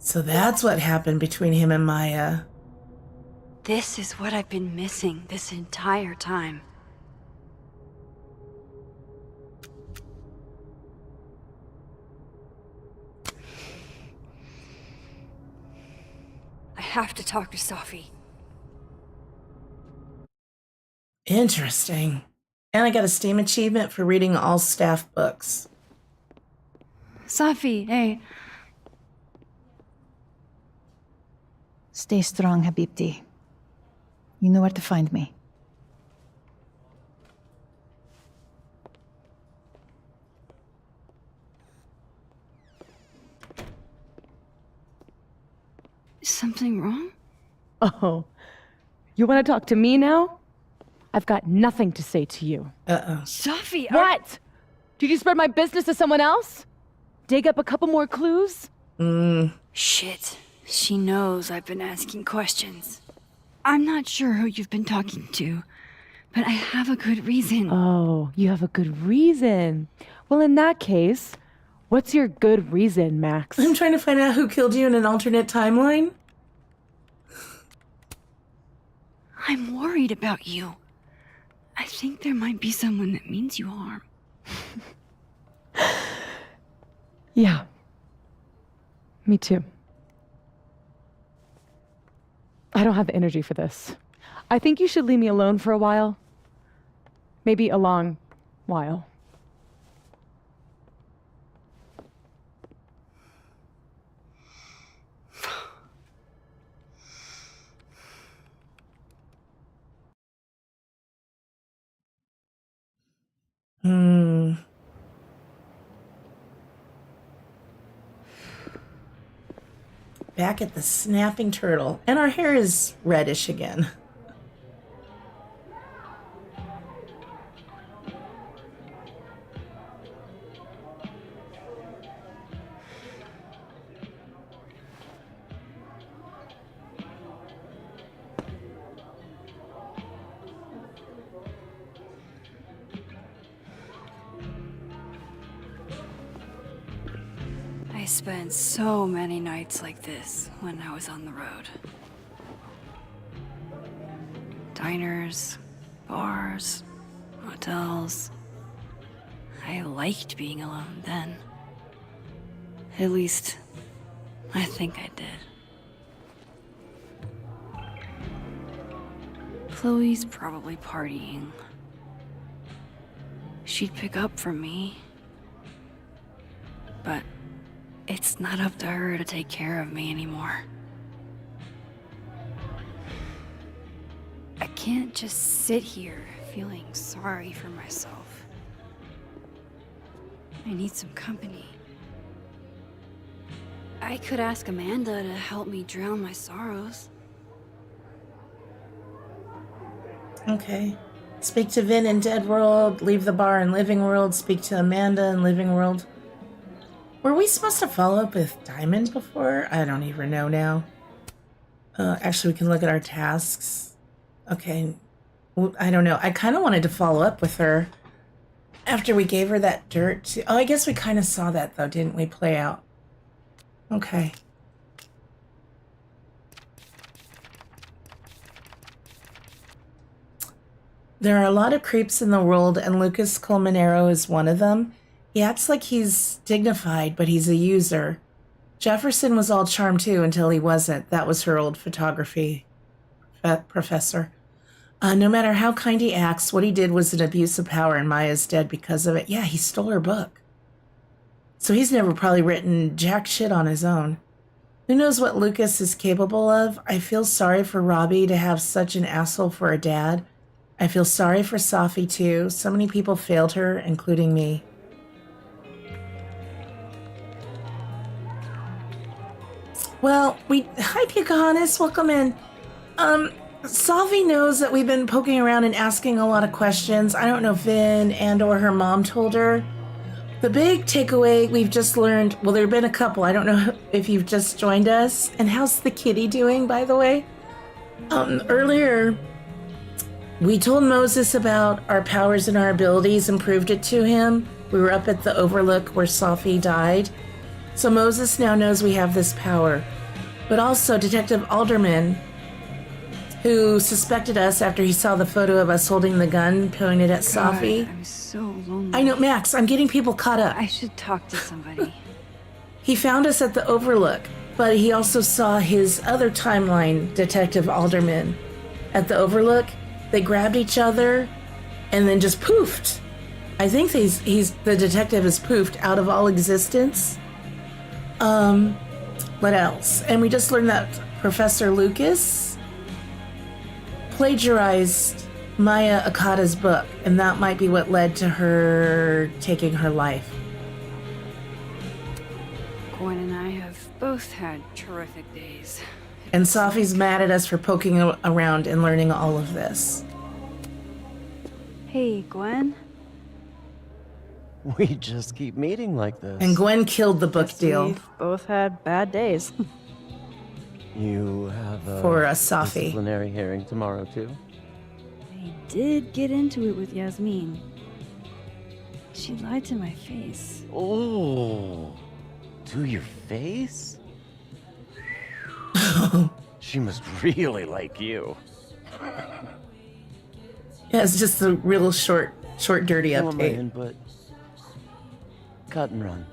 So that's what happened between him and Maya. This is what I've been missing this entire time. I have to talk to Safi. Interesting. And I got a Steam achievement for reading all staff books. Safi, hey. Stay strong, Habibti. You know where to find me. Is something wrong? Oh, you want to talk to me now? I've got nothing to say to you. Uh-oh. Safi, What? Did you spread my business to someone else? Dig up a couple more clues? Shit. She knows I've been asking questions. I'm not sure who you've been talking to, but I have a good reason. Oh, you have a good reason. Well, in that case, what's your good reason, Max? I'm trying to find out who killed you in an alternate timeline. I'm worried about you. I think there might be someone that means you harm. Yeah. Me too. I don't have the energy for this. I think you should leave me alone for a while. Maybe a long while. back at the Snapping Turtle. And our hair is reddish again. I spent so many nights like this when I was on the road. Diners, bars, hotels. I liked being alone then. At least, I think I did. Chloe's probably partying. She'd pick up from me. But it's not up to her to take care of me anymore. I can't just sit here feeling sorry for myself. I need some company. I could ask Amanda to help me drown my sorrows. Okay. Speak to Vin in Dead World, leave the bar in Living World, speak to Amanda in Living World. Were we supposed to follow up with Diamond before? I don't even know now. Actually, we can look at our tasks. Okay. Well, I don't know. I kind of wanted to follow up with her after we gave her that dirt. Oh, I guess we kind of saw that, though, didn't we, play out? Okay. There are a lot of creeps in the world, and Lucas Colmenero is one of them. He acts like he's dignified, but he's a user. Jefferson was all charm, too, until he wasn't. That was her old photography professor. No matter how kind he acts, what he did was an abuse of power, and Maya's dead because of it. Yeah, he stole her book. So he's never probably written jack shit on his own. Who knows what Lucas is capable of? I feel sorry for Robbie to have such an asshole for a dad. I feel sorry for Safi, too. So many people failed her, including me. Well, hi Pocahontas, welcome in. Safi knows that we've been poking around and asking a lot of questions. I don't know if Vin and or her mom told her. The big takeaway we've just learned, well, there have been a couple. I don't know if you've just joined us. And how's the kitty doing, by the way? Earlier, we told Moses about our powers and our abilities and proved it to him. We were up at the Overlook where Safi died. So Moses now knows we have this power. But also Detective Alderman, who suspected us after he saw the photo of us holding the gun pointed at Safi. I'm so lonely. I know, Max, I'm getting people caught up. I should talk to somebody. He found us at the Overlook, but he also saw his other timeline, Detective Alderman. At the Overlook, they grabbed each other and then just poofed. I think the detective is poofed out of all existence. What else? And we just learned that Professor Lucas plagiarized Maya Akata's book, and that might be what led to her taking her life. Gwen and I have both had terrific days. And Safi's mad at us for poking around and learning all of this. Hey, Gwen. We just keep meeting like this. And Gwen killed the book deal. We've both had bad days. You have a For a Safi. disciplinary hearing tomorrow, too? I did get into it with Yasmin. She lied to my face. Oh, to your face? She must really like you. Yeah, it's just a real short, dirty update. But cut and run.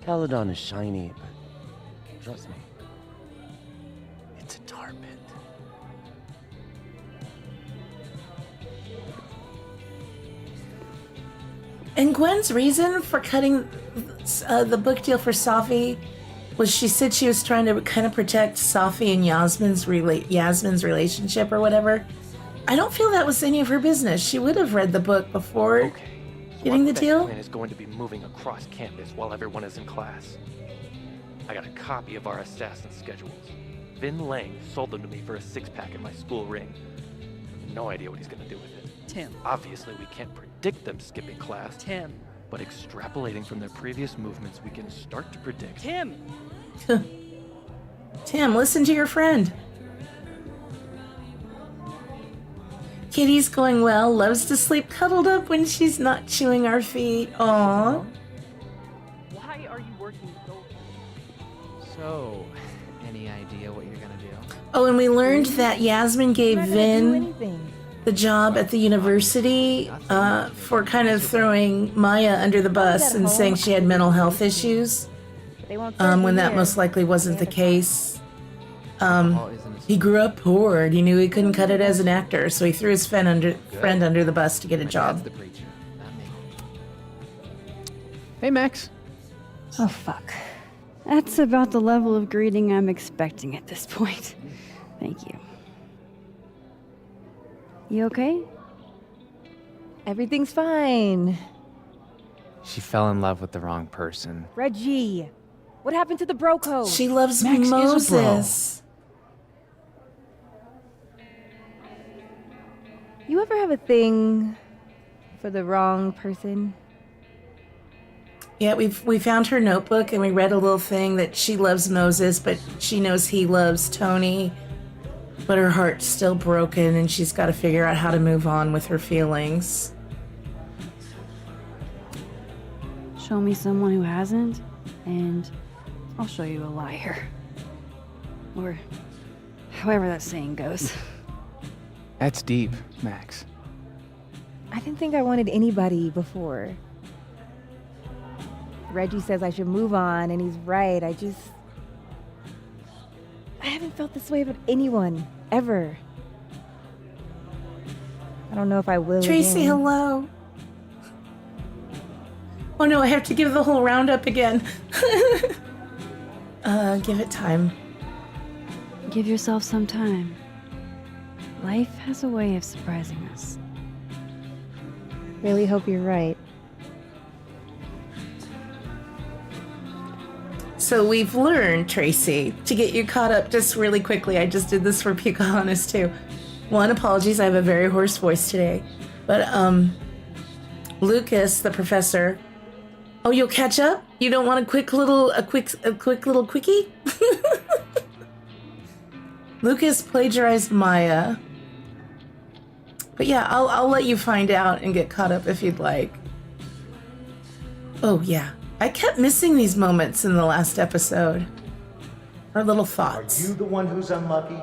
Caledon is shiny, but trust me, it's a tar pit. And Gwen's reason for cutting the book deal for Safi was she said she was trying to kind of protect Safi and Yasmin's relationship or whatever. I don't feel that was any of her business. She would have read the book before getting the deal. Plan is going to be moving across campus while everyone is in class. I got a copy of our assassin schedules. Vin Lang sold them to me for a 6-pack at my school ring. No idea what he's gonna do with it. Tim. Obviously, we can't predict them skipping class. Tim. But extrapolating from their previous movements, we can start to predict. Tim! Tim, listen to your friend. Kitty's going well, loves to sleep cuddled up when she's not chewing our feet. Aww. Why are you working so So, any idea what you're gonna do? Oh, and we learned that Yasmin gave Vin the job at the university for kind of throwing Maya under the bus and saying she had mental health issues when that most likely wasn't the case. He grew up poor and he knew he couldn't cut it as an actor, so he threw his friend under the bus to get a job. Hey, Max. Oh, fuck. That's about the level of greeting I'm expecting at this point. Thank you. You okay? Everything's fine. She fell in love with the wrong person. Reggie, what happened to the bro code? She loves Max is a bro. Moses. You ever have a thing for the wrong person? Yeah, we found her notebook and we read a little thing that she loves Moses, but she knows he loves Tony. But her heart's still broken and she's got to figure out how to move on with her feelings. Show me someone who hasn't, and I'll show you a liar. Or however that saying goes. That's deep, Max. I didn't think I wanted anybody before. Reggie says I should move on, and he's right. I haven't felt this way about anyone, ever. I don't know if I will Tracy, again. hello. Oh no, I have to give the whole roundup again. Give it time. Give yourself some time. Life has a way of surprising us. Really hope you're right. So we've learned, Tracy, to get you caught up just really quickly. I just did this for Pocahontas too. One, apologies, I have a very hoarse voice today. But Lucas, the professor. Oh, you'll catch up? You don't want a quick little quickie? Lucas plagiarized Maya. But yeah, I'll let you find out and get caught up if you'd like. Oh yeah. I kept missing these moments in the last episode. Our little thoughts. Are you the one who's unlucky?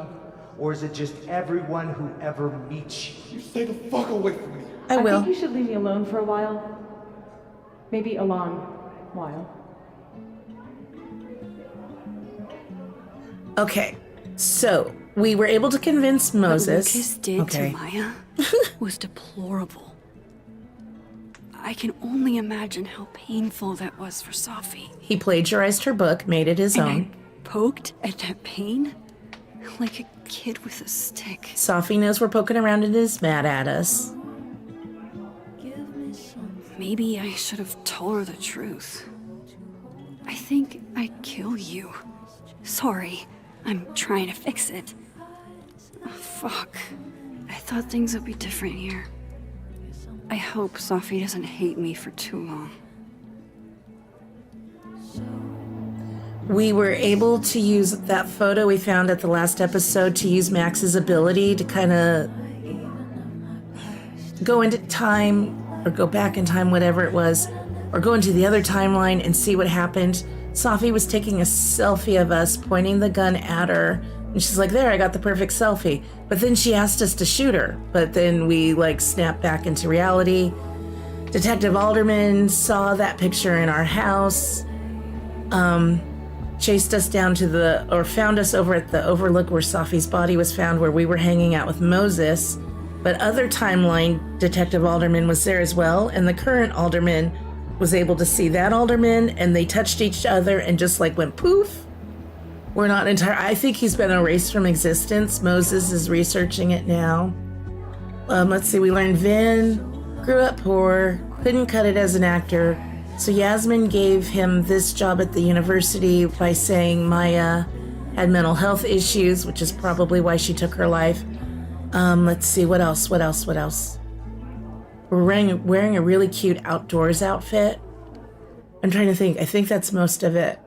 Or is it just everyone who ever meets you? You stay the fuck away from me. I will. I think you should leave me alone for a while. Maybe a long while. Okay, so we were able to convince Moses. What Lucas did to Maya was deplorable. I can only imagine how painful that was for Safi. He plagiarized her book, made it his own. Poked at that pain like a kid with a stick. Safi knows we're poking around and is mad at us. Maybe I should have told her the truth. I think I'd kill you. Sorry, I'm trying to fix it. Oh, fuck. I thought things would be different here. I hope Safi doesn't hate me for too long. We were able to use that photo we found at the last episode to use Max's ability to kind of go into time or go back in time, whatever it was, or go into the other timeline and see what happened. Safi was taking a selfie of us, pointing the gun at her, and she's like, there, I got the perfect selfie. But then she asked us to shoot her, but then we snapped back into reality. Detective Alderman saw that picture in our house, chased us down to found us over at the overlook where Safi's body was found, where we were hanging out with Moses. But other timeline, Detective Alderman was there as well, and the current Alderman was able to see that Alderman, and they touched each other and just went poof. We're not I think he's been erased from existence. Moses is researching it now. Let's see, we learned Vin grew up poor, couldn't cut it as an actor, So Yasmin gave him this job at the university by saying Maya had mental health issues, which is probably why she took her life. Let's see, what else? We're wearing a really cute outdoors outfit. I'm trying to think. I think that's most of it.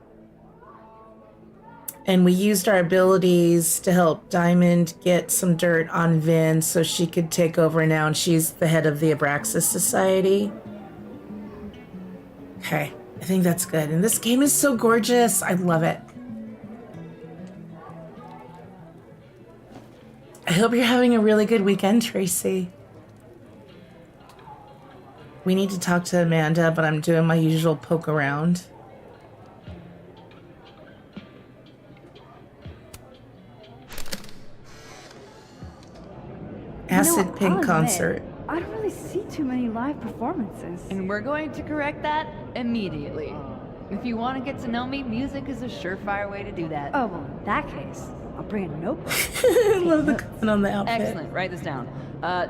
And we used our abilities to help Diamond get some dirt on Vin so she could take over now, and she's the head of the Abraxas Society. Okay, I think that's good. And this game is so gorgeous. I love it. I hope you're having a really good weekend, Tracy. We need to talk to Amanda, but I'm doing my usual poke around. Acid Pink concert. I don't really see too many live performances. And we're going to correct that immediately. If you want to get to know me, music is a surefire way to do that. Oh, well, in that case, I'll bring a notebook. I love the comment on the outfit. Excellent. Write this down.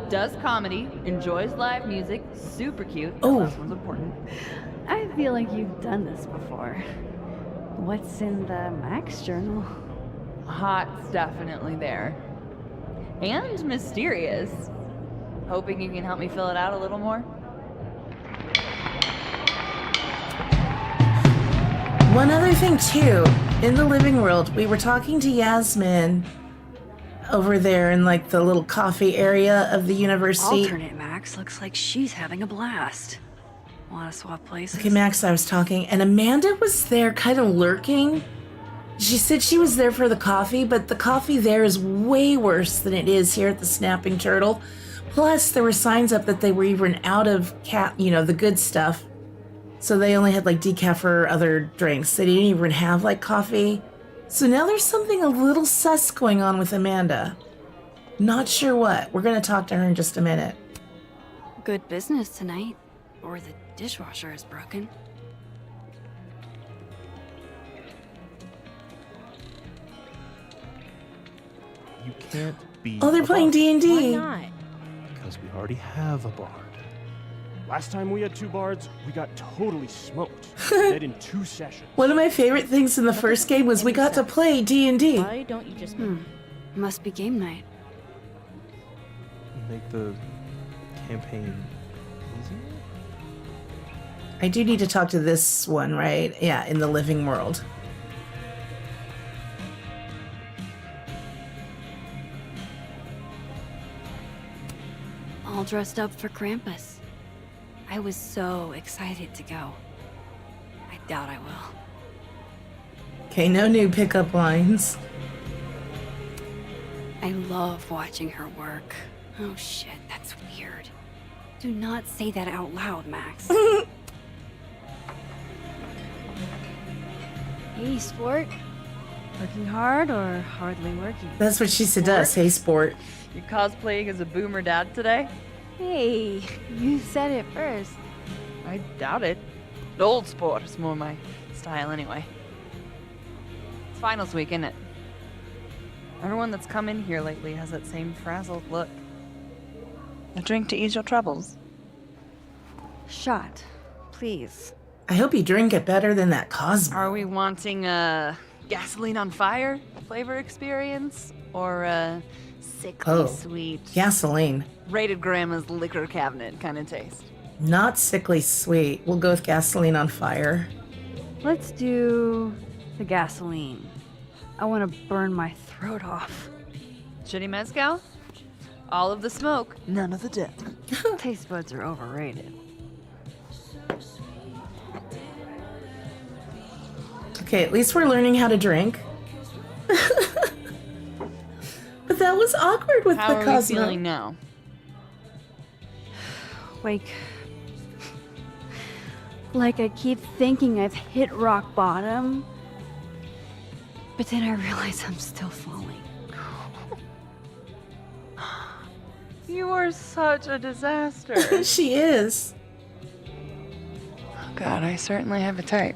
Does comedy, enjoys live music, super cute. Oh. That last one's important. I feel like you've done this before. What's in the Max journal? Hot's definitely there. And mysterious. Hoping you can help me fill it out a little more. One other thing too, in the living world, we were talking to Yasmin over there in like the little coffee area of the university. Alternate Max looks like she's having a blast. Want to swap places? Okay, Max, I was talking, and Amanda was there kind of lurking. She said she was there for the coffee, but the coffee there is way worse than it is here at the Snapping Turtle. Plus, there were signs up that they were even out of the good stuff. So they only had like decaf or other drinks. They didn't even have like coffee. So now there's something a little sus going on with Amanda. Not sure what. We're going to talk to her in just a minute. Good business tonight. Or the dishwasher is broken. You can't be. Oh, they're playing D&D. Why not? Because we already have a bard. Last time we had 2 bards, we got totally smoked. Dead in 2 sessions. One of my favorite things in the first game was we got to play D&D. Why don't you just... Must be game night. Make the campaign easier? I do need to talk to this one, right? Yeah, in the living world. All dressed up for Krampus. I was so excited to go. I doubt I will. Okay, no new pickup lines. I love watching her work. Oh shit, that's weird. Do not say that out loud, Max. Hey, sport. Working hard or hardly working? That's what she said to us. Hey, sport. You cosplaying as a boomer dad today? Hey, you said it first. I doubt it. Old sport is more my style anyway. It's finals week, isn't it? Everyone that's come in here lately has that same frazzled look. A drink to ease your troubles. Shot, please. I hope you drink it better than that Cosmo. Are we wanting a gasoline on fire flavor experience? Or a sickly sweet... gasoline. Rated Grandma's liquor cabinet kind of taste? Not sickly sweet. We'll go with gasoline on fire. Let's do the gasoline. I want to burn my throat off. Shitty mezcal? All of the smoke, none of the depth. Taste buds are overrated. Okay, at least we're learning how to drink. But that was awkward with How the are Cosmo. we feeling now? Like I keep thinking I've hit rock bottom, but then I realize I'm still falling. You are such a disaster. She is. Oh God, I certainly have a type.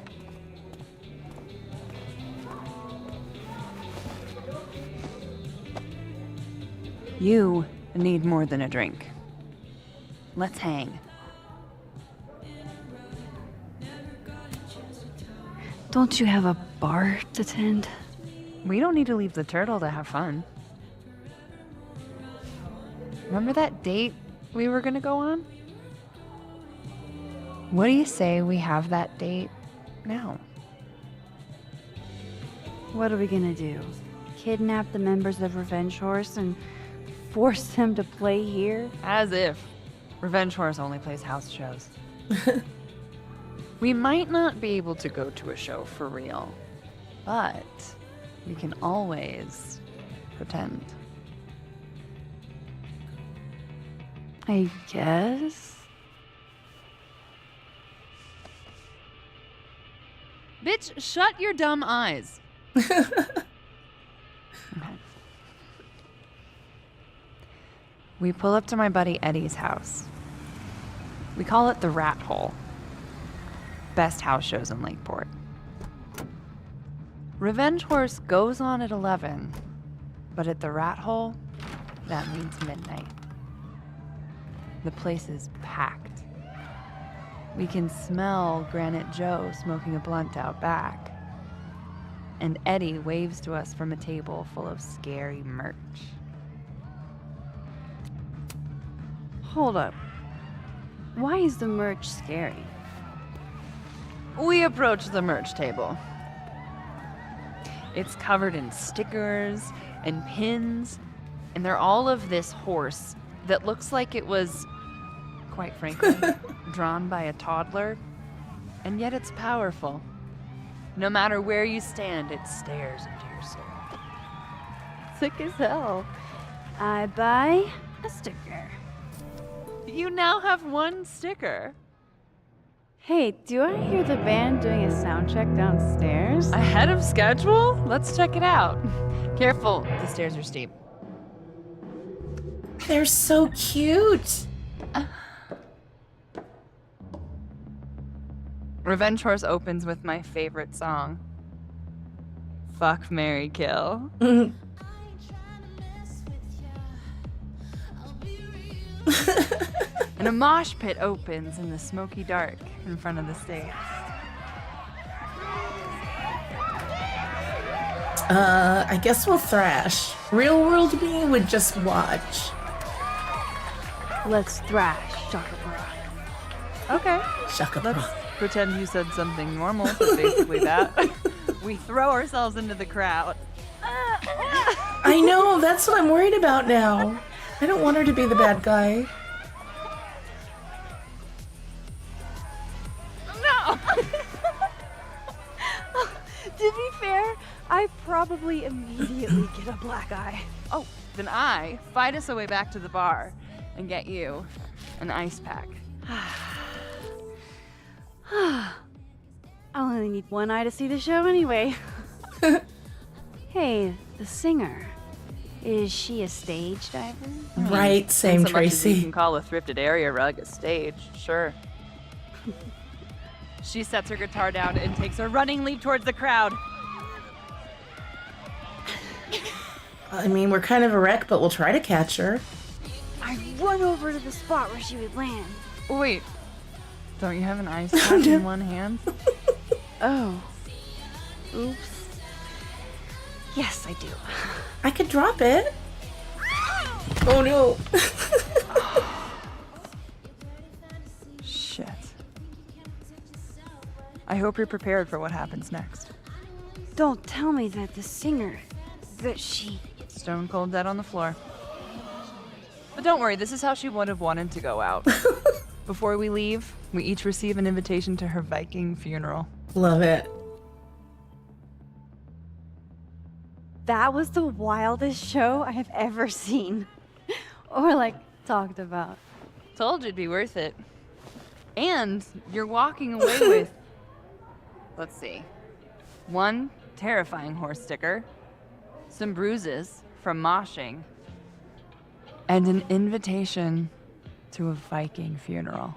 You need more than a drink. Let's hang. Don't you have a bar to tend? We don't need to leave the turtle to have fun. Remember that date we were gonna go on? What do you say we have that date now? What are we gonna do? Kidnap the members of Revenge Horse and force them to play here? As if. Revenge Horse only plays house shows. We might not be able to go to a show for real, but we can always pretend. I guess. Bitch, shut your dumb eyes. Okay. We pull up to my buddy Eddie's house. We call it the Rat Hole. Best house shows in Lakeport. Revenge Horse goes on at 11, but at the Rat Hole, that means midnight. The place is packed. We can smell Granite Joe smoking a blunt out back. And Eddie waves to us from a table full of scary merch. Hold up. Why is the merch scary? We approach the merch table. It's covered in stickers and pins, and they're all of this horse that looks like it was, quite frankly, drawn by a toddler, and yet it's powerful. No matter where you stand, it stares into your soul. Sick as hell. I buy a sticker. You now have one sticker. Hey, do I hear the band doing a sound check downstairs? Ahead of schedule? Let's check it out. Careful, the stairs are steep. They're so cute. Revenge Horse opens with my favorite song. Fuck, Marry, Kill. And a mosh pit opens in the smoky dark in front of the stage. I guess we'll thrash. Real world me would just watch. Let's thrash, Shaka Bra. Okay. Shaka Let's Bra. pretend you said something normal, but basically that. We throw ourselves into the crowd. I know, that's what I'm worried about now. I don't want her to be the bad guy. No! To be fair, I probably immediately get a black eye. Oh, then I fight us away back to the bar and get you an ice pack. I only need one eye to see the show anyway. Hey, the singer. Is she a stage diver? Right, same so much as you Tracy. can call a thrifted area rug a stage, sure. She sets her guitar down and takes a running leap towards the crowd. I mean, we're kind of a wreck, but we'll try to catch her. I run over to the spot where she would land. Wait, don't you have an ice pack in one hand? Oh. Oops. Yes, I do. I could drop it. Oh no. Shit. I hope you're prepared for what happens next. Don't tell me that the singer, that she... Stone cold dead on the floor. But don't worry, this is how she would have wanted to go out. Before we leave, we each receive an invitation to her Viking funeral. Love it. That was the wildest show I have ever seen. Or, like, talked about. Told you it'd be worth it. And you're walking away with, let's see, one terrifying horse sticker, some bruises from moshing, and an invitation to a Viking funeral.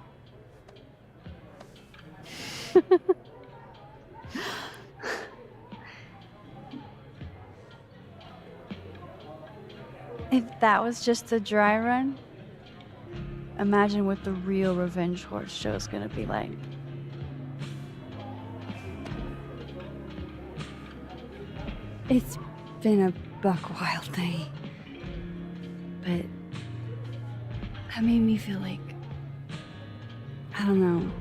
If that was just the dry run, imagine what the real Revenge Horse show is gonna be like. It's been a buck wild day. But that made me feel like, I don't know,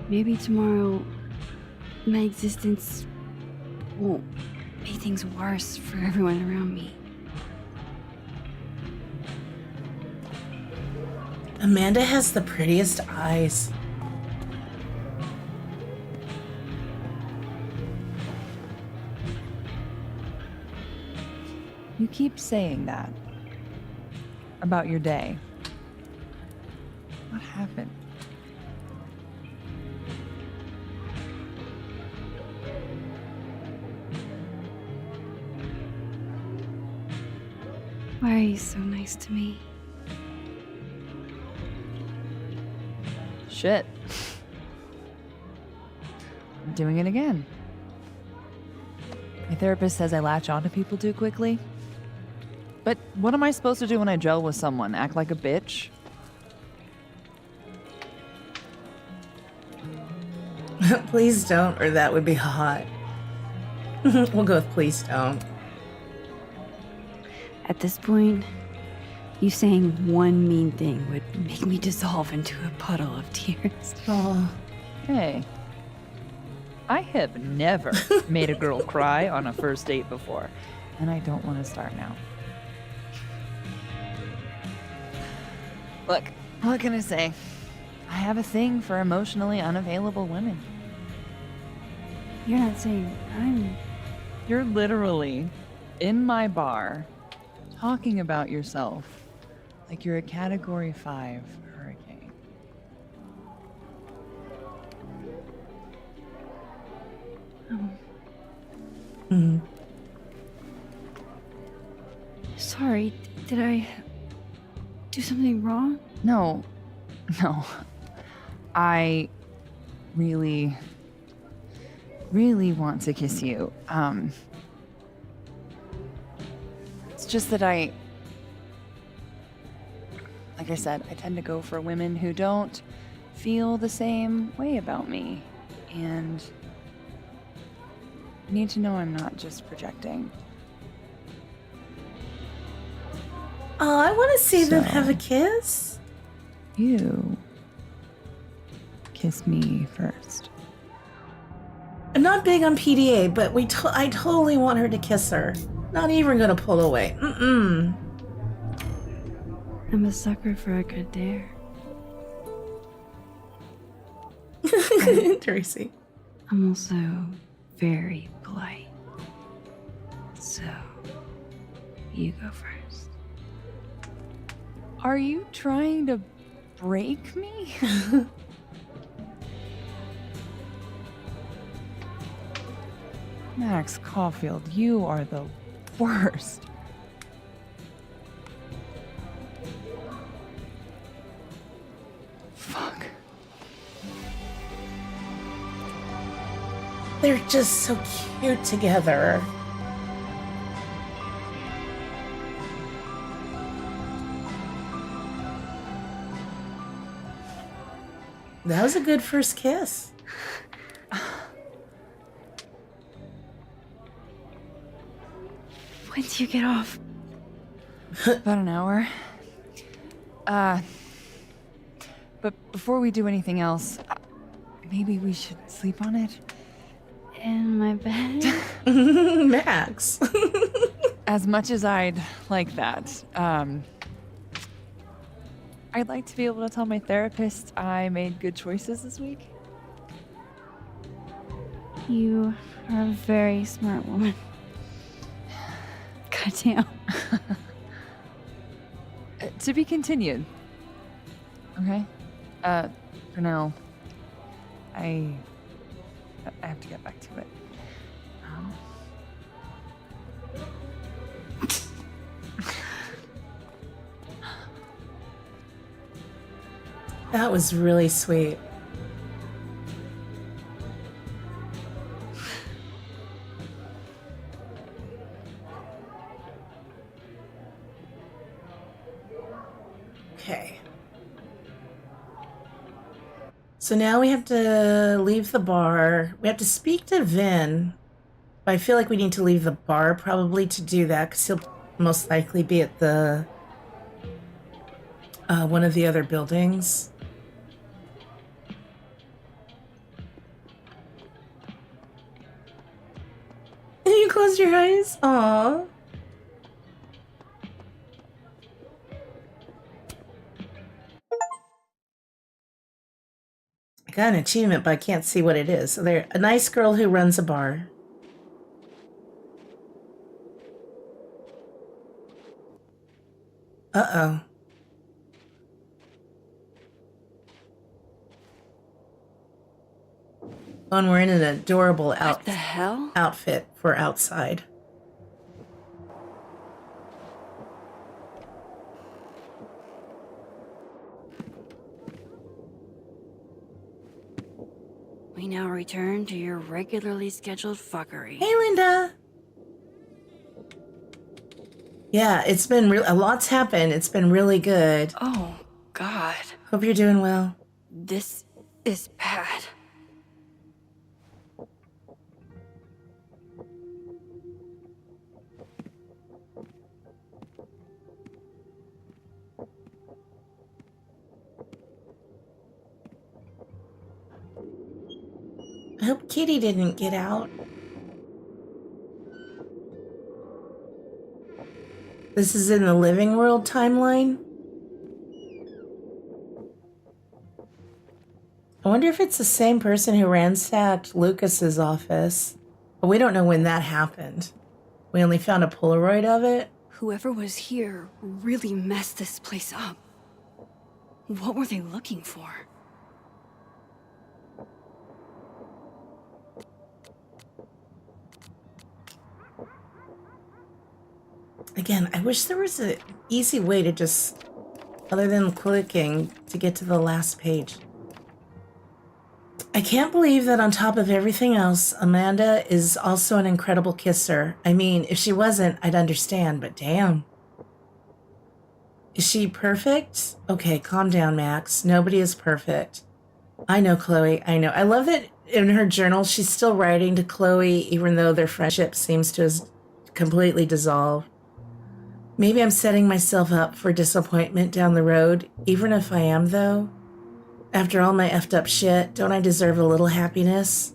maybe tomorrow my existence won't make things worse for everyone around me. Amanda has the prettiest eyes. You keep saying that about your day. What happened? Why are you so nice to me? Shit. I'm doing it again. My therapist says I latch onto people too quickly. But what am I supposed to do when I gel with someone? Act like a bitch? Please don't, or that would be hot. We'll go with please don't. At this point, you saying one mean thing would make me dissolve into a puddle of tears. Oh. Hey. I have never made a girl cry on a first date before, and I don't want to start now. Look, what can I say? I have a thing for emotionally unavailable women. You're not saying I'm... You're literally in my bar talking about yourself like you're a Category 5 hurricane. Sorry, did I do something wrong? No. I really want to kiss you. It's just that like I said, I tend to go for women who don't feel the same way about me. And you need to know I'm not just projecting. Oh, I want to see them have a kiss. You kiss me first. I'm not big on PDA, but I totally want her to kiss her. Not even gonna pull away. Mm-mm. I'm a sucker for a good dare. Tracy. I'm also very polite. So, you go first. Are you trying to break me? Max Caulfield, you are the worst. Fuck. They're just so cute together. That was a good first kiss. When do you get off? About an hour. But before we do anything else, maybe we should sleep on it? In my bed? Max. As much as I'd like that, I'd like to be able to tell my therapist I made good choices this week. You are a very smart woman. Goddamn. To be continued. Okay? For now, I have to get back to it. That was really sweet. Okay. So now we have to leave the bar. We have to speak to Vin But I feel like we need to leave the bar probably to do that, because he'll most likely be at the one of the other buildings. You closed your eyes? Aww. I got an achievement, but I can't see what it is. So they're a nice girl who runs a bar. Uh-oh. Oh, and we're in an adorable outfit for outside. We now return to your regularly scheduled fuckery. Hey, Linda. Yeah, it's been a lot's happened. It's been really good. Oh, God. Hope you're doing well. This is bad. I hope Kitty didn't get out. This is in the Living World timeline. I wonder if it's the same person who ransacked Lucas's office. But we don't know when that happened. We only found a Polaroid of it. Whoever was here really messed this place up. What were they looking for? Again, I wish there was an easy way to just, other than clicking, to get to the last page. I can't believe that on top of everything else, Amanda is also an incredible kisser. I mean, if she wasn't, I'd understand, but damn. Is she perfect? Okay, calm down, Max. Nobody is perfect. I know, Chloe. I know. I love that in her journal, she's still writing to Chloe, even though their friendship seems to have completely dissolved. Maybe I'm setting myself up for disappointment down the road, even if I am, though. After all my effed up shit, don't I deserve a little happiness?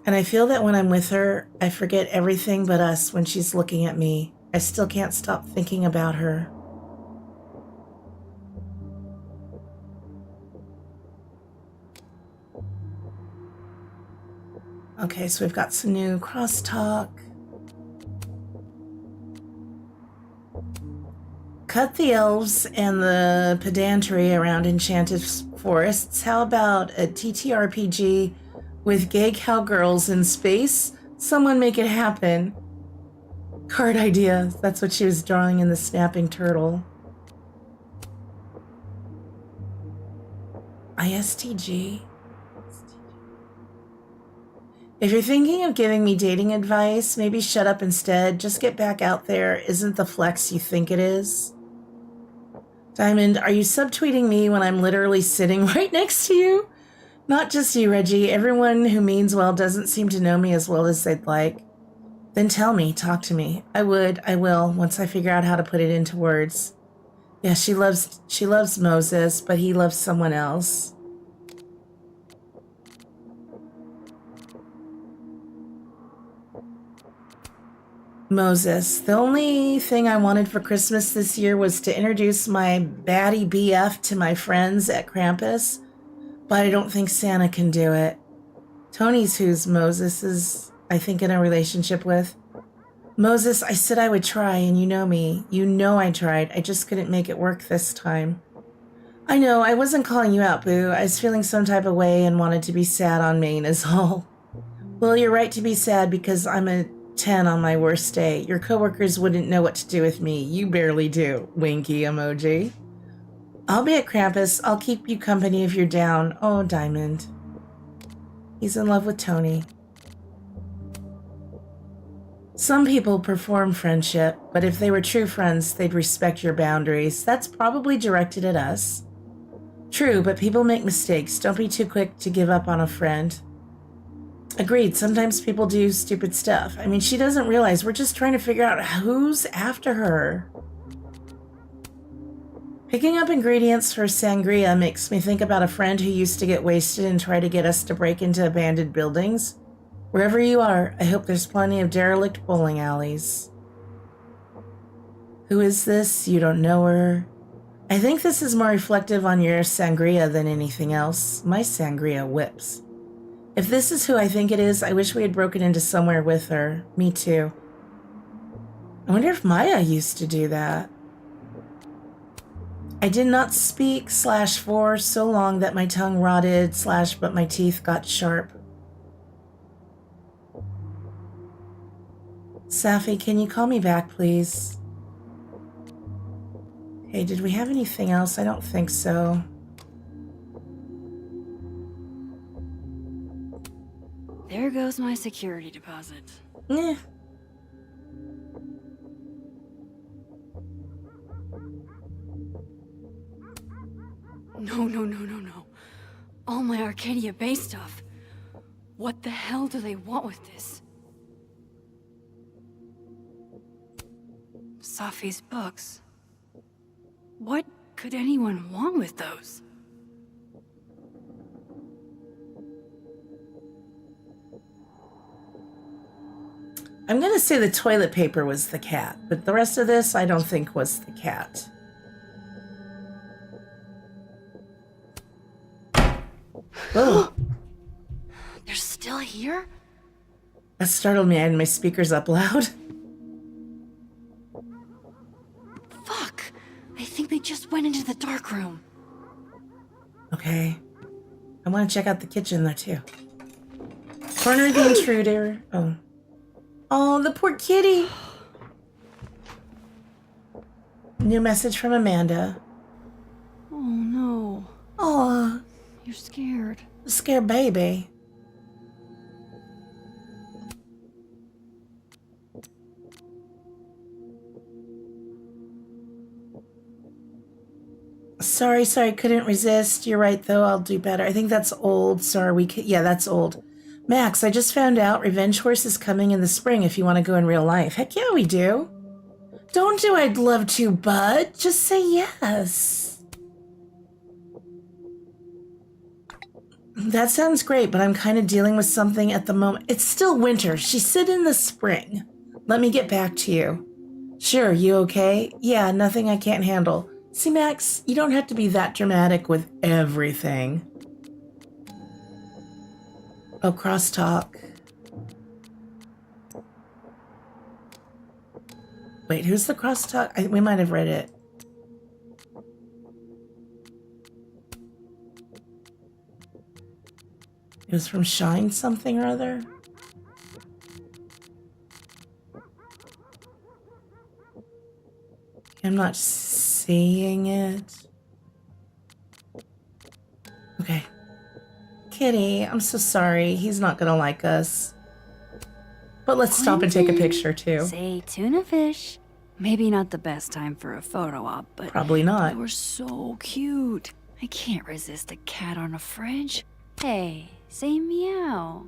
And I feel that when I'm with her, I forget everything but us when she's looking at me. I still can't stop thinking about her. Okay, so we've got some new crosstalk. Cut the elves and the pedantry around enchanted forests. How about a TTRPG with gay cowgirls in space? Someone make it happen. Card idea. That's what she was drawing in the snapping turtle. ISTG. If you're thinking of giving me dating advice, maybe shut up instead. Just get back out there. Isn't the flex you think it is? Diamond, are you subtweeting me when I'm literally sitting right next to you? Not just you, Reggie. Everyone who means well doesn't seem to know me as well as they'd like. Then tell me, talk to me. I will, once I figure out how to put it into words. Yeah, she loves Moses, but he loves someone else. Moses. The only thing I wanted for Christmas this year was to introduce my baddie BF to my friends at Krampus, but I don't think Santa can do it. Tony's who's Moses is, I think, in a relationship with. Moses, I said I would try, and you know me. You know I tried. I just couldn't make it work this time. I know, I wasn't calling you out, boo. I was feeling some type of way and wanted to be sad on Maine is all. Well, you're right to be sad because I'm a 10 on my worst day. Your coworkers wouldn't know what to do with me. You barely do. Winky emoji. I'll be at Krampus. I'll keep you company if you're down. Oh, Diamond. He's in love with Tony. Some people perform friendship, but if they were true friends, they'd respect your boundaries. That's probably directed at us. True, but people make mistakes. Don't be too quick to give up on a friend. Agreed. Sometimes people do stupid stuff. I mean, she doesn't realize we're just trying to figure out who's after her. Picking up ingredients for sangria makes me think about a friend who used to get wasted and try to get us to break into abandoned buildings. Wherever you are, I hope there's plenty of derelict bowling alleys. Who is this? You don't know her. I think this is more reflective on your sangria than anything else. My sangria whips. If this is who I think it is, I wish we had broken into somewhere with her. Me too. I wonder if Maya used to do that. I did not speak /for so long that my tongue rotted / but my teeth got sharp. Safi, can you call me back, please? Hey, did we have anything else? I don't think so. There goes my security deposit. Eh. No. All my Arcadia Bay stuff. What the hell do they want with this? Safi's books. What could anyone want with those? I'm gonna say the toilet paper was the cat, but the rest of this I don't think was the cat. Oh. They're still here? That startled me. I had my speakers up loud. Fuck! I think they just went into the dark room. Okay. I want to check out the kitchen though too. Corner the intruder. Oh. Oh, the poor kitty. New message from Amanda. Oh no. Oh. You're scared. Scared baby. Sorry, couldn't resist. You're right, though. I'll do better. I think that's old. Sorry, yeah, that's old. Max, I just found out Revenge Horse is coming in the spring if you want to go in real life. Heck yeah, we do. Don't do I'd love to, bud. Just say yes. That sounds great, but I'm kind of dealing with something at the moment. It's still winter. She said in the spring. Let me get back to you. Sure, you okay? Yeah, nothing I can't handle. See, Max, you don't have to be that dramatic with everything. Oh, crosstalk. Wait, who's the crosstalk? We might have read it. It was from Shine something or other. I'm not seeing it. Okay. Kitty, I'm so sorry. He's not gonna like us. But let's stop and take a picture too. Say tuna fish. Maybe not the best time for a photo op, but probably not. They were so cute. I can't resist a cat on a fridge. Hey, say meow.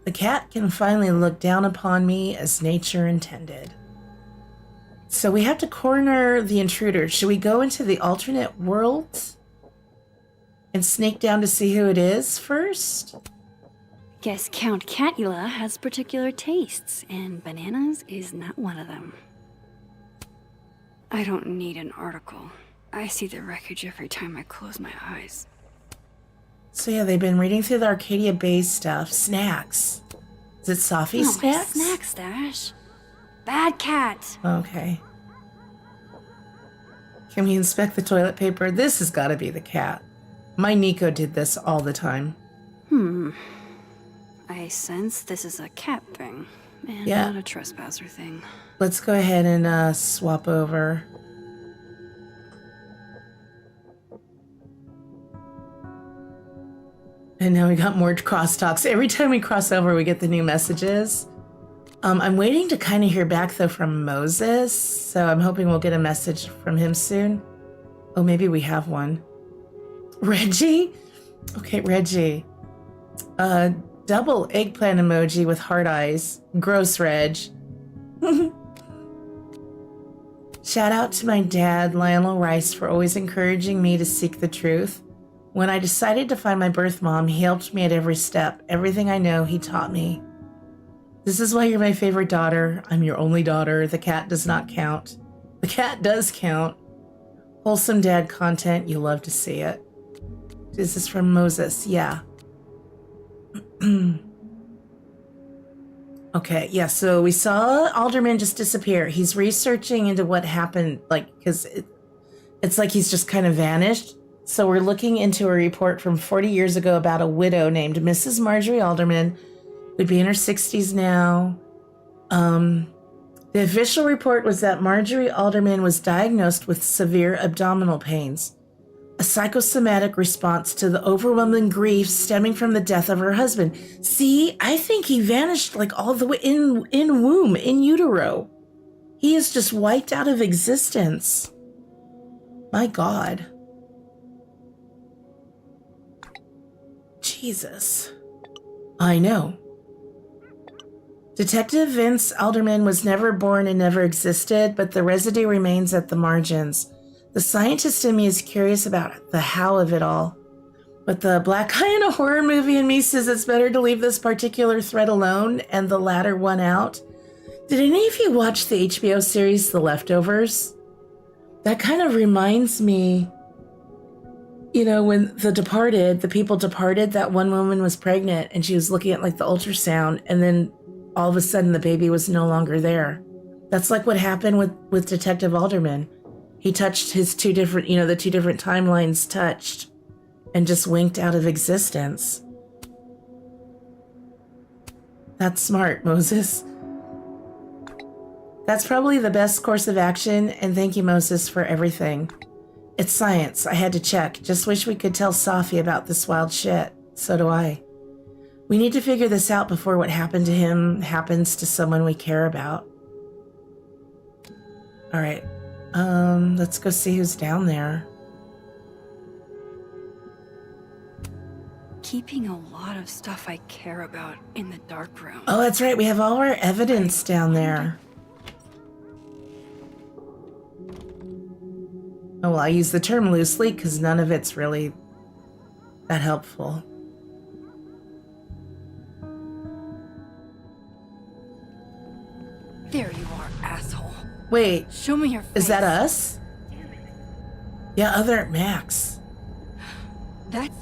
The cat can finally look down upon me as nature intended. So we have to corner the intruder. Should we go into the alternate world and sneak down to see who it is first? Guess Count Catula has particular tastes, and bananas is not one of them. I don't need an article. I see the wreckage every time I close my eyes. So yeah, they've been reading through the Arcadia Bay stuff. Snacks. Is it Safi snacks? My snack stash. Bad cat. Okay. Can we inspect the toilet paper? This has got to be the cat. My Nico did this all the time. I sense this is a cat thing, and Yeah. not a trespasser thing. Let's go ahead and swap over. And now we got more crosstalks. Every time we cross over, we get the new messages. I'm waiting to kind of hear back, though, from Moses. So I'm hoping we'll get a message from him soon. Oh, maybe we have one. Reggie? Okay, Reggie. Double eggplant emoji with heart eyes. Gross, Reg. Shout out to my dad, Lionel Rice, for always encouraging me to seek the truth. When I decided to find my birth mom, he helped me at every step. Everything I know, he taught me. This is why you're my favorite daughter. I'm your only daughter. The cat does not count. The cat does count. Wholesome dad content. You love to see it. Is this from Moses? Yeah. Okay, yeah, so we saw Alderman just disappear. He's researching into what happened, like, because it's like he's just kind of vanished. So we're looking into a report from 40 years ago about a widow named Mrs. Marjorie Alderman, who'd be in her 60s now. The official report was that Marjorie Alderman was diagnosed with severe abdominal pains, a psychosomatic response to the overwhelming grief stemming from the death of her husband. See, I think he vanished like all the way in womb, in utero. He is just wiped out of existence. My God. Jesus. I know. Detective Vince Alderman was never born and never existed, but the residue remains at the margins. The scientist in me is curious about the how of it all. But the black guy in a horror movie in me says it's better to leave this particular thread alone and the latter one out. Did any of you watch the HBO series The Leftovers? That kind of reminds me, you know, when the people departed, that one woman was pregnant and she was looking at like the ultrasound, and then all of a sudden the baby was no longer there. That's like what happened with Detective Alderman. He touched his two different timelines touched and just winked out of existence. That's smart, Moses. That's probably the best course of action, and thank you, Moses, for everything. It's science. I had to check. Just wish we could tell Safi about this wild shit. So do I. We need to figure this out before what happened to him happens to someone we care about. All right. Let's go see who's down there. Keeping a lot of stuff I care about in the dark room. Oh, that's right. We have all our evidence down there. Oh, well, I use the term loosely because none of it's really that helpful. There you are, asshole. Wait. Show me your face. Is that us? Yeah, other Max. That's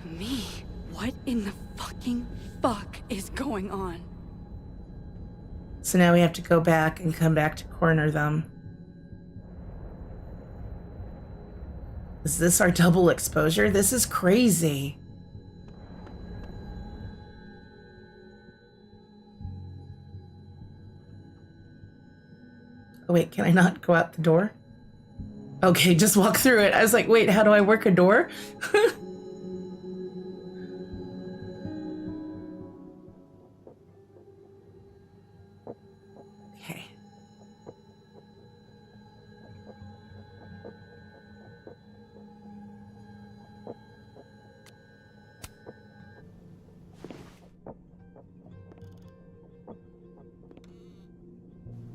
me. What in the fucking fuck is going on? So now we have to go back and come back to corner them. Is this our double exposure? This is crazy. Oh, wait, can I not go out the door? Okay, just walk through it. I was like, wait, how do I work a door? Okay.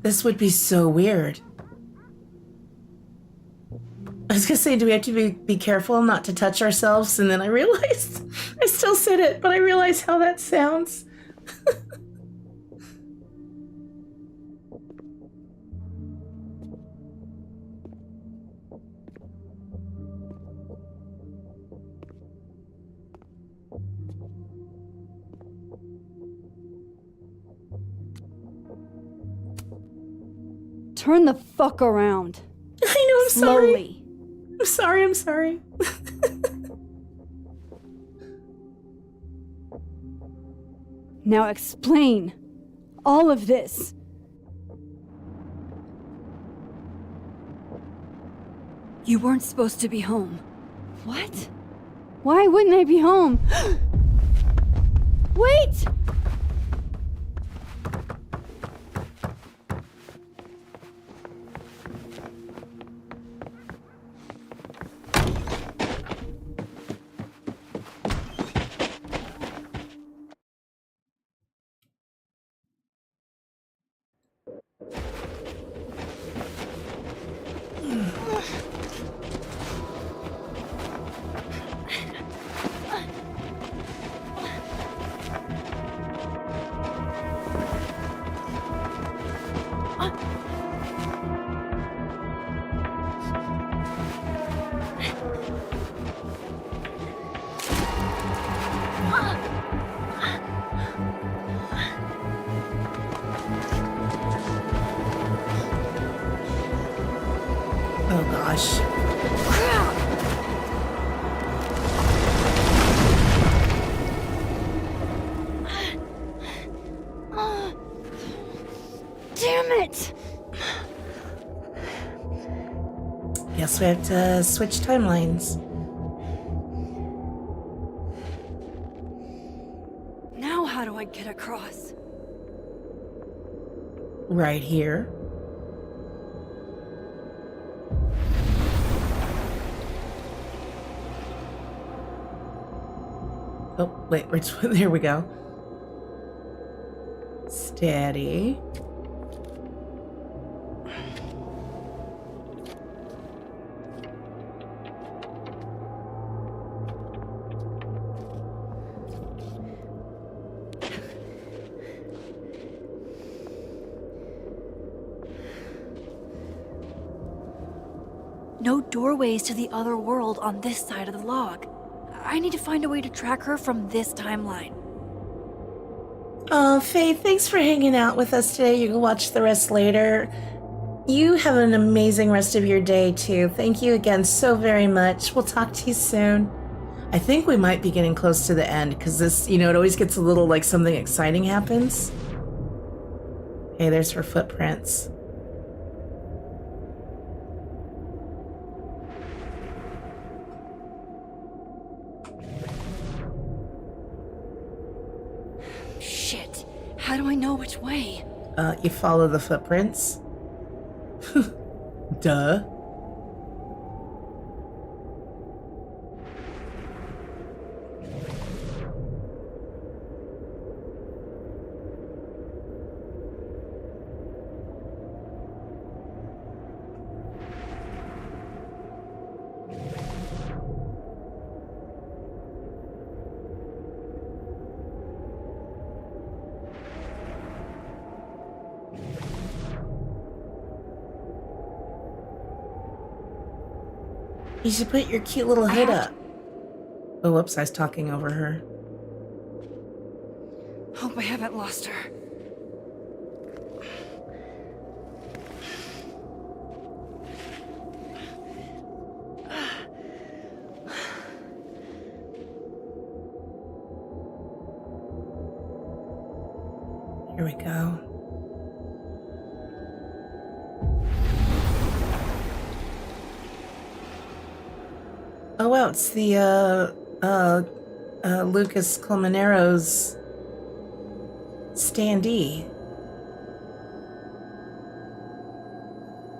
This would be so weird. I was gonna say, do we have to be careful not to touch ourselves? And then I realized, I still said it, but I realized how that sounds. Turn the fuck around. I know, I'm Slowly. sorry. I'm sorry. Now explain all of this. You weren't supposed to be home. What? Why wouldn't I be home? Wait! gosh. Damn it! Guess we have to switch timelines. Now how do I get across? Right here. Oh, wait, there we go. Steady. No doorways to the other world on this side of the log. I need to find a way to track her from this timeline. Oh, Faye, thanks for hanging out with us today. You can watch the rest later. You have an amazing rest of your day, too. Thank you again so very much. We'll talk to you soon. I think we might be getting close to the end, because this, it always gets a little like something exciting happens. Hey, there's her footprints. Shit. How do I know which way? You follow the footprints. Duh. You should put your cute little head up. Oh, whoops, I was talking over her. Hope I haven't lost her. Here we go. Oh wow, it's the Lucas Colmenaro's standee.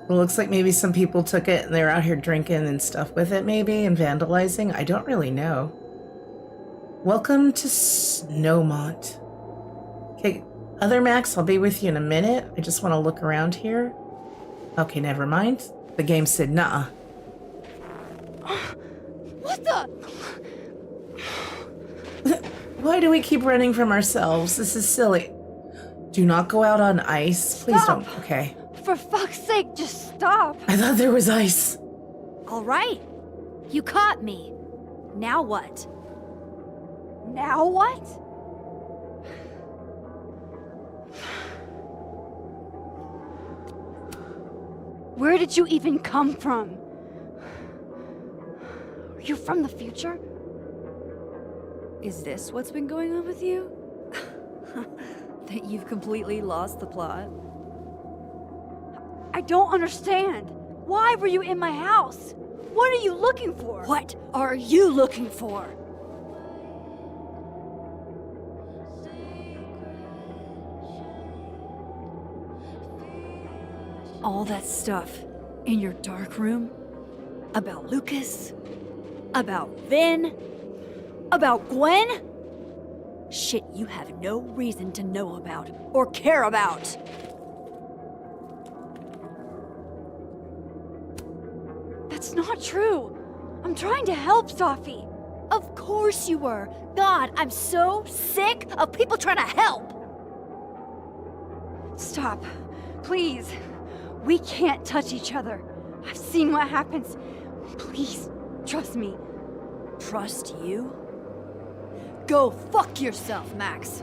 It looks like maybe some people took it and they're out here drinking and stuff with it maybe and vandalizing. I don't really know. Welcome to Snowmont. Okay, other Max, I'll be with you in a minute. I just want to look around here. Okay, never mind. The game said nah. What the? Why do we keep running from ourselves? This is silly. Do not go out on ice. Please Stop. don't. Okay. For fuck's sake, just stop. I thought there was ice. All right. You caught me. Now what? Now what? Where did you even come from? Are you from the future? Is this what's been going on with you? That you've completely lost the plot? I don't understand. Why were you in my house? What are you looking for? What are you looking for? All that stuff in your dark room about Lucas, about Vin, about Gwen? Shit you have no reason to know about or care about. That's not true. I'm trying to help, Safi. Of course you were. God, I'm so sick of people trying to help. Stop. Please. We can't touch each other. I've seen what happens. Please, trust me. Trust you? Go fuck yourself, Max.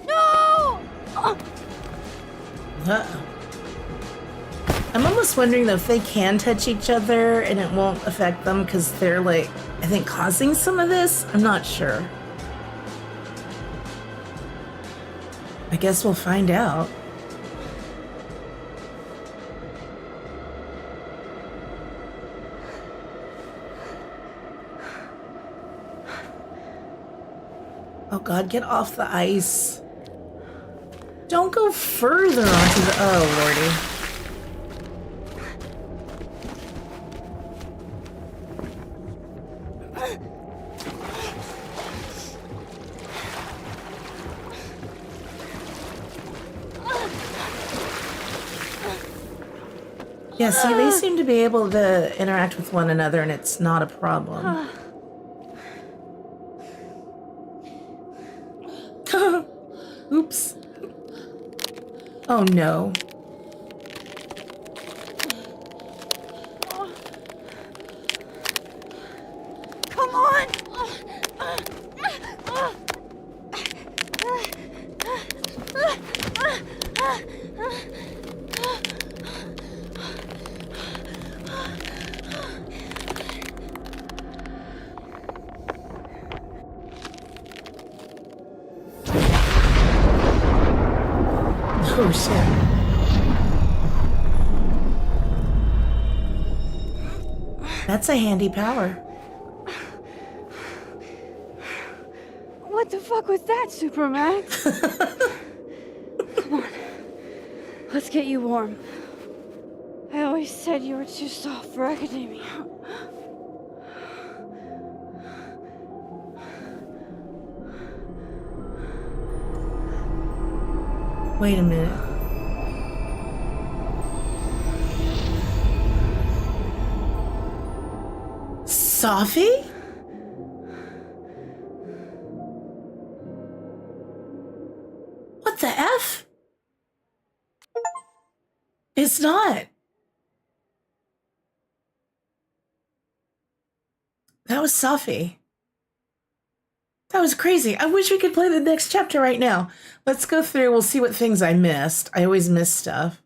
No! Uh-oh. I'm almost wondering though if they can touch each other and it won't affect them because they're like, I think, causing some of this. I'm not sure. I guess we'll find out. Oh God, get off the ice. Don't go further onto the, oh lordy. Yeah, see, they seem to be able to interact with one another and it's not a problem. Oops. Oh no. Come on! Oh shit. That's a handy power. What the fuck was that, Supermax? Come on. Let's get you warm. I always said you were too soft for academia. Wait a minute. Safi? What the F? It's not. That was Safi. That was crazy. I wish we could play the next chapter right now. Let's go through. We'll see what things I missed. I always miss stuff.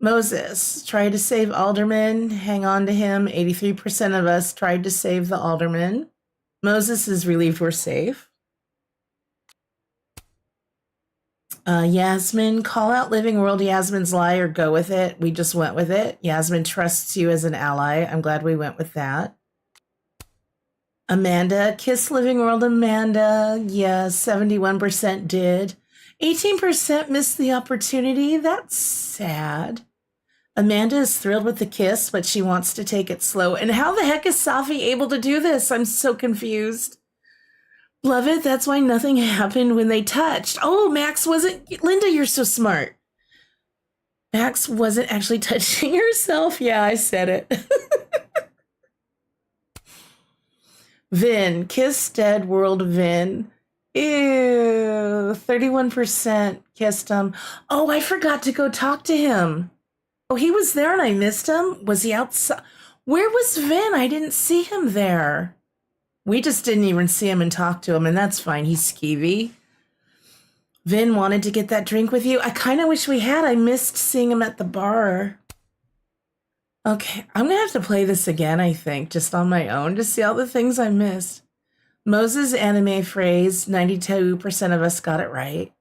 Moses tried to save Alderman. Hang on to him. 83% of us tried to save the Alderman. Moses is relieved we're safe. Yasmin, call out Living World Yasmin's lie or go with it. We just went with it. Yasmin trusts you as an ally. I'm glad we went with that. Amanda, kiss Living World Amanda. Yeah, 71% did. 18% missed the opportunity. That's sad. Amanda is thrilled with the kiss, but she wants to take it slow. And how the heck is Safi able to do this? I'm so confused. Love it. That's why nothing happened when they touched. Oh, Max wasn't... Linda, you're so smart. Max wasn't actually touching herself. Yeah, I said it. Vin, kiss dead world Vin. Ew, 31% kissed him. Oh, I forgot to go talk to him. Oh, he was there and I missed him? Was he outside? Where was Vin? I didn't see him there. We just didn't even see him and talk to him, and that's fine. He's skeevy. Vin wanted to get that drink with you. I kind of wish we had. I missed seeing him at the bar. Okay, I'm going to have to play this again, I think, just on my own to see all the things I missed. Moses' anime phrase, 92% of us got it right.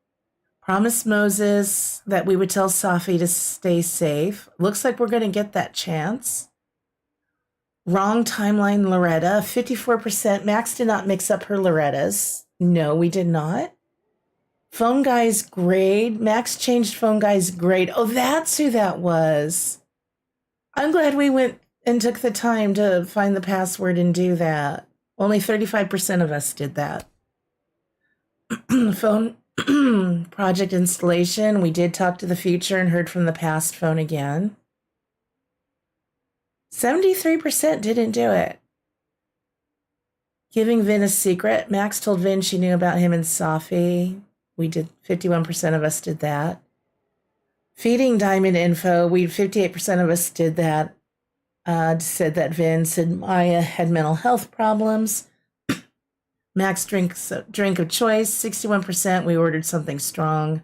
Promised Moses that we would tell Safi to stay safe. Looks like we're going to get that chance. Wrong timeline, Loretta. 54%. Max did not mix up her Lorettas. No, we did not. Phone guy's grade. Max changed phone guy's grade. Oh, that's who that was. I'm glad we went and took the time to find the password and do that. Only 35% of us did that. Phone project installation. We did talk to the future and heard from the past phone again. 73% didn't do it. Giving Vin a secret. Max told Vin she knew about him and Safi. We did, 51% of us did that. Feeding Diamond info. 58% of us did that. Said that Vin said Maya had mental health problems. Max drinks drink of choice. 61%. We ordered something strong.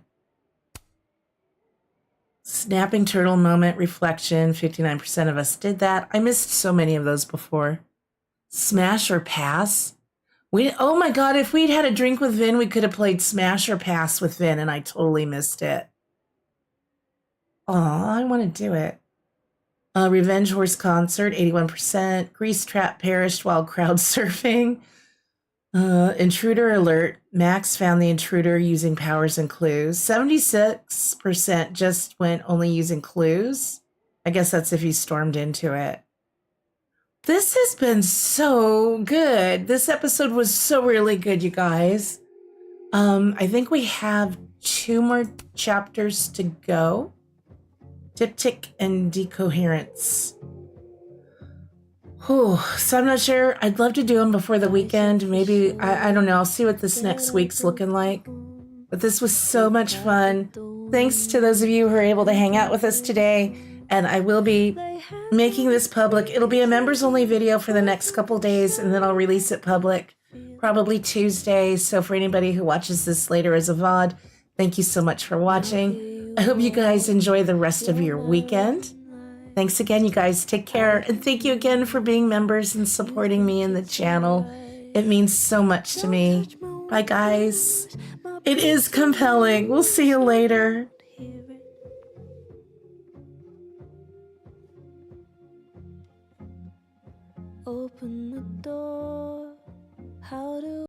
Snapping turtle moment, reflection. 59% of us did that. I missed so many of those before. Smash or pass? Oh my god, if we'd had a drink with Vin, we could have played Smash or Pass with Vin, and I totally missed it. Aw, I want to do it. Revenge Horse concert, 81%. Grease trap perished while crowd surfing. Intruder alert. Max found the intruder using powers and clues. 76% just went only using clues. I guess that's if he stormed into it. This has been so good. This episode was so really good, you guys. I think we have 2 more chapters to go. Diptych and Decoherence. Whew. So I'm not sure. I'd love to do them before the weekend. Maybe, I don't know. I'll see what this next week's looking like. But this was so much fun. Thanks to those of you who are able to hang out with us today. And I will be making this public. It'll be a members only video for the next couple days, and then I'll release it public probably Tuesday. So for anybody who watches this later as a VOD, thank you so much for watching. I hope you guys enjoy the rest of your weekend. Thanks again, you guys. Take care. And thank you again for being members and supporting me in the channel. It means so much to me. Bye, guys. It is compelling. We'll see you later. Open the door. How do